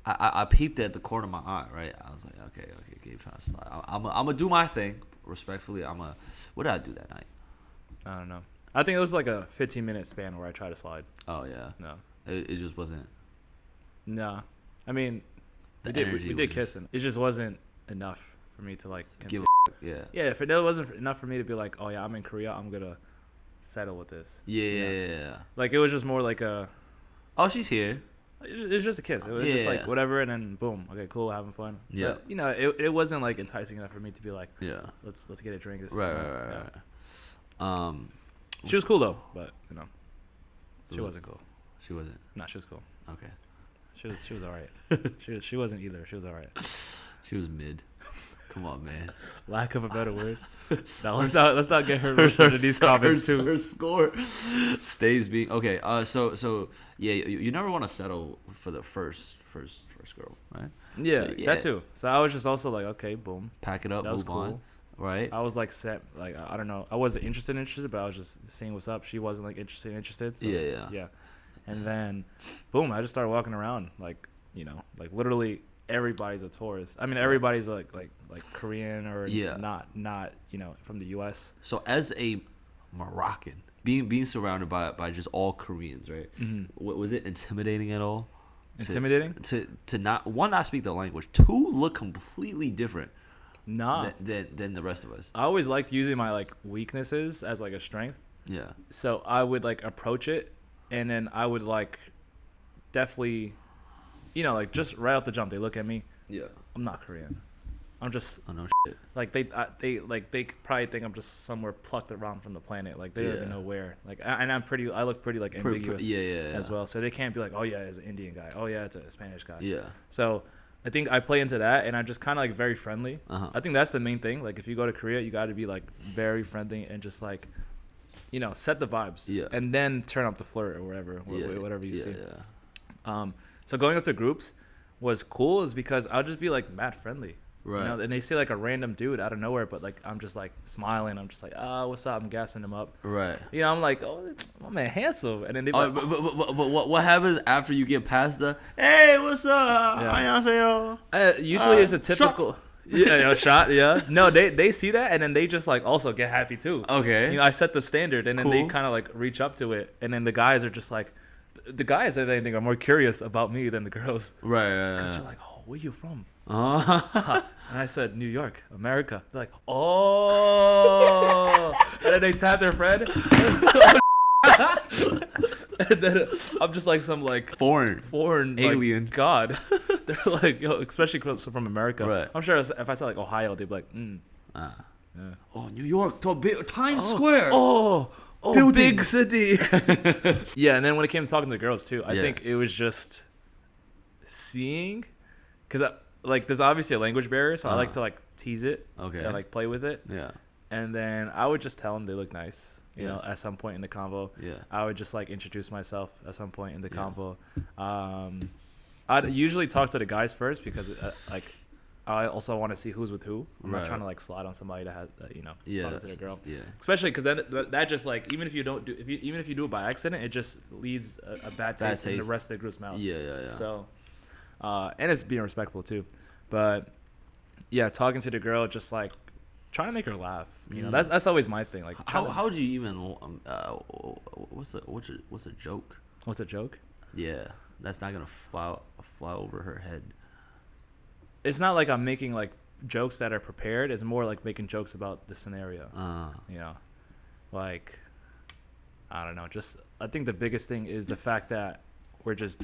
[SPEAKER 2] I peeped at the corner of my eye, right? I was like, okay, Gabe trying to slide. I'm gonna do my thing respectfully. What did I do that night?
[SPEAKER 1] I don't know. I think it was like a 15-minute span where I tried to slide.
[SPEAKER 2] Oh yeah.
[SPEAKER 1] No.
[SPEAKER 2] It just wasn't.
[SPEAKER 1] No. I mean, we did kissing. It just wasn't enough for me to like
[SPEAKER 2] give a yeah.
[SPEAKER 1] Yeah, if it wasn't enough for me to be like, oh yeah, I'm in Korea, I'm gonna settle with this.
[SPEAKER 2] Yeah.
[SPEAKER 1] Like it was just more like a.
[SPEAKER 2] Oh, she's here.
[SPEAKER 1] It's just a kiss. It was just like whatever, and then boom. Okay, cool, having fun.
[SPEAKER 2] Yeah.
[SPEAKER 1] But, you know, it wasn't like enticing enough for me to be like,
[SPEAKER 2] yeah,
[SPEAKER 1] let's get a drink. This
[SPEAKER 2] right.
[SPEAKER 1] She was cool though, but you know, she wasn't cool.
[SPEAKER 2] She wasn't.
[SPEAKER 1] Nah, she was cool.
[SPEAKER 2] Okay.
[SPEAKER 1] She was all right. she wasn't either. She was all right.
[SPEAKER 2] She was mid. Come on, man.
[SPEAKER 1] Lack of a better word. Now let's not get her roasted in these comments too.
[SPEAKER 2] Her score stays being okay. So yeah, you never want to settle for the first girl, right?
[SPEAKER 1] Yeah,
[SPEAKER 2] so,
[SPEAKER 1] that too. So I was just also like, okay, boom,
[SPEAKER 2] pack it up,
[SPEAKER 1] that was
[SPEAKER 2] move
[SPEAKER 1] cool.
[SPEAKER 2] on, right?
[SPEAKER 1] I was like set, like I don't know, I wasn't interested, but I was just seeing what's up. She wasn't like interested. So, yeah. And then, boom, I just started walking around, like, you know, like literally everybody's a tourist. I mean, everybody's like Korean or not, you know, from the U.S.
[SPEAKER 2] So as a Moroccan, being surrounded by just all Koreans, right? Mm-hmm. Was it intimidating at all?
[SPEAKER 1] Intimidating?
[SPEAKER 2] To not speak the language, 2 look completely different.
[SPEAKER 1] Nah.
[SPEAKER 2] Than the rest of us.
[SPEAKER 1] I always liked using my like weaknesses as like a strength.
[SPEAKER 2] Yeah.
[SPEAKER 1] So I would like approach it, and then I would like definitely, you know, like just right out the jump, they look at me.
[SPEAKER 2] Yeah.
[SPEAKER 1] I'm not Korean. I'm just
[SPEAKER 2] I know shit.
[SPEAKER 1] like they probably think I'm just somewhere plucked around from the planet. Like they don't even know where. Like and I look pretty like ambiguous as well. So they can't be like, oh yeah, it's an Indian guy. Oh yeah, it's a Spanish guy.
[SPEAKER 2] Yeah.
[SPEAKER 1] So I think I play into that, and I'm just kind of like very friendly. I think that's the main thing. Like if you go to Korea, you got to be like very friendly and just like, you know, set the vibes.
[SPEAKER 2] Yeah.
[SPEAKER 1] And then turn up the flirt or whatever you see.
[SPEAKER 2] Yeah.
[SPEAKER 1] So going up to groups was cool, is because I'll just be like mad friendly.
[SPEAKER 2] Right.
[SPEAKER 1] You know, and they see like a random dude out of nowhere, but like I'm just like smiling. I'm just like, oh, what's up? I'm gassing him up.
[SPEAKER 2] Right.
[SPEAKER 1] You know, I'm like, oh, my man, handsome. And then they like,
[SPEAKER 2] but what happens after you get past the, hey, what's up?
[SPEAKER 1] Yeah. Usually it's a typical. Shot. Yeah. No, they see that, and then they just like also get happy too.
[SPEAKER 2] Okay.
[SPEAKER 1] You know, I set the standard, and then they kind of like reach up to it, and then the guys are just like, the guys, if anything, are more curious about me than the girls.
[SPEAKER 2] Right.
[SPEAKER 1] Because they're like, oh, where you from?
[SPEAKER 2] Uh-huh.
[SPEAKER 1] And I said, New York, America. They're like, oh. And then they tap their friend. And then I'm just like some like foreign
[SPEAKER 2] alien
[SPEAKER 1] like, God. They're like, yo, especially from America.
[SPEAKER 2] Right.
[SPEAKER 1] I'm sure if I said like Ohio, they'd be like,
[SPEAKER 2] Yeah.
[SPEAKER 1] Oh,
[SPEAKER 2] New York, Times Square.
[SPEAKER 1] Oh,
[SPEAKER 2] building.
[SPEAKER 1] Big city. Yeah, and then when it came to talking to the girls too, I think it was just seeing, because like there's obviously a language barrier, so I like to like tease it, and like play with it.
[SPEAKER 2] Yeah.
[SPEAKER 1] And then I would just tell them they look nice, you know, at some point in the convo.
[SPEAKER 2] Yeah.
[SPEAKER 1] I would just like introduce myself at some point in the convo. I'd usually talk to the guys first because like I also want to see who's with who. I'm not trying to like slide on somebody that has, you know, talking to the girl. Yeah. Especially because then that just like even if you do it by accident, it just leaves a bad taste in the rest of the group's mouth.
[SPEAKER 2] Yeah.
[SPEAKER 1] So, and it's being respectful too, but yeah, talking to the girl, just like trying to make her laugh. You know, that's always my thing. Like,
[SPEAKER 2] how would you even what's a joke?
[SPEAKER 1] What's a joke?
[SPEAKER 2] Yeah, that's not gonna fly over her head.
[SPEAKER 1] It's not like I'm making like jokes that are prepared. It's more like making jokes about the scenario. You know, like I don't know. Just I think the biggest thing is the fact that we're just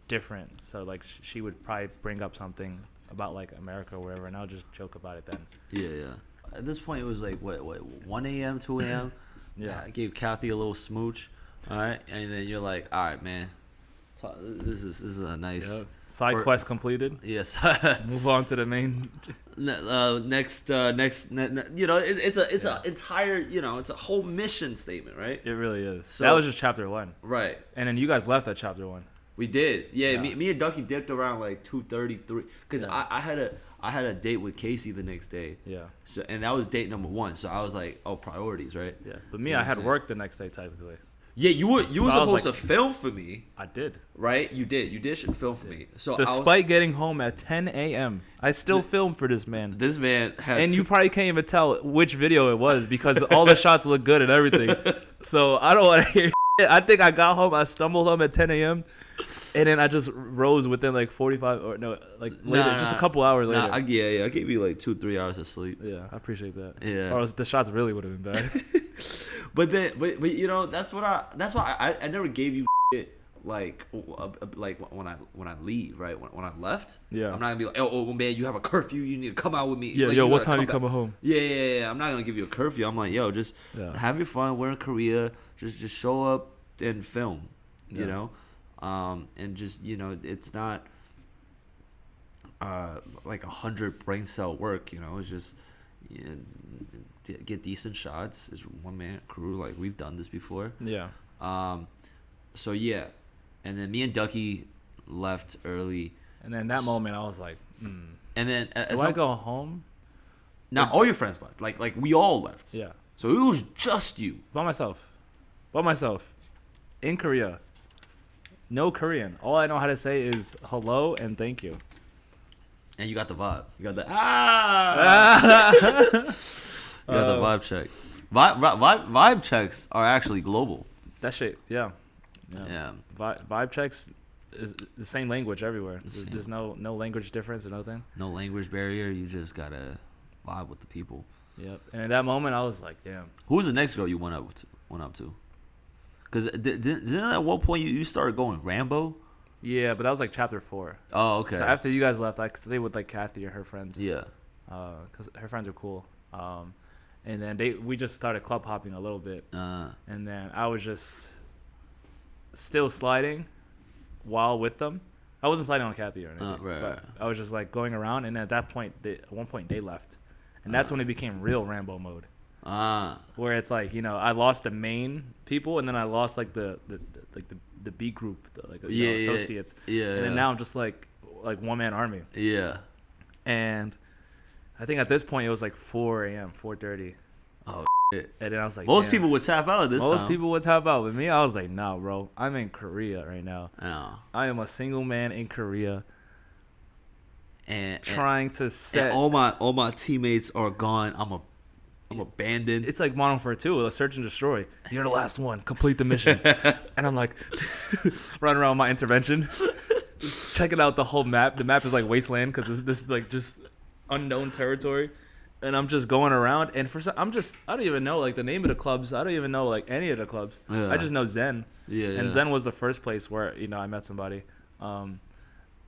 [SPEAKER 1] different. So like she would probably bring up something about like America or whatever, and I'll just joke about it then.
[SPEAKER 2] Yeah. At this point, it was like what 1 a.m., 2 a.m.
[SPEAKER 1] Yeah.
[SPEAKER 2] I gave Kathy a little smooch. All right, and then you're like, all right, man. This is a nice
[SPEAKER 1] side quest completed.
[SPEAKER 2] Yes.
[SPEAKER 1] Move on to the main.
[SPEAKER 2] Next. You know, it's a entire. You know, it's a whole mission statement, right?
[SPEAKER 1] It really is.
[SPEAKER 2] So,
[SPEAKER 1] that was just chapter 1.
[SPEAKER 2] Right.
[SPEAKER 1] And then you guys left at chapter 1.
[SPEAKER 2] We did. Yeah. Me and Ducky dipped around like 2:33 because I had a date with Casey the next day. Yeah. So and that was date number 1. So I was like, oh, priorities, right?
[SPEAKER 1] Yeah. But me, I had work the next day technically.
[SPEAKER 2] Yeah, you were supposed to film for me.
[SPEAKER 1] I did.
[SPEAKER 2] Right? You did film for me. So
[SPEAKER 1] despite getting home at 10 a.m., I still filmed for this man.
[SPEAKER 2] This man had
[SPEAKER 1] and you probably can't even tell which video it was because all the shots look good and everything. So I don't want to hear shit. I think I got home. I stumbled home at 10 a.m. And then I just rose within like 45 or no, like later, just a couple hours later.
[SPEAKER 2] I gave you like 2-3 hours of sleep.
[SPEAKER 1] Yeah, I appreciate that.
[SPEAKER 2] Yeah.
[SPEAKER 1] Or else the shots really would have been bad.
[SPEAKER 2] But you know, that's why I never gave you shit like when I leave, right? When I left, I'm not gonna be like, oh man, you have a curfew, you need to come out with me.
[SPEAKER 1] Yeah,
[SPEAKER 2] like,
[SPEAKER 1] yo, what time you coming home?
[SPEAKER 2] Yeah. I'm not gonna give you a curfew. I'm like, yo, just have your fun. We're in Korea. Just show up and film. You know, and just you know, it's not like 100 brain cell work. You know, it's just. Get decent shots. It's one man crew. Like we've done this before. Yeah. So yeah, and then me and Ducky left early.
[SPEAKER 1] And then that moment, I was like,
[SPEAKER 2] And then
[SPEAKER 1] do I go home?
[SPEAKER 2] Now all your friends left. Like we all left.
[SPEAKER 1] Yeah.
[SPEAKER 2] So it was just you.
[SPEAKER 1] By myself. In Korea. No Korean. All I know how to say is hello and thank you.
[SPEAKER 2] And you got the vibe. You got the You got the vibe check. Vibe checks are actually global.
[SPEAKER 1] That shit, yeah. Vibe checks is the same language everywhere. There's no language difference or nothing.
[SPEAKER 2] No language barrier. You just gotta vibe with the people.
[SPEAKER 1] Yep. And in that moment, I was like, damn.
[SPEAKER 2] Who was the next girl you went up to? Because didn't at one point you started going Rambo?
[SPEAKER 1] Yeah, but that was like chapter 4.
[SPEAKER 2] Oh, okay.
[SPEAKER 1] So after you guys left, I stayed with like Kathy or her friends.
[SPEAKER 2] Yeah.
[SPEAKER 1] Because her friends are cool. And then we just started club hopping a little bit. And then I was just still sliding while with them. I wasn't sliding on Kathy or anything. But I was just like going around. And at that point, at one point, they left. And that's when it became real Rambo mode. Where it's like, you know, I lost the main people, and then I lost like the B group, associates.
[SPEAKER 2] Yeah.
[SPEAKER 1] And then now I'm just like one man army.
[SPEAKER 2] Yeah.
[SPEAKER 1] And I think at this point it was like 4 a.m., 4:30.
[SPEAKER 2] Oh shit.
[SPEAKER 1] And then I was like,
[SPEAKER 2] most people would tap out at this time.
[SPEAKER 1] Most people would tap out. With me, I was like, nah, bro. I'm in Korea right now.
[SPEAKER 2] Oh.
[SPEAKER 1] I am a single man in Korea.
[SPEAKER 2] And
[SPEAKER 1] trying to set.
[SPEAKER 2] And all my teammates are gone. I'm abandoned.
[SPEAKER 1] It's like Modern Warfare 2, a search and destroy. You're the last one. Complete the mission. And I'm like, running around my intervention, just checking out the whole map. The map is like wasteland because this is like just unknown territory. And I'm just going around, and I don't even know like the name of the clubs. I don't even know like any of the clubs.
[SPEAKER 2] Yeah.
[SPEAKER 1] I just know Zen.
[SPEAKER 2] Yeah.
[SPEAKER 1] Zen was the first place where I met somebody.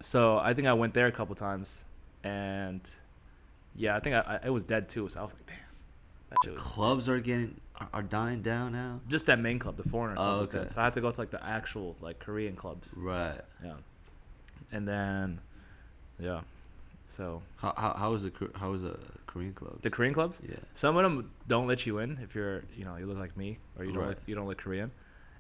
[SPEAKER 1] So I think I went there a couple times, and yeah, I think it was dead too. So I was like, damn.
[SPEAKER 2] Clubs are dying down now.
[SPEAKER 1] Just that main club, the foreigner club, was
[SPEAKER 2] okay.
[SPEAKER 1] dead. So I had to go to like the actual like Korean clubs.
[SPEAKER 2] Right.
[SPEAKER 1] Yeah. And then, yeah. So
[SPEAKER 2] how was the Korean club?
[SPEAKER 1] The Korean clubs?
[SPEAKER 2] Yeah.
[SPEAKER 1] Some of them don't let you in if you look like me or you don't look Korean.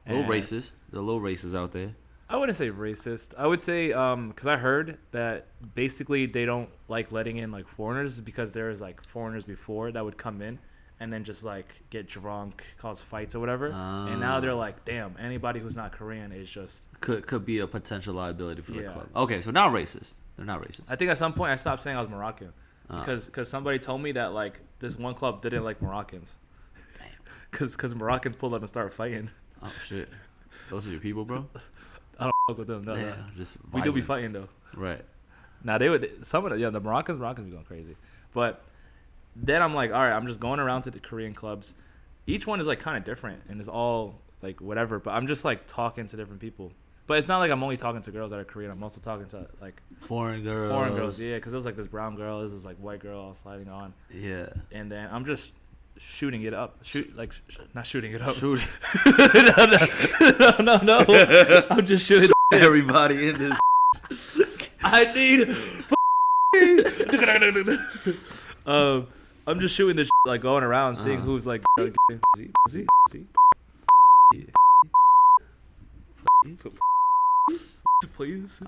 [SPEAKER 2] A little racist. There are little racists out there.
[SPEAKER 1] I wouldn't say racist. I would say because I heard that basically they don't like letting in like foreigners because there's like foreigners before that would come in and then just like get drunk, cause fights or whatever. And now they're like, damn, anybody who's not Korean is just
[SPEAKER 2] could be a potential liability for the club. Okay, so not racist. They're not racist.
[SPEAKER 1] I think at some point I stopped saying I was Moroccan because somebody told me that like this one club didn't like Moroccans. Because Moroccans pulled up and started fighting.
[SPEAKER 2] Oh shit, those are your people, bro.
[SPEAKER 1] I don't fuck with them. No, no.
[SPEAKER 2] Just
[SPEAKER 1] we do be fighting though.
[SPEAKER 2] Right.
[SPEAKER 1] Now they would the Moroccans be going crazy, but then I'm like, all right, I'm just going around to the Korean clubs. Each one is like kind of different and it's all like whatever, but I'm just like talking to different people. But it's not like I'm only talking to girls that are Korean. I'm also talking to like
[SPEAKER 2] foreign girls.
[SPEAKER 1] Foreign girls, yeah, because it was like this brown girl, this is like white girl all sliding on.
[SPEAKER 2] Yeah.
[SPEAKER 1] And then I'm just shooting it up. Not shooting it up.
[SPEAKER 2] Shoot.
[SPEAKER 1] No. I'm just shooting
[SPEAKER 2] everybody in this.
[SPEAKER 1] I need. I'm just shooting this like going around, seeing who's like. Please.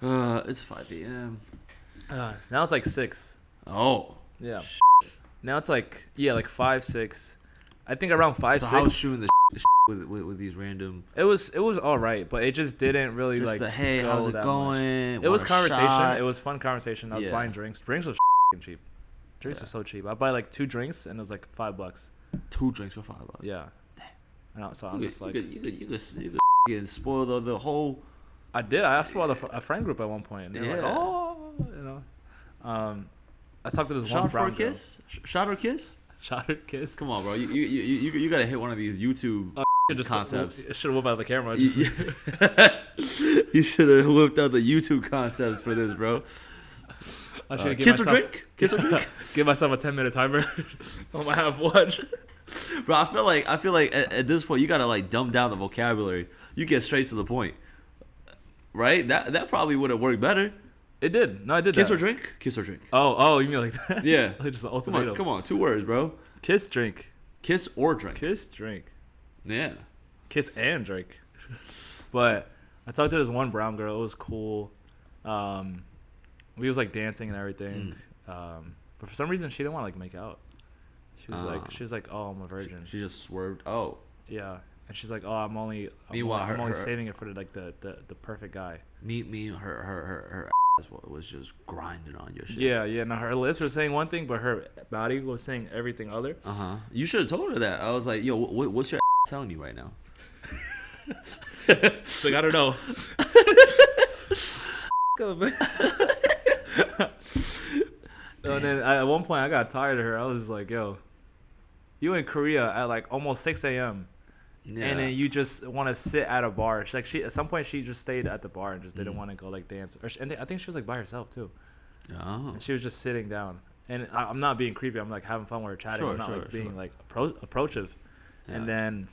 [SPEAKER 2] It's 5 p.m.
[SPEAKER 1] Now it's like 6.
[SPEAKER 2] Oh.
[SPEAKER 1] Yeah. Now it's like 5, 6. I think around 5,
[SPEAKER 2] so
[SPEAKER 1] 6.
[SPEAKER 2] So how was shooting the with these random?
[SPEAKER 1] It was all right, but it just didn't really
[SPEAKER 2] just
[SPEAKER 1] like.
[SPEAKER 2] The, hey, how's it going?
[SPEAKER 1] It was conversation.
[SPEAKER 2] Shot?
[SPEAKER 1] It was fun conversation. I was buying drinks. Drinks was cheap. Drinks were so cheap. I buy like 2 drinks and it was like $5.
[SPEAKER 2] 2 drinks for $5.
[SPEAKER 1] Yeah. So I'm just like
[SPEAKER 2] you could get spoiled of the whole.
[SPEAKER 1] I did. I spoiled a friend group at one point. And they were like, oh, I talked to this one brown girl.
[SPEAKER 2] Shot or kiss?
[SPEAKER 1] Shot or kiss?
[SPEAKER 2] Come on, bro. You gotta hit one of these YouTube concepts.
[SPEAKER 1] Should have whipped out the camera.
[SPEAKER 2] You should have whipped out the YouTube concepts for this, bro.
[SPEAKER 1] I should
[SPEAKER 2] kiss or drink? Kiss or drink?
[SPEAKER 1] Give myself a 10-minute timer on my half watch.
[SPEAKER 2] Bro, I feel like at this point you gotta like dumb down the vocabulary. You get straight to the point, right? That probably would have worked better.
[SPEAKER 1] It did. No, I did.
[SPEAKER 2] Kiss or drink? Kiss or drink.
[SPEAKER 1] Oh, you mean like that?
[SPEAKER 2] Yeah.
[SPEAKER 1] Like just the ultimatum.
[SPEAKER 2] Come on, 2 words, bro.
[SPEAKER 1] Kiss, drink.
[SPEAKER 2] Kiss or drink.
[SPEAKER 1] Kiss, drink.
[SPEAKER 2] Yeah.
[SPEAKER 1] Kiss and drink. But I talked to this one brown girl. It was cool. We was like dancing and everything. But for some reason she didn't want to like make out. She was like, oh, I'm a virgin.
[SPEAKER 2] She just swerved. Oh.
[SPEAKER 1] Yeah. And she's like, oh, I'm only saving it for the perfect guy.
[SPEAKER 2] Her ass was just grinding on your shit.
[SPEAKER 1] Yeah. Now her lips were saying one thing, but her body was saying everything other.
[SPEAKER 2] You should have told her that. I was like, yo, what's your ass telling you right now?
[SPEAKER 1] She's like, I don't know. And then at one point I got tired of her. I was just like, yo, you in Korea at like almost 6 a.m. and then you just want to sit at a bar. She at some point she just stayed at the bar and just didn't want to go like dance. And I think she was like by herself too.
[SPEAKER 2] Oh.
[SPEAKER 1] And she was just sitting down. And I'm not being creepy. I'm like having fun with her chatting. I'm not being like approachive. Yeah. And then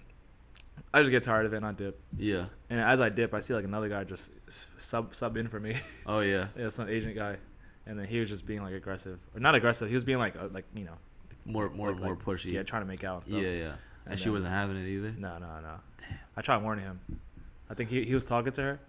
[SPEAKER 1] I just get tired of it and I dip.
[SPEAKER 2] Yeah.
[SPEAKER 1] And as I dip, I see like another guy just sub in for me.
[SPEAKER 2] Oh yeah.
[SPEAKER 1] Yeah, some Asian guy, and then he was just being like aggressive or not aggressive. He was being like you know,
[SPEAKER 2] more pushy.
[SPEAKER 1] Yeah, trying to make out. And stuff.
[SPEAKER 2] Yeah. And she wasn't having it either.
[SPEAKER 1] No. Damn. I tried warning him. I think he was talking to her,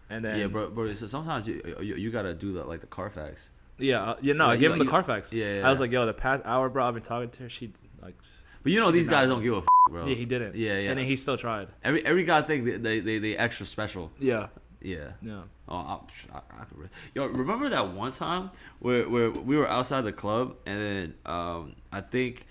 [SPEAKER 1] and then
[SPEAKER 2] yeah, bro. So sometimes you gotta do the Carfax.
[SPEAKER 1] Yeah, I gave him the Carfax.
[SPEAKER 2] Yeah.
[SPEAKER 1] I was like, yo, the past hour, bro, I've been talking to her. She like.
[SPEAKER 2] But you know these guys don't give a bro.
[SPEAKER 1] Yeah, he didn't.
[SPEAKER 2] Yeah.
[SPEAKER 1] And then he still tried.
[SPEAKER 2] Every guy think they extra special.
[SPEAKER 1] Yeah.
[SPEAKER 2] Yeah.
[SPEAKER 1] Yeah.
[SPEAKER 2] Oh, I could. Yo, remember that one time where we were outside the club and then I think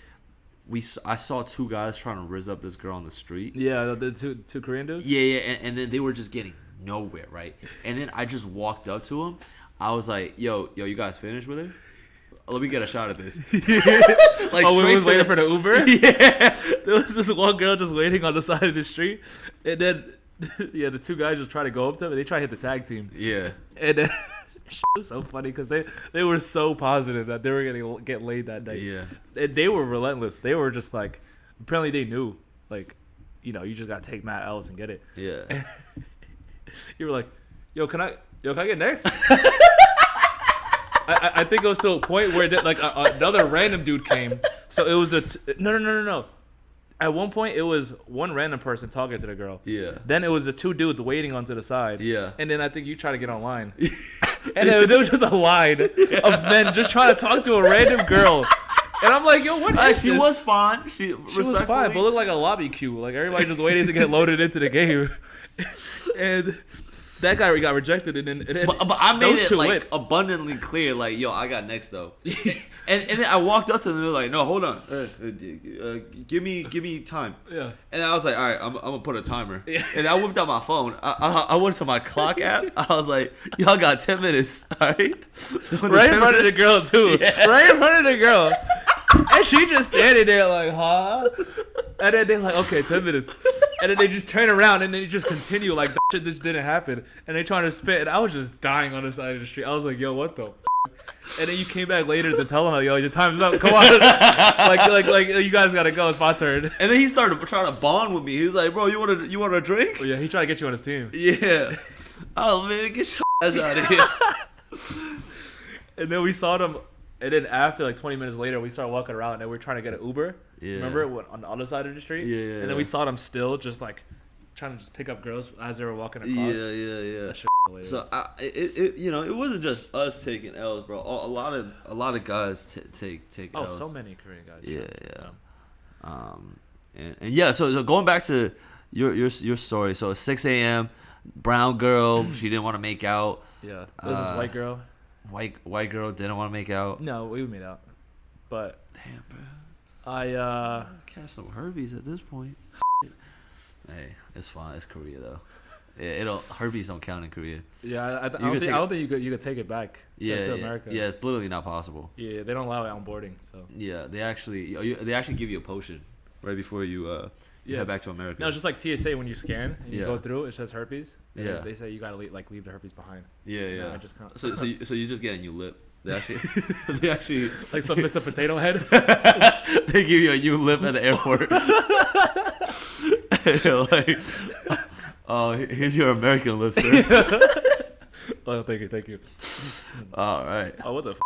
[SPEAKER 2] I saw two guys trying to rizz up this girl on the street.
[SPEAKER 1] Yeah, the two Korean dudes.
[SPEAKER 2] Yeah, and then they were just getting nowhere, right? And then I just walked up to him. I was like, yo, you guys finished with her? Let me get a shot at this.
[SPEAKER 1] Like, we was waiting for the Uber? Yeah. There was this one girl just waiting on the side of the street. And then, the two guys just try to go up to him and they try to hit the tag team.
[SPEAKER 2] Yeah.
[SPEAKER 1] And then, it was so funny because they were so positive that they were going to get laid that night.
[SPEAKER 2] Yeah.
[SPEAKER 1] And they were relentless. They were just like, apparently they knew, like, you know, you just got to take Matt Ellis and get it.
[SPEAKER 2] Yeah.
[SPEAKER 1] And you were like, yo, can I get next? I think it was to a point where another random dude came. So it was no. At one point, it was one random person talking to the girl.
[SPEAKER 2] Yeah.
[SPEAKER 1] Then it was the two dudes waiting onto the side.
[SPEAKER 2] Yeah.
[SPEAKER 1] And then I think you tried to get online. And then there was just a line of men just trying to talk to a random girl. And I'm like, yo, what is
[SPEAKER 2] she
[SPEAKER 1] this?
[SPEAKER 2] was fine. She was
[SPEAKER 1] fine, but it looked like a lobby queue. Like everybody just waiting to get loaded into the game. And that guy got rejected, and then
[SPEAKER 2] but I made it like abundantly clear, like, yo, I got next though. and then I walked up to them, and they're like, no, hold on, give me time.
[SPEAKER 1] Yeah. And
[SPEAKER 2] I was like, all right, I'm gonna put a timer. Yeah. And I whipped out my phone. I went to my clock app. I was like, y'all got 10 minutes, all right?
[SPEAKER 1] Right in front of the girl too. Yeah. Right in front of the girl. And she just standing there like, huh? And then they're like, okay, 10 minutes. And then they just turn around and they just continue like that shit just didn't happen. And they trying to spit. And I was just dying on the side of the street. I was like, yo, what the f-? And then you came back later to tell him, yo, your time's up. Come on. like you guys got to go. It's my turn. And
[SPEAKER 2] then he started trying to bond with me. He was like, bro, you want a drink?
[SPEAKER 1] Oh, yeah, he tried to get you on his team.
[SPEAKER 2] Yeah. Oh, man, get your ass out of here.
[SPEAKER 1] And then we saw them. And then after, like, 20 minutes later, we started walking around, and we were trying to get an Uber. Yeah. Remember? On the other side of the street?
[SPEAKER 2] Yeah.
[SPEAKER 1] And then we saw them still just, like, trying to just pick up girls as they were walking across.
[SPEAKER 2] Yeah.
[SPEAKER 1] That shit was hilarious.
[SPEAKER 2] So, it wasn't just us taking L's, bro. A lot of guys take L's.
[SPEAKER 1] Oh, so many Korean guys.
[SPEAKER 2] Yeah. And yeah, so going back to your story. So, 6 a.m., brown girl, she didn't want to make out.
[SPEAKER 1] Yeah. This is white girl.
[SPEAKER 2] White girl didn't want to make out.
[SPEAKER 1] No, we made out, but
[SPEAKER 2] damn, bro.
[SPEAKER 1] I
[SPEAKER 2] catch some herpes at this point. Hey, it's fine. It's Korea though. Yeah, herpes don't count in Korea.
[SPEAKER 1] Yeah, I don't think you could take it back. To America.
[SPEAKER 2] Yeah, it's literally not possible.
[SPEAKER 1] Yeah, they don't allow it on boarding. So
[SPEAKER 2] yeah, they actually give you a potion right before you head back to America.
[SPEAKER 1] No, it's just like TSA when you scan and you go through, it says herpes.
[SPEAKER 2] Yeah.
[SPEAKER 1] They say you gotta leave the herpes behind.
[SPEAKER 2] Yeah.
[SPEAKER 1] I just can't.
[SPEAKER 2] So you just get a new lip. They actually
[SPEAKER 1] like some Mr. Potato Head.
[SPEAKER 2] They give you a new lip at the airport. Like, oh, here's your American lip, sir.
[SPEAKER 1] Oh, thank you.
[SPEAKER 2] All right.
[SPEAKER 1] Oh, what the f***?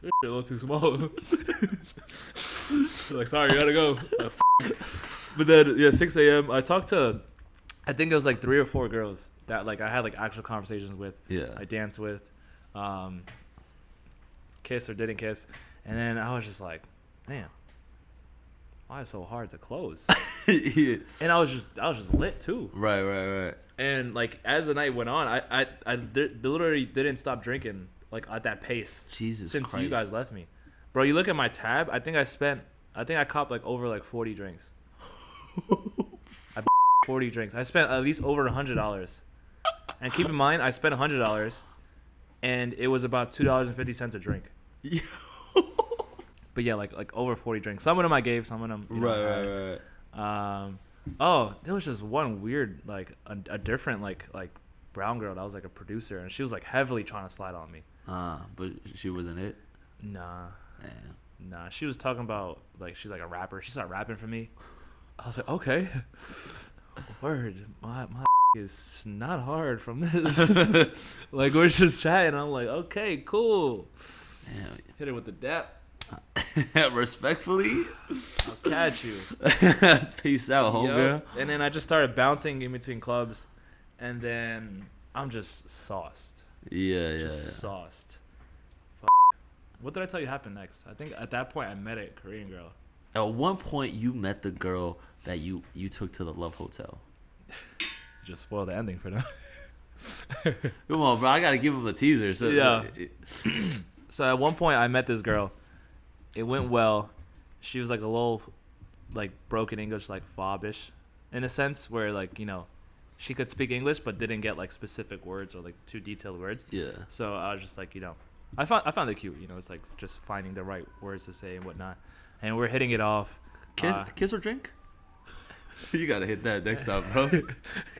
[SPEAKER 1] This shit a little too small. Like, sorry, you gotta go. But then, 6 a.m. I talked to, I think it was like 3 or 4 girls that like I had like actual conversations with.
[SPEAKER 2] Yeah.
[SPEAKER 1] I danced with, kiss or didn't kiss, and then I was just like, damn, why is it so hard to close?
[SPEAKER 2] Yeah.
[SPEAKER 1] And I was just lit too.
[SPEAKER 2] Right.
[SPEAKER 1] And like as the night went on, I literally didn't stop drinking like at that pace.
[SPEAKER 2] Jesus
[SPEAKER 1] since
[SPEAKER 2] Christ.
[SPEAKER 1] You guys left me, bro. You look at my tab. I think I copped like over like 40 drinks. 40 drinks. I spent at least over $100. And keep in mind, I spent $100, and it was about $2.50 a drink. But yeah, like over 40 drinks. Some of them I gave, some of them.
[SPEAKER 2] Right.
[SPEAKER 1] Oh, there was just one weird, like a different like brown girl that was like a producer, and she was like heavily trying to slide on me.
[SPEAKER 2] But she wasn't it.
[SPEAKER 1] Nah,
[SPEAKER 2] Damn.
[SPEAKER 1] nah. She was talking about like she's like a rapper. She started rapping for me. I was like, okay, word. My is not hard from this. Like we're just chatting. I'm like, okay, cool.
[SPEAKER 2] Damn.
[SPEAKER 1] Hit her with the dap.
[SPEAKER 2] Respectfully,
[SPEAKER 1] I'll catch you.
[SPEAKER 2] Peace out, homegirl.
[SPEAKER 1] Yep. And then I just started bouncing in between clubs, and then I'm just sauced.
[SPEAKER 2] Yeah,
[SPEAKER 1] Just sauced. What did I tell you happened next? I think at that point I met a Korean girl.
[SPEAKER 2] At one point, you met the girl that you took to the Love Hotel.
[SPEAKER 1] Just spoiled the ending for them.
[SPEAKER 2] Come on, bro. I gotta give him a teaser. So
[SPEAKER 1] Yeah. So at one point I met this girl. It went well. She was like a little, like broken English, like fobbish, in a sense where like she could speak English but didn't get like specific words or like too detailed words.
[SPEAKER 2] Yeah.
[SPEAKER 1] So I was just like I found it cute. It's like just finding the right words to say and whatnot, and we're hitting it off.
[SPEAKER 2] Kiss or drink? You gotta hit that next time, bro.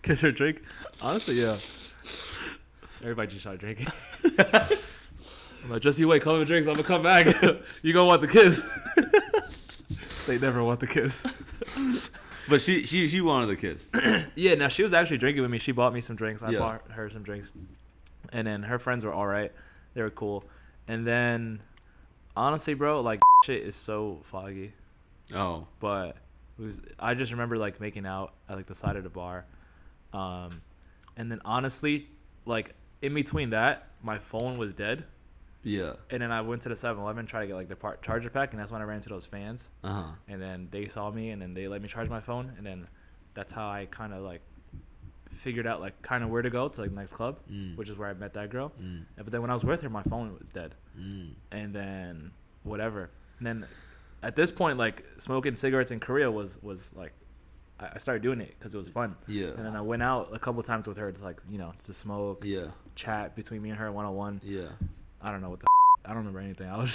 [SPEAKER 1] Kiss or drink? Honestly, yeah. Everybody just started drinking. I'm like, just you wait, come and drinks. I'm gonna come back. You gonna want the kiss? They never want the kiss.
[SPEAKER 2] But she wanted the kiss.
[SPEAKER 1] Yeah. Now she was actually drinking with me. She bought me some drinks. I
[SPEAKER 2] Yeah.
[SPEAKER 1] bought her some drinks, and then her friends were all right. They were cool. And then, honestly, bro, like shit is so foggy.
[SPEAKER 2] Oh.
[SPEAKER 1] But I just remember like making out at like the side of the bar, and then honestly, like in between that, my phone was dead.
[SPEAKER 2] Yeah.
[SPEAKER 1] And then I went to the 7-Eleven, tried to get like the charger pack, and that's when I ran into those fans.
[SPEAKER 2] Uh-huh.
[SPEAKER 1] And then they saw me, and then they let me charge my phone, and then that's how I kind of like figured out like kind of where to go to like the next club, which is where I met that girl. But then when I was with her, my phone was dead. And then whatever. And then at this point, like smoking cigarettes in Korea was like I started doing it because it was fun.
[SPEAKER 2] Yeah.
[SPEAKER 1] And then I went out a couple times with her to like to smoke.
[SPEAKER 2] Yeah.
[SPEAKER 1] Chat between me and her 1-on-1.
[SPEAKER 2] Yeah.
[SPEAKER 1] I don't know what I don't remember anything. I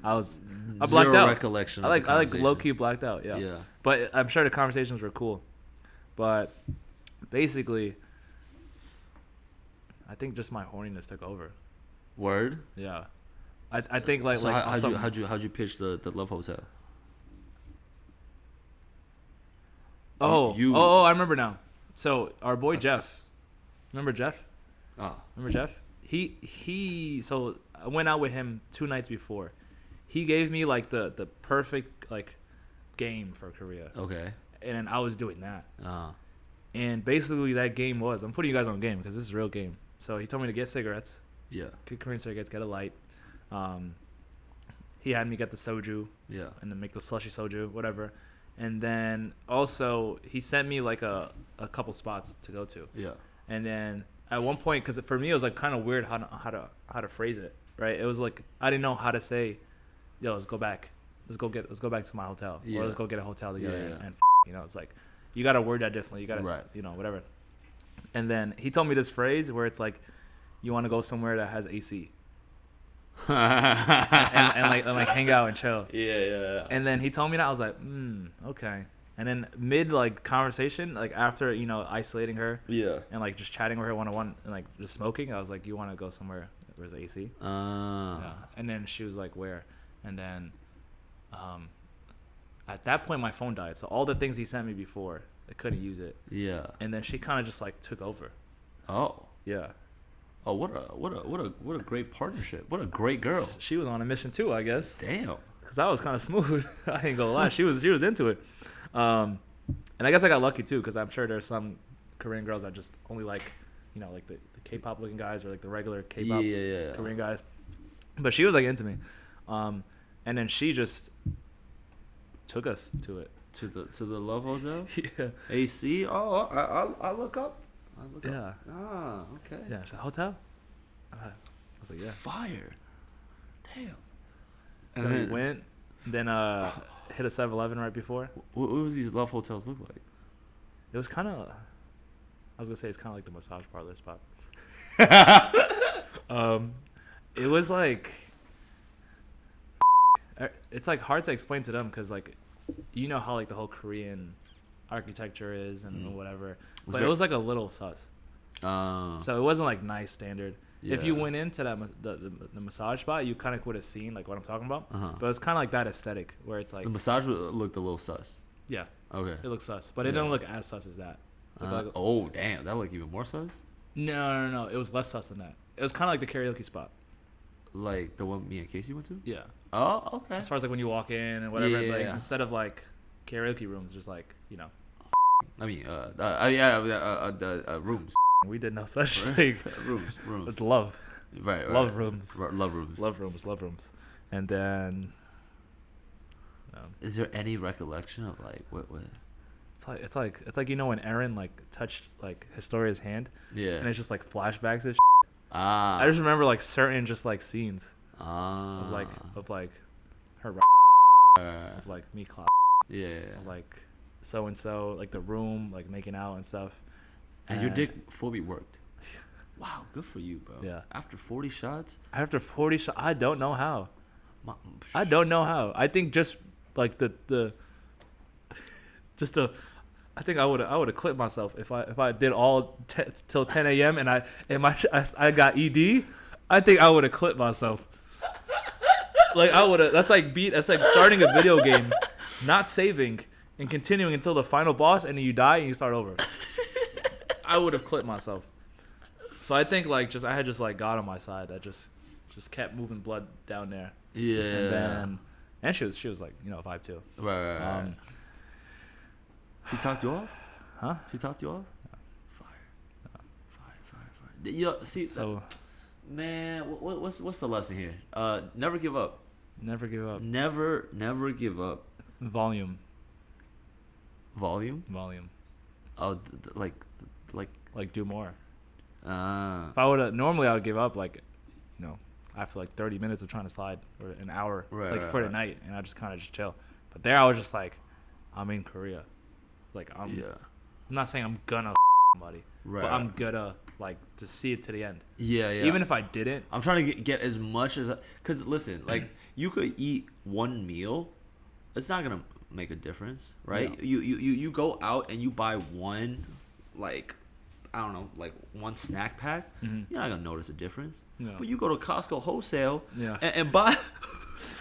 [SPEAKER 1] blacked
[SPEAKER 2] Zero
[SPEAKER 1] out.
[SPEAKER 2] recollection.
[SPEAKER 1] I like low key blacked out. Yeah.
[SPEAKER 2] Yeah.
[SPEAKER 1] But I'm sure the conversations were cool. But basically, I think just my horniness took over.
[SPEAKER 2] Word.
[SPEAKER 1] Yeah. I think like
[SPEAKER 2] So
[SPEAKER 1] like
[SPEAKER 2] how'd you pitch the Love Hotel?
[SPEAKER 1] Oh, I remember now. So our boy Jeff. Remember Jeff?
[SPEAKER 2] Oh.
[SPEAKER 1] Remember Jeff? He so I went out with him 2 nights before. He gave me like the perfect like game for Korea.
[SPEAKER 2] Okay.
[SPEAKER 1] And then I was doing that.
[SPEAKER 2] Uh.
[SPEAKER 1] And basically that game was, I'm putting you guys on game because this is a real game. So he told me to get cigarettes.
[SPEAKER 2] Yeah.
[SPEAKER 1] Get Korean cigarettes, get a light. He had me get the soju.
[SPEAKER 2] Yeah.
[SPEAKER 1] And then make the slushy soju, whatever. And then also he sent me like a couple spots to go to.
[SPEAKER 2] Yeah.
[SPEAKER 1] And then at one point, because for me it was like kind of weird how to phrase it, right? It was like I didn't know how to say, "Yo, let's go back. Let's go back to my hotel,
[SPEAKER 2] Yeah.
[SPEAKER 1] or let's go get a hotel together."
[SPEAKER 2] Yeah.
[SPEAKER 1] And it's like you gotta word that differently. You gotta
[SPEAKER 2] Right.
[SPEAKER 1] Whatever. And then he told me this phrase where it's like, you want to go somewhere that has AC. and like hang out and chill.
[SPEAKER 2] Yeah.
[SPEAKER 1] And then he told me that, I was like, okay. And then mid like conversation, like after isolating her,
[SPEAKER 2] Yeah.
[SPEAKER 1] and like just chatting with her 1-on-1 and like just smoking, I was like, you want to go somewhere where there's AC? Yeah. And then she was like, where? And then, at that point my phone died, so all the things he sent me before, I couldn't use it.
[SPEAKER 2] Yeah.
[SPEAKER 1] And then she kind of just like took over.
[SPEAKER 2] Oh.
[SPEAKER 1] Yeah.
[SPEAKER 2] Oh, what a great partnership. What a great girl.
[SPEAKER 1] She was on a mission too, I guess.
[SPEAKER 2] Damn.
[SPEAKER 1] Cause I was kind of smooth. I ain't gonna lie. She was into it. And I guess I got lucky too, cause I'm sure there's some Korean girls that just only like, like the K-pop looking guys or like the regular K-pop
[SPEAKER 2] Yeah.
[SPEAKER 1] Korean guys. But she was like into me. And then she just took us to it.
[SPEAKER 2] To the Love Hotel.
[SPEAKER 1] Yeah.
[SPEAKER 2] AC. Oh, I look up.
[SPEAKER 1] Yeah.
[SPEAKER 2] Ah, okay.
[SPEAKER 1] Yeah. She's like, hotel. I was like, yeah.
[SPEAKER 2] Fire. Damn.
[SPEAKER 1] And then we went. Then hit a 7-Eleven right before.
[SPEAKER 2] What was these Love Hotels look like?
[SPEAKER 1] It was kind of. I was gonna say it's kind of like the massage parlor spot. It was like. It's like hard to explain to them because like, how like the whole Korean architecture is and whatever. But it was like a little sus. So it wasn't like nice standard.
[SPEAKER 2] Yeah.
[SPEAKER 1] If you went into that the massage spot, you kind of would have seen like what I'm talking about. But it's kind of like that aesthetic where it's like
[SPEAKER 2] the massage looked a little sus.
[SPEAKER 1] Yeah.
[SPEAKER 2] Okay.
[SPEAKER 1] It looks sus, but it didn't look as sus as that.
[SPEAKER 2] Oh damn, that looked even more sus.
[SPEAKER 1] No. It was less sus than that. It was kind of like the karaoke spot.
[SPEAKER 2] Like the one me and Kassie went to.
[SPEAKER 1] Yeah.
[SPEAKER 2] Oh, okay.
[SPEAKER 1] As far as like when you walk in and whatever,
[SPEAKER 2] Yeah.
[SPEAKER 1] like instead of like karaoke rooms, just like
[SPEAKER 2] I mean, rooms.
[SPEAKER 1] we did no such thing.
[SPEAKER 2] Rooms.
[SPEAKER 1] It's love.
[SPEAKER 2] Right.
[SPEAKER 1] Love rooms.
[SPEAKER 2] Love rooms.
[SPEAKER 1] And then.
[SPEAKER 2] Is there any recollection of like what?
[SPEAKER 1] It's like when Aaron like touched like Historia's hand.
[SPEAKER 2] Yeah.
[SPEAKER 1] And it's just like flashbacks and.
[SPEAKER 2] I
[SPEAKER 1] I just remember like certain just like scenes of like her of like me clap.
[SPEAKER 2] Yeah.
[SPEAKER 1] Of, like so and so like the room like making out and stuff.
[SPEAKER 2] And your dick fully worked. Wow, good for you, bro.
[SPEAKER 1] Yeah.
[SPEAKER 2] After 40 shots.
[SPEAKER 1] After 40 shots, I don't know how. I think just like the I think I would have clipped myself if I did all till 10 a.m. and I got ED. I think I would have clipped myself. Like I would have. That's like starting a video game, not saving and continuing until the final boss, and then you die and you start over. I would have clipped myself. So I think like I had just like God on my side that just kept moving blood down there.
[SPEAKER 2] Yeah.
[SPEAKER 1] And she was like a vibe too.
[SPEAKER 2] Right. She talked you off?
[SPEAKER 1] Huh?
[SPEAKER 2] She talked you off? Fire. Yo, see,
[SPEAKER 1] so
[SPEAKER 2] man, what's the lesson here? Never give up.
[SPEAKER 1] Never give up.
[SPEAKER 2] Never give up.
[SPEAKER 1] Volume.
[SPEAKER 2] Volume? Oh, like
[SPEAKER 1] do more. If I would normally I would give up after like 30 minutes of trying to slide or an hour for the night, and I just kind of just chill. But there I was just like, I'm in Korea. Like I'm not saying I'm gonna somebody, but I'm gonna like just see it to the end.
[SPEAKER 2] Yeah.
[SPEAKER 1] Even if I didn't,
[SPEAKER 2] I'm trying to get as much as because listen, like you could eat one meal, it's not gonna make a difference, right? Yeah. You go out and you buy one, like I don't know, like one snack pack. You're not gonna notice a difference. No. But you go to Costco wholesale, and buy.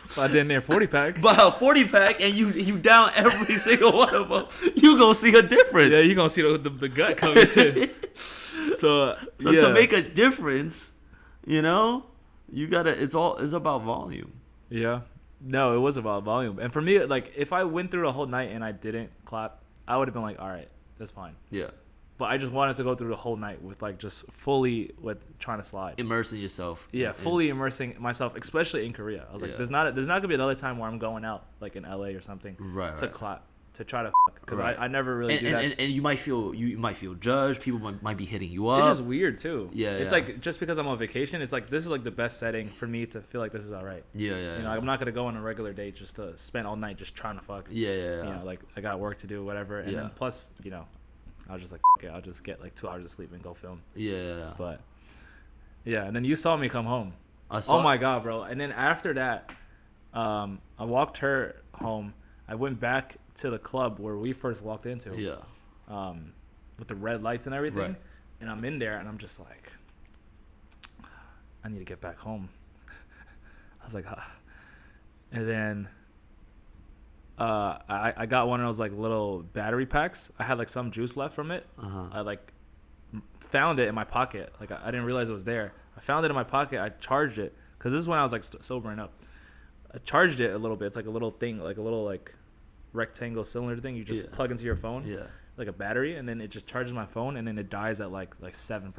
[SPEAKER 1] So I did near 40 pack.
[SPEAKER 2] Buy a 40 pack and you down every single one of them. You gonna see a difference.
[SPEAKER 1] Yeah, you gonna see the gut coming in. So
[SPEAKER 2] to make a difference, you gotta. It's about volume.
[SPEAKER 1] Yeah. No, it was about volume. And for me, like if I went through the whole night and I didn't clap, I would have been like, all right, that's fine.
[SPEAKER 2] Yeah.
[SPEAKER 1] But I just wanted to go through the whole night with like just fully with trying to slide.
[SPEAKER 2] Immersing yourself.
[SPEAKER 1] Yeah, fully immersing myself, especially in Korea. I was like, there's not gonna be another time where I'm going out like in LA or something to clap, to try to because I never really do that.
[SPEAKER 2] And you might feel judged. People might be hitting you up.
[SPEAKER 1] It's just weird too.
[SPEAKER 2] Yeah.
[SPEAKER 1] It's like just because I'm on vacation, it's like this is like the best setting for me to feel like this is all right.
[SPEAKER 2] Yeah.
[SPEAKER 1] I'm not gonna go on a regular date just to spend all night just trying to fuck.
[SPEAKER 2] Yeah.
[SPEAKER 1] Like I got work to do, whatever. And then plus, I was just like, okay, I'll just get like 2 hours of sleep and go film.
[SPEAKER 2] Yeah.
[SPEAKER 1] But yeah, and then you saw me come home. Oh my god, bro! And then after that, I walked her home. I went back to the club where we first walked into.
[SPEAKER 2] Yeah.
[SPEAKER 1] With the red lights and everything,
[SPEAKER 2] right.
[SPEAKER 1] And I'm in there and I'm just like, I need to get back home. I was like, and then. I got one of those like little battery packs. I had like some juice left from it. I like found it in my pocket. Like I didn't realize it was there. I found it in my pocket. I charged it because this is when I was like sobering up. I charged it a little bit. It's like a little thing, like a little like rectangle cylinder thing. You just plug into your phone, like a battery, and then it just charges my phone, and then it dies at like 7%.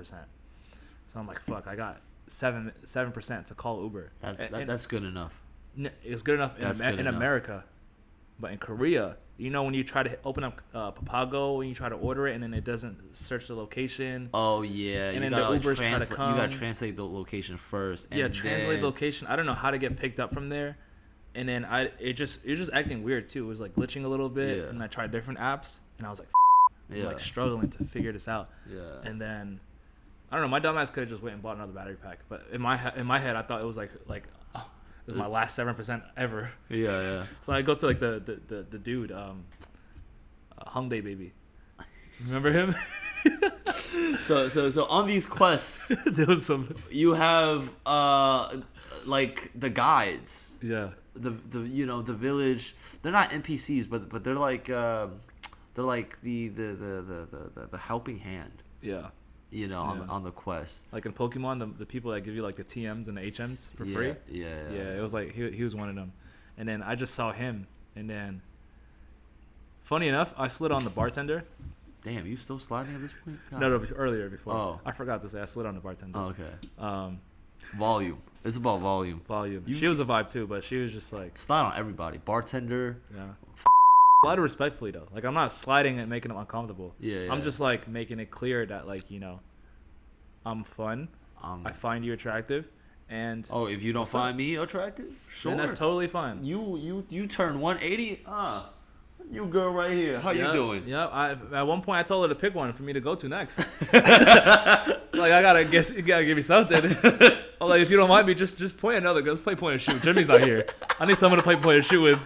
[SPEAKER 1] So I'm like, fuck, I got 7% to call Uber.
[SPEAKER 2] That's good enough.
[SPEAKER 1] It's good enough in America. But in Korea, when you try to open up Papago and you try to order it and then it doesn't search the location.
[SPEAKER 2] Oh yeah,
[SPEAKER 1] and then the Ubers try to come.
[SPEAKER 2] You gotta translate the location first.
[SPEAKER 1] And translate the location. I don't know how to get picked up from there, and then it was acting weird too. It was like glitching a little bit, and I tried different apps, and I was like, I'm like struggling to figure this out. Yeah. And then I don't know. My dumbass could have just went and bought another battery pack, but in my head, I thought it was like. It was my last 7% ever.
[SPEAKER 2] Yeah.
[SPEAKER 1] So I go to like the dude, Hongdae Baby. Remember him?
[SPEAKER 2] So on these quests,
[SPEAKER 1] There was some.
[SPEAKER 2] you have like the guides.
[SPEAKER 1] Yeah.
[SPEAKER 2] The the village. They're not NPCs, but they're like the helping hand.
[SPEAKER 1] Yeah.
[SPEAKER 2] On the quest.
[SPEAKER 1] Like in Pokemon, the people that give you like the TMs and the HMs for free.
[SPEAKER 2] Yeah.
[SPEAKER 1] Yeah, it was like he was one of them. And then I just saw him, and then funny enough, I slid on the bartender.
[SPEAKER 2] Damn, you still sliding at this point? God.
[SPEAKER 1] No, earlier before.
[SPEAKER 2] Oh.
[SPEAKER 1] I forgot to say I slid on the bartender.
[SPEAKER 2] Oh, okay. Volume. It's about volume.
[SPEAKER 1] She was a vibe too, but she was just like
[SPEAKER 2] Slide on everybody. Bartender.
[SPEAKER 1] yeah. Slide respectfully though. Like I'm not sliding and making them uncomfortable.
[SPEAKER 2] Yeah.
[SPEAKER 1] I'm just like making it clear that like I'm fun. I find you attractive, and
[SPEAKER 2] Oh, if you don't find me attractive, sure.
[SPEAKER 1] then that's totally fine.
[SPEAKER 2] You turn 180. You girl right here. How you doing?
[SPEAKER 1] Yeah. At one point I told her to pick one for me to go to next. Like I gotta guess. You gotta give me something. I'm like, if you don't mind me, just point another. Let's play point and shoot. Jimmy's not here. I need someone to play point and shoot with.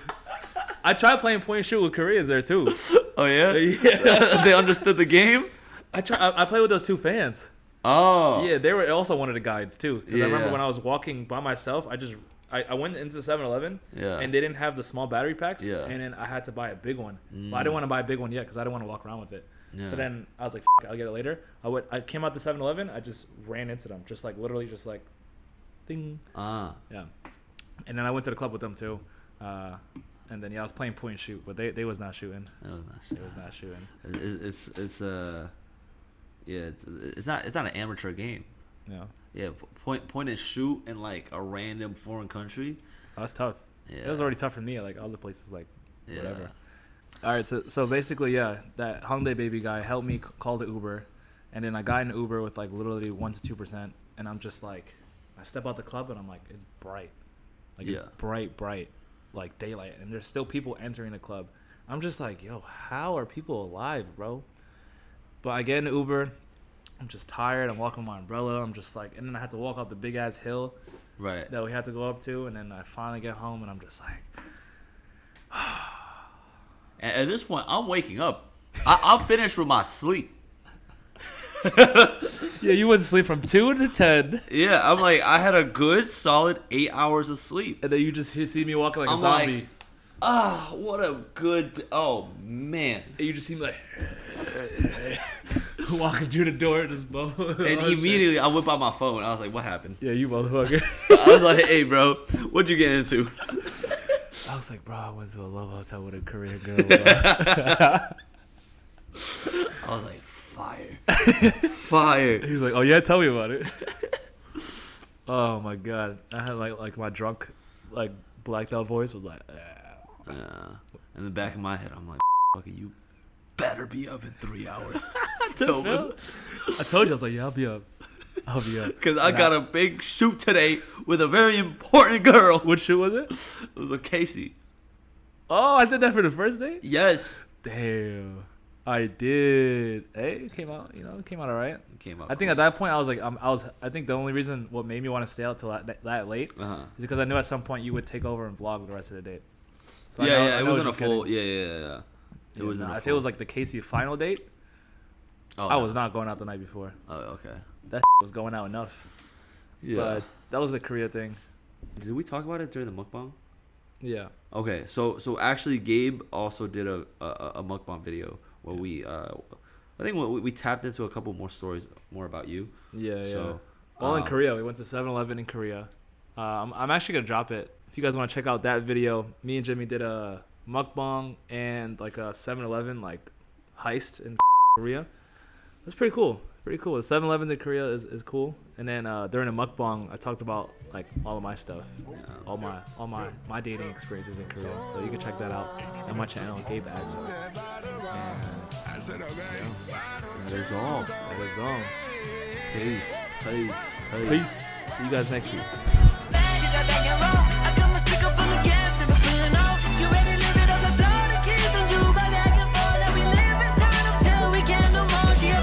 [SPEAKER 1] I tried playing point and shoot with Koreans there too.
[SPEAKER 2] Oh yeah.
[SPEAKER 1] Yeah.
[SPEAKER 2] They understood the game.
[SPEAKER 1] I played with those two fans.
[SPEAKER 2] Oh.
[SPEAKER 1] Yeah, they were also one of the guides too. Because I remember
[SPEAKER 2] Yeah.
[SPEAKER 1] when I was walking by myself, I went into the 7-Eleven,
[SPEAKER 2] Yeah.
[SPEAKER 1] and they didn't have the small battery packs,
[SPEAKER 2] Yeah.
[SPEAKER 1] and then I had to buy a big one. But I didn't want to buy a big one yet because I didn't want to walk around with it.
[SPEAKER 2] Yeah.
[SPEAKER 1] So then I was like, F***, I'll get it later. I came out the 7-Eleven, I just ran into them, just like literally just like, ding. Yeah. And then I went to the club with them too. And then I was playing point and shoot, but they was not shooting.
[SPEAKER 2] It was not.
[SPEAKER 1] They was not shooting.
[SPEAKER 2] It's not an amateur game.
[SPEAKER 1] Yeah.
[SPEAKER 2] Yeah, point and shoot in like a random foreign country.
[SPEAKER 1] That's tough.
[SPEAKER 2] Yeah.
[SPEAKER 1] It was already tough for me. Like other places, like
[SPEAKER 2] Yeah.
[SPEAKER 1] whatever. All right, so basically, yeah, that Hongdae Baby guy helped me call the Uber, and then I got in the Uber with like literally 1 to 2%, and I'm just like, I step out the club and I'm like, it's bright, like it's bright, like daylight, and there's still people entering the club. I'm just like, yo, how are people alive, bro? But I get in the Uber, I'm just tired. I'm walking with my umbrella. I'm just like, and then I had to walk up the big ass hill
[SPEAKER 2] Right.
[SPEAKER 1] that we had to go up to, and then I finally get home, and I'm just like.
[SPEAKER 2] At this point, I'm waking up. I'm finished with my sleep.
[SPEAKER 1] Yeah, you went to sleep from 2 to 10,
[SPEAKER 2] Yeah, I'm like, I had a good, solid 8 hours of sleep.
[SPEAKER 1] and then you just see me walking like
[SPEAKER 2] I'm
[SPEAKER 1] a zombie.
[SPEAKER 2] like, what a good. Oh man.
[SPEAKER 1] And you just see me like walking through the door, just boom.
[SPEAKER 2] And immediately I whip out my phone. I was like, what happened?
[SPEAKER 1] Yeah, you motherfucker.
[SPEAKER 2] I was like, hey, bro, what'd you get into?
[SPEAKER 1] I was like, bro, I went to a love hotel with a Korean girl.
[SPEAKER 2] I was like, fire. Fire.
[SPEAKER 1] He was like, oh yeah, tell me about it. Oh my god, I had like my drunk, like blacked out voice was like,
[SPEAKER 2] Yeah. In the back of my head, I'm like, fucking, you better be up in 3 hours.
[SPEAKER 1] I told you, I was like, yeah, I'll be up.
[SPEAKER 2] Because I got a big shoot today with a very important girl.
[SPEAKER 1] What shoot was it?
[SPEAKER 2] It was with Casey.
[SPEAKER 1] Oh, I did that for the first day?
[SPEAKER 2] Yes.
[SPEAKER 1] Damn. I did. Hey, it came out, it came out all right.
[SPEAKER 2] It came out
[SPEAKER 1] I think at that point I was like, I think the only reason what made me want to stay out till that late
[SPEAKER 2] Uh-huh.
[SPEAKER 1] is because I knew at some point you would take over and vlog the rest of the date. So
[SPEAKER 2] Yeah,
[SPEAKER 1] I
[SPEAKER 2] it
[SPEAKER 1] know
[SPEAKER 2] wasn't a
[SPEAKER 1] just
[SPEAKER 2] full.
[SPEAKER 1] kidding.
[SPEAKER 2] Yeah. It wasn't a
[SPEAKER 1] If
[SPEAKER 2] full.
[SPEAKER 1] it was like the Casey final date,
[SPEAKER 2] Oh,
[SPEAKER 1] I
[SPEAKER 2] no.
[SPEAKER 1] was not going out the night before.
[SPEAKER 2] Oh, okay.
[SPEAKER 1] That was going out enough.
[SPEAKER 2] Yeah.
[SPEAKER 1] But that was the Korea thing.
[SPEAKER 2] Did we talk about it during the mukbang?
[SPEAKER 1] Yeah.
[SPEAKER 2] Okay, so actually, Gabe also did a mukbang video where we I think we tapped into a couple more stories more about you.
[SPEAKER 1] Yeah.
[SPEAKER 2] So,
[SPEAKER 1] Well, in Korea, we went to 7-Eleven in Korea. I'm actually gonna drop it. If you guys want to check out that video, me and Jimmy did a mukbang and like a 7-Eleven like heist in Korea. That's pretty cool. Pretty cool. The 7-Elevens in Korea is cool. And then during the mukbang, I talked about like all of my stuff, all my dating experiences in Korea. So you can check that out on my channel, Gabe Adds.
[SPEAKER 2] that is all.
[SPEAKER 1] That is all.
[SPEAKER 2] Peace.
[SPEAKER 1] Peace. See you guys next week.